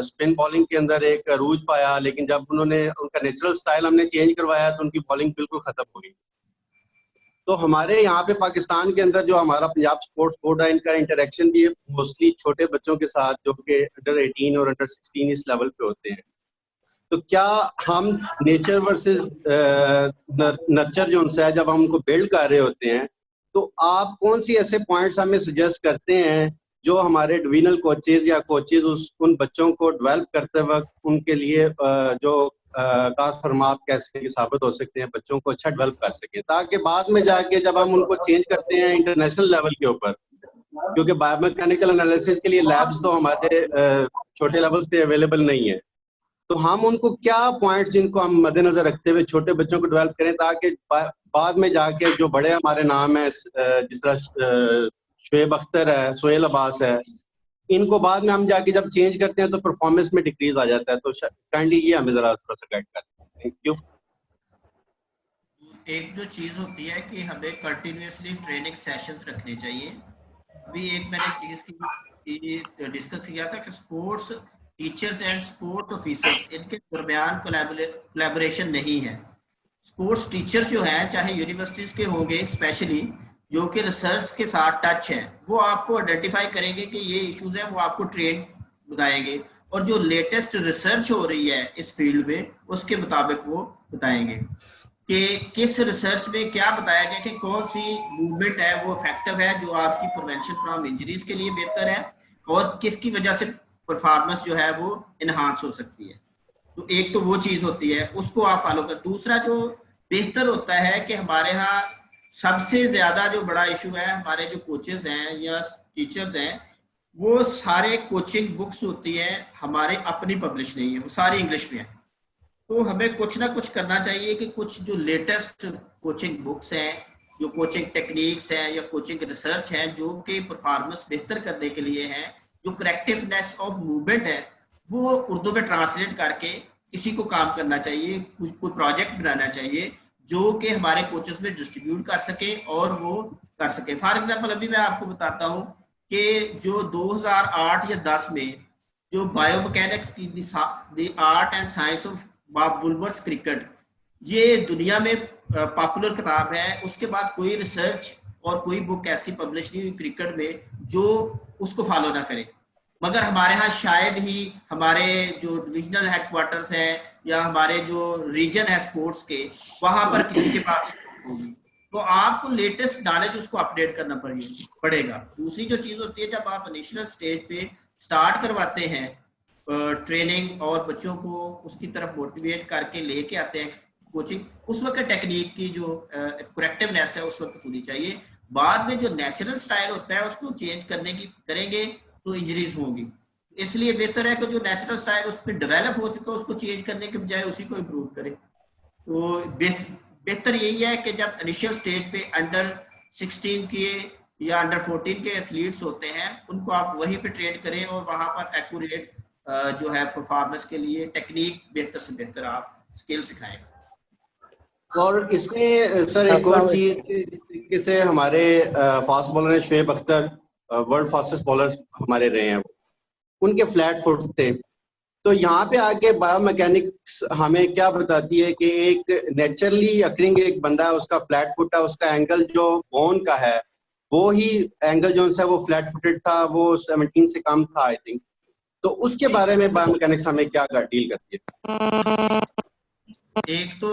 स्पिन बॉलिंग के अंदर एक अरूज पाया, लेकिन जब उन्होंने उनका नेचुरल स्टाइल हमने चेंज करवाया तो उनकी बॉलिंग बिल्कुल ख़त्म हो गई। तो हमारे यहाँ पे पाकिस्तान के अंदर जो हमारा पंजाब स्पोर्ट्स बोर्ड है, इनका इंटरेक्शन भी मोस्टली छोटे बच्चों के साथ जो कि अंडर 18 और अंडर 16 इस लेवल पे होते हैं। तो क्या हम नेचर वर्सेस नर्चर जो उनसे है, जब हम उनको बिल्ड कर रहे होते हैं, तो आप कौन सी ऐसे पॉइंट्स हमें सजेस्ट करते हैं जो हमारे डिविजनल कोचेज या कोचेज उन बच्चों को डेवलप करते वक्त उनके लिए जो कारफरमा कैसे साबित हो सकते हैं, बच्चों को अच्छा डेवलप कर सके, ताकि बाद में जाके जब हम उनको चेंज करते हैं इंटरनेशनल लेवल के ऊपर, क्योंकि बायोमैकेनिकल एनालिसिस के लिए लैब्स तो हमारे छोटे लेवल पे अवेलेबल नहीं है, तो हम उनको क्या पॉइंट्स जिनको हम मद्देनजर रखते हुए छोटे बच्चों को डेवलप करें, ताकि बाद में जाके जो बड़े हमारे नाम है, जिस तरह शुएब अख्तर है, सोहेल अब्बास है, इनको बाद में हम जाके जब चेंज करते हैं तो परफॉर्मेंस में डिक्रीज आ जाता है। तो काइंडली ये हमें जरा थोड़ा सा गाइड करें। Thank you. एक जो चीज होती है कि हमें कंटिन्यूअसली ट्रेनिंग सेशंस रखने चाहिए। अभी एक मैंने चीज की डिस्कस किया था कि sports teachers and sports officers, इनके दरमियान कोलैबोरेशन नहीं है। स्पोर्ट्स टीचर्स जो हैं, चाहे यूनिवर्सिटीज के होंगे स्पेशली, जो कि रिसर्च के साथ टच है, वो आपको आइडेंटिफाई करेंगे कि ये इश्यूज हैं, वो आपको ट्रेन बताएंगे, और जो लेटेस्ट रिसर्च हो रही है इस फील्ड में उसके मुताबिक वो बताएंगे कि किस रिसर्च में क्या बताया गया कि कौन सी मूवमेंट है वो इफेक्टिव है, जो आपकी प्रिवेंशन फ्रॉम इंजरीज के लिए बेहतर है, और किसकी वजह से परफॉर्मेंस जो है वो इनहांस हो सकती है। तो एक तो वो चीज होती है, उसको आप फॉलो कर। दूसरा जो बेहतर होता है कि हमारे यहाँ सबसे ज्यादा जो बड़ा इशू है, हमारे जो कोचेस हैं या टीचर्स हैं, वो सारे कोचिंग बुक्स होती है हमारे अपनी पब्लिश नहीं है, वो सारी इंग्लिश में है। तो हमें कुछ ना कुछ करना चाहिए कि कुछ जो लेटेस्ट कोचिंग बुक्स हैं, जो कोचिंग टेक्निक्स हैं या कोचिंग रिसर्च है, जो कि परफॉर्मेंस बेहतर करने के लिए है, जो करेक्टिवनेस ऑफ मूवमेंट है, वो उर्दू में ट्रांसलेट करके किसी को काम करना चाहिए, कोई प्रोजेक्ट बनाना चाहिए जो कि हमारे कोचेस में डिस्ट्रीब्यूट कर सके और वो कर सके। फॉर एग्जांपल अभी मैं आपको बताता हूँ कि जो 2008 या 10 में जो बायोमैकेनिक्स की the art and science of Bob Woolmer's cricket, ये दुनिया में पॉपुलर किताब है। उसके बाद कोई रिसर्च और कोई बुक ऐसी पब्लिश नहीं हुई क्रिकेट में जो उसको फॉलो ना करे, मगर हमारे यहाँ शायद ही हमारे जो डिविजनल हेडक्वार्टर्स हैं या हमारे जो रीजन है स्पोर्ट्स के, वहां पर किसी के पास होगी। तो आपको लेटेस्ट नॉलेज उसको अपडेट करना पड़ेगा। दूसरी जो चीज होती है, जब आप इनिशियल स्टेज पे स्टार्ट करवाते हैं ट्रेनिंग और बच्चों को उसकी तरफ मोटिवेट करके लेके आते हैं कोचिंग, उस वक्त टेक्निक की जो करेक्टिवनेस है उस वक्त होनी चाहिए। बाद में जो नेचुरल स्टाइल होता है उसको चेंज करने की करेंगे तो इंजरीज होंगी। इसलिए बेहतर है कि जो नेचुरल स्टाइल उस पर डेवलप हो चुका है उसको चेंज करने के बजाय उसी को इम्प्रूव करें। तो बेहतर यही है कि जब इनिशियल स्टेज पे अंडर 16 के या अंडर 14 के एथलीट्स होते हैं उनको आप वहीं पे ट्रेन करें और वहां पर एक्यूरेट जो है परफॉर्मेंस के लिए टेक्निक बेहतर से बेहतर आप स्किल सिखाएं। और इसमें सर एक और चीज से हमारे फास्ट बॉलर हैं Shoaib Akhtar, world fastest bowler हमारे रहे हैं, उनके फ्लैट फुट थे। तो यहाँ पे आके बायोमैकेनिक्स हमें क्या बताती है कि एक नेचुरली अकरिंग एक बंदा है, उसका फ्लैट फुट है, उसका एंगल जो बोन का है वो ही एंगल जो है वो फ्लैट फुटेड था, वो 17 से कम था आई थिंक। तो उसके बारे में बायोमैकेनिक्स हमें क्या डील करती है? एक तो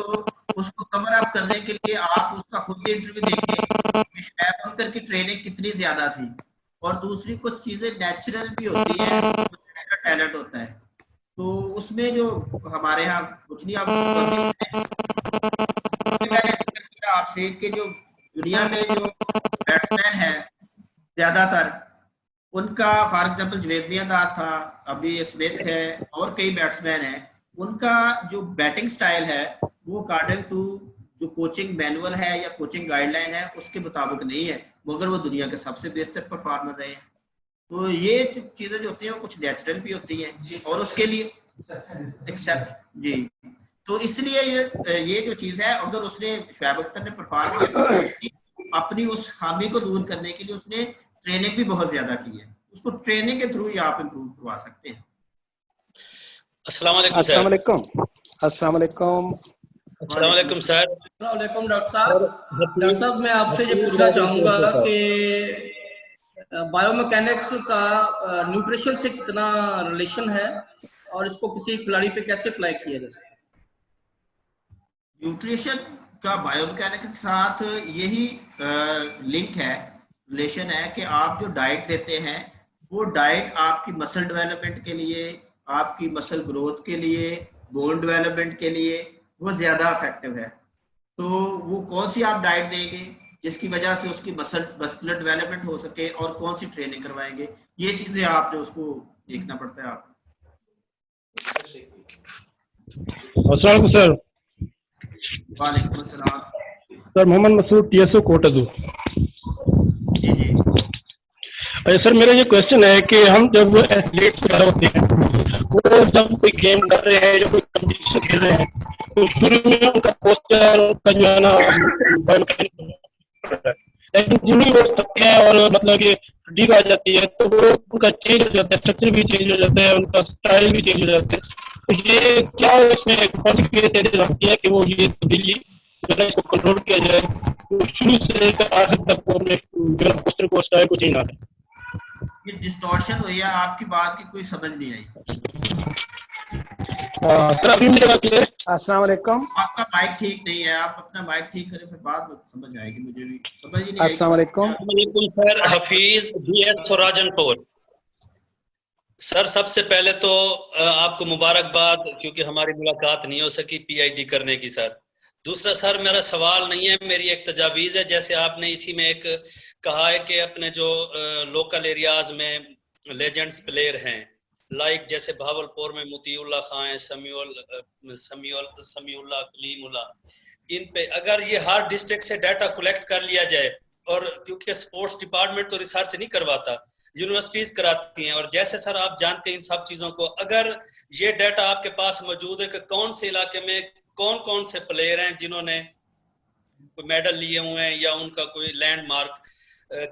उसको कवर अप करने के लिए आप उसका खुद इंटरव्यू देखिए शुएब अख्तर की ट्रेनिंग कितनी ज्यादा थी, और दूसरी कुछ चीजें नेचुरल भी होती है, टैलेंट होता है। तो उसमें जो हमारे यहाँ कुछ नहीं, आपसे कि जो दुनिया में जो बैट्समैन है ज्यादातर उनका, फॉर एग्जांपल जुवेद मियांदाद था, अभी स्मिथ है और कई बैट्समैन हैं, उनका जो बैटिंग स्टाइल है वो अकॉर्डिंग टू जो कोचिंग मैनुअल है या कोचिंग गाइडलाइन है उसके मुताबिक नहीं है, मगर वो दुनिया के सबसे बेहतर परफॉर्मर रहे हैं। तो ये चीजें जो होती हैं वो कुछ नेचुरल भी होती हैं और उसके लिए एक्सेप्ट जी। तो इसलिए ये जो चीज है, अगर उसने शुएब अख्तर ने परफॉर्म किया अपनी उस खामी को दूर करने के लिए उसने ट्रेनिंग भी बहुत ज्यादा की है, उसको ट्रेनिंग के थ्रू ही आप इम्प्रूव करवा सकते हैं। अस्सलाम वालेकुम सर। अस्सलाम वालेकुम। अस्सलाम वालेकुम। अस्सलाम वालेकुम सर। वालेकुम डॉक्टर साहब। डॉक्टर साहब मैं आपसे ये पूछना चाहूंगा कि बायोमैकेनिक्स का न्यूट्रिशन से कितना रिलेशन है और इसको किसी खिलाड़ी पे कैसे अप्लाई किया जा सकता है? न्यूट्रिशन का बायोमैकेनिक्स के साथ यही लिंक है, रिलेशन है कि आप जो डाइट देते हैं वो डाइट आपकी मसल डेवलपमेंट के लिए, आपकी मसल ग्रोथ के लिए, बोन डेवलपमेंट के लिए वो ज्यादा इफेक्टिव है। तो वो कौन सी आप डाइट देंगे जिसकी वजह से उसकी मस्कुलर डेवलपमेंट हो सके और कौन सी ट्रेनिंग करवाएंगे, ये चीजें आपने उसको देखना पड़ता है। आप अस्सलाम सर। वालेकुम अस्सलाम सर, मोहम्मद मसूद, टीएसओ कोटदू। जी जी। अच्छा सर, मेरा ये क्वेश्चन है कि हम जब एथलीट्स वगैरह होते हैं वो जब कोई गेम कर रहे हैं या कोई कंपटीशन खेल रहे हैं तो शुरू में उनका पोस्चर, उनका जो है ना लेकिन जिन्हीं वो सकते हैं और मतलब कि हड्डी आ जाती है तो वो उनका चेंज हो जाता है, स्ट्रक्चर भी चेंज हो जाता है, उनका स्टाइल भी चेंज हो जाता है। तो ये क्या इसमें कौन सी चीजें लगती है कि वो ये तब्दीली जो है इसको कंट्रोल किया जाए, तो शुरू से लेकर आखिर तक वो अपने जो पोस्टर को स्टाइल को चेंज आता है? ये डिस्टॉर्शन हुई है, आपकी बात की कोई समझ नहीं आई। सर अभी मुझे बात है। अस्सलाम वालेकुम। आपका माइक ठीक नहीं है, आप अपना माइक ठीक करें फिर बाद में समझ आएगी, मुझे भी समझ ही नहीं आई। अस्सलाम वालेकुम। Sir Hafeez DS Rajanpur. Sir सबसे पहले तो आपको मुबारकबाद, क्योंकि हमारी मुलाकात नहीं हो सकी PhD करने की सर। दूसरा सर मेरा सवाल नहीं है, मेरी एक तजावीज़ है। जैसे आपने इसी में एक कहा है कि अपने जो लोकल एरियाज में लेजेंड्स प्लेयर हैं, लाइक जैसे भावलपुर में मुतीउल्लाह खां है, समीउल्लाह कलीमुल्लाह, इन पे अगर ये हर डिस्ट्रिक्ट से डाटा कलेक्ट कर लिया जाए, और क्योंकि स्पोर्ट्स डिपार्टमेंट तो रिसर्च नहीं करवाता, यूनिवर्सिटीज कराती हैं, और जैसे सर आप जानते हैं इन सब चीज़ों को, अगर ये डाटा आपके पास मौजूद है कि कौन से इलाके में कौन कौन से प्लेयर हैं जिन्होंने कोई मेडल लिए हुए हैं या उनका कोई लैंडमार्क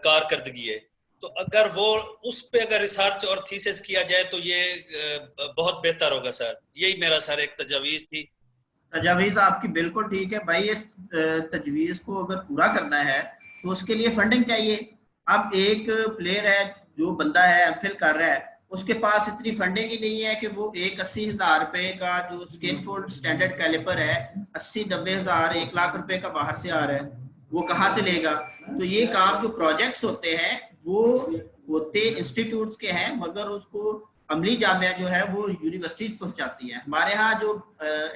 कारकर्दगी है, तो अगर वो उस पे अगर रिसर्च और थीसिस किया जाए तो ये बहुत बेहतर होगा सर। यही मेरा सर एक तजवीज़ थी। तजवीज़ आपकी बिल्कुल ठीक है भाई। इस तजवीज़ को अगर पूरा करना है तो उसके लिए फंडिंग चाहिए। अब एक प्लेयर है, जो बंदा है एमफिल कर रहा है, उसके पास इतनी फंडिंग ही नहीं है कि वो एक 80,000 रुपए का जो स्किनफुल स्टैंडर्ड कैलिपर है 80-90,000 1 लाख रुपए का बाहर से आ रहा है, वो कहाँ से लेगा? तो ये काम जो प्रोजेक्ट्स होते हैं वो होते इंस्टीट्यूट्स के हैं, मगर उसको अमली जामिया जो है वो यूनिवर्सिटीज पहुंचाती है। हमारे यहाँ जो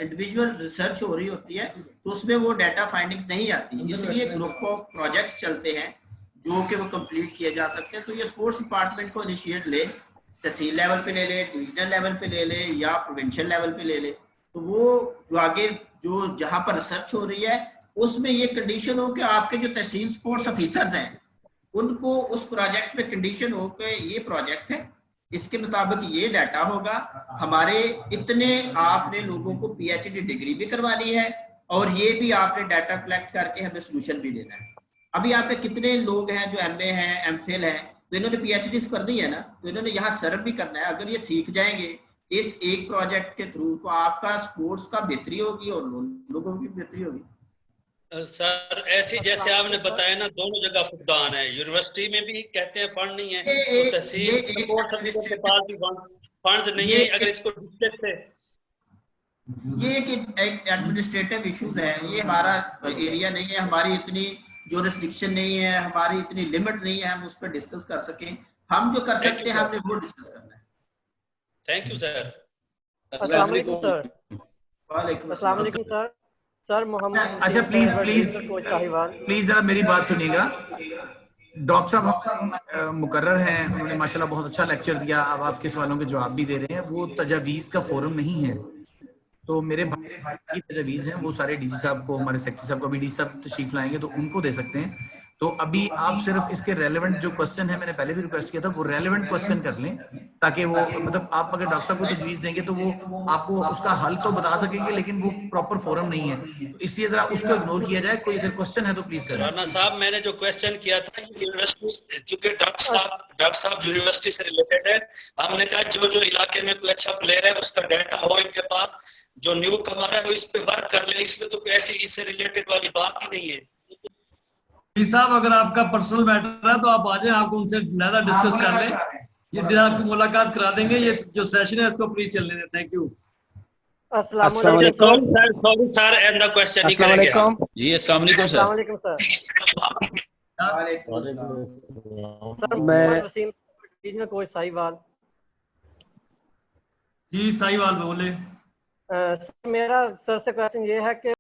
इंडिविजुअल रिसर्च हो रही होती है तो उसमें वो डाटा फाइंडिंग्स नहीं आती, इसलिए ग्रुप ऑफ प्रोजेक्ट्स चलते हैं जो कि वो कंप्लीट किए जा सकते हैं। तो ये स्पोर्ट्स डिपार्टमेंट को इनिशिएट ले तहसील लेवल पे ले ले, डिविजनल लेवल पे ले ले या प्रोविंशियल लेवल पे ले ले, तो वो जो आगे जो जहाँ पर रिसर्च हो रही है उसमें ये कंडीशन हो कि आपके जो तहसील स्पोर्ट्स ऑफिसर्स हैं उनको उस प्रोजेक्ट में कंडीशन हो कि ये प्रोजेक्ट है, इसके मुताबिक ये डाटा होगा, हमारे इतने आपने लोगों को पीएचडी डिग्री भी करवा ली है और ये भी आपने डाटा कलेक्ट करके हमें सोल्यूशन भी देना है। अभी यहाँ पे कितने लोग हैं जो एमए हैं, एमफिल हैं, तो इन्होंने पीएचडी कर दी है ना, तो इन्होंने यहाँ सर्व भी करना है। अगर ये सीख जाएंगे इस एक प्रोजेक्ट के थ्रू तो आपका स्पोर्ट्स का बेहतरी होगी और लोगों की बेहतरी होगी। सर ऐसे जैसे आपने बताया ना, दोनों जगह फुकदान है, यूनिवर्सिटी में भी कहते हैं फंड नहीं है, तो तहसील के पास भी फंड्स नहीं है। अगर इसको डिस्ट्रिक्ट से ये एक एडमिनिस्ट्रेटिव इश्यूज है, ये हमारा एरिया नहीं है, हमारी इतनी जुरिस्डिक्शन नहीं है, हमारी इतनी लिमिट नहीं है हम उस पर डिस्कस कर सकें। हम जो कर सकते हैं हमने वो डिस्कस करना है। Thank you sir. अस्सलाम वालेकुम सर। वालेकुम अस्सलाम वालेकुम सर। सर मोहम्मद, अच्छा प्लीज जरा मेरी बात सुनिएगा। डॉक्टर साहब मुकर्रर हैं, उन्होंने माशाल्लाह बहुत अच्छा लेक्चर दिया, अब आपके सवालों के जवाब भी दे रहे हैं। वो तजावीज़ का फोरम नहीं है, तो मेरे भाई की तजावीज़ हैं वो सारे डीसी साहब को, हमारे सेक्रेटरी साहब को, अभी डीसी साहब तशरीफ लाएंगे तो उनको दे सकते हैं। तो अभी आप सिर्फ इसके रेलेवेंट जो क्वेश्चन है, मैंने पहले भी रिक्वेस्ट किया था, वो रेलेवेंट क्वेश्चन कर लें, ताकि वो मतलब आप अगर डॉक्टर साहब को तजवीज़ देंगे तो वो आपको उसका हल तो बता सकेंगे, लेकिन वो प्रॉपर फोरम नहीं है, तो इसलिए जरा उसको इग्नोर किया जाए। कोई अगर क्वेश्चन है तो प्लीज करें। राना साहब, मैंने जो क्वेश्चन किया था यूनिवर्सिटी, क्योंकि डॉक्टर साहब यूनिवर्सिटी से रिलेटेड है, हमने कहा जो जो इलाके में कोई अच्छा प्लेयर है उसका डाटा हो इनके पास, जो न्यू कमर है वो इस पे वर्क कर ले, इसमें तो ऐसी इससे रिलेटेड वाली बात ही नहीं है। साहब अगर आपका पर्सनल मैटर है तो आप आ जाएं, आपको उनसे ज्यादा डिस्कस कर लें, ये आपकी मुलाकात करा देंगे। ये जो सेशन है इसको प्लीज चलने दें। Thank you. अस्सलाम वालेकुम sorry sir, and the question ही करेंगे जी। अस्सलाम वालेकुम सर। अस्सलाम वालेकुम सर। मैं वसीम रीजनल कोच साहिवाल जी। साहिवाल बोले। मेरा सर से क्वेश्चन ये है कि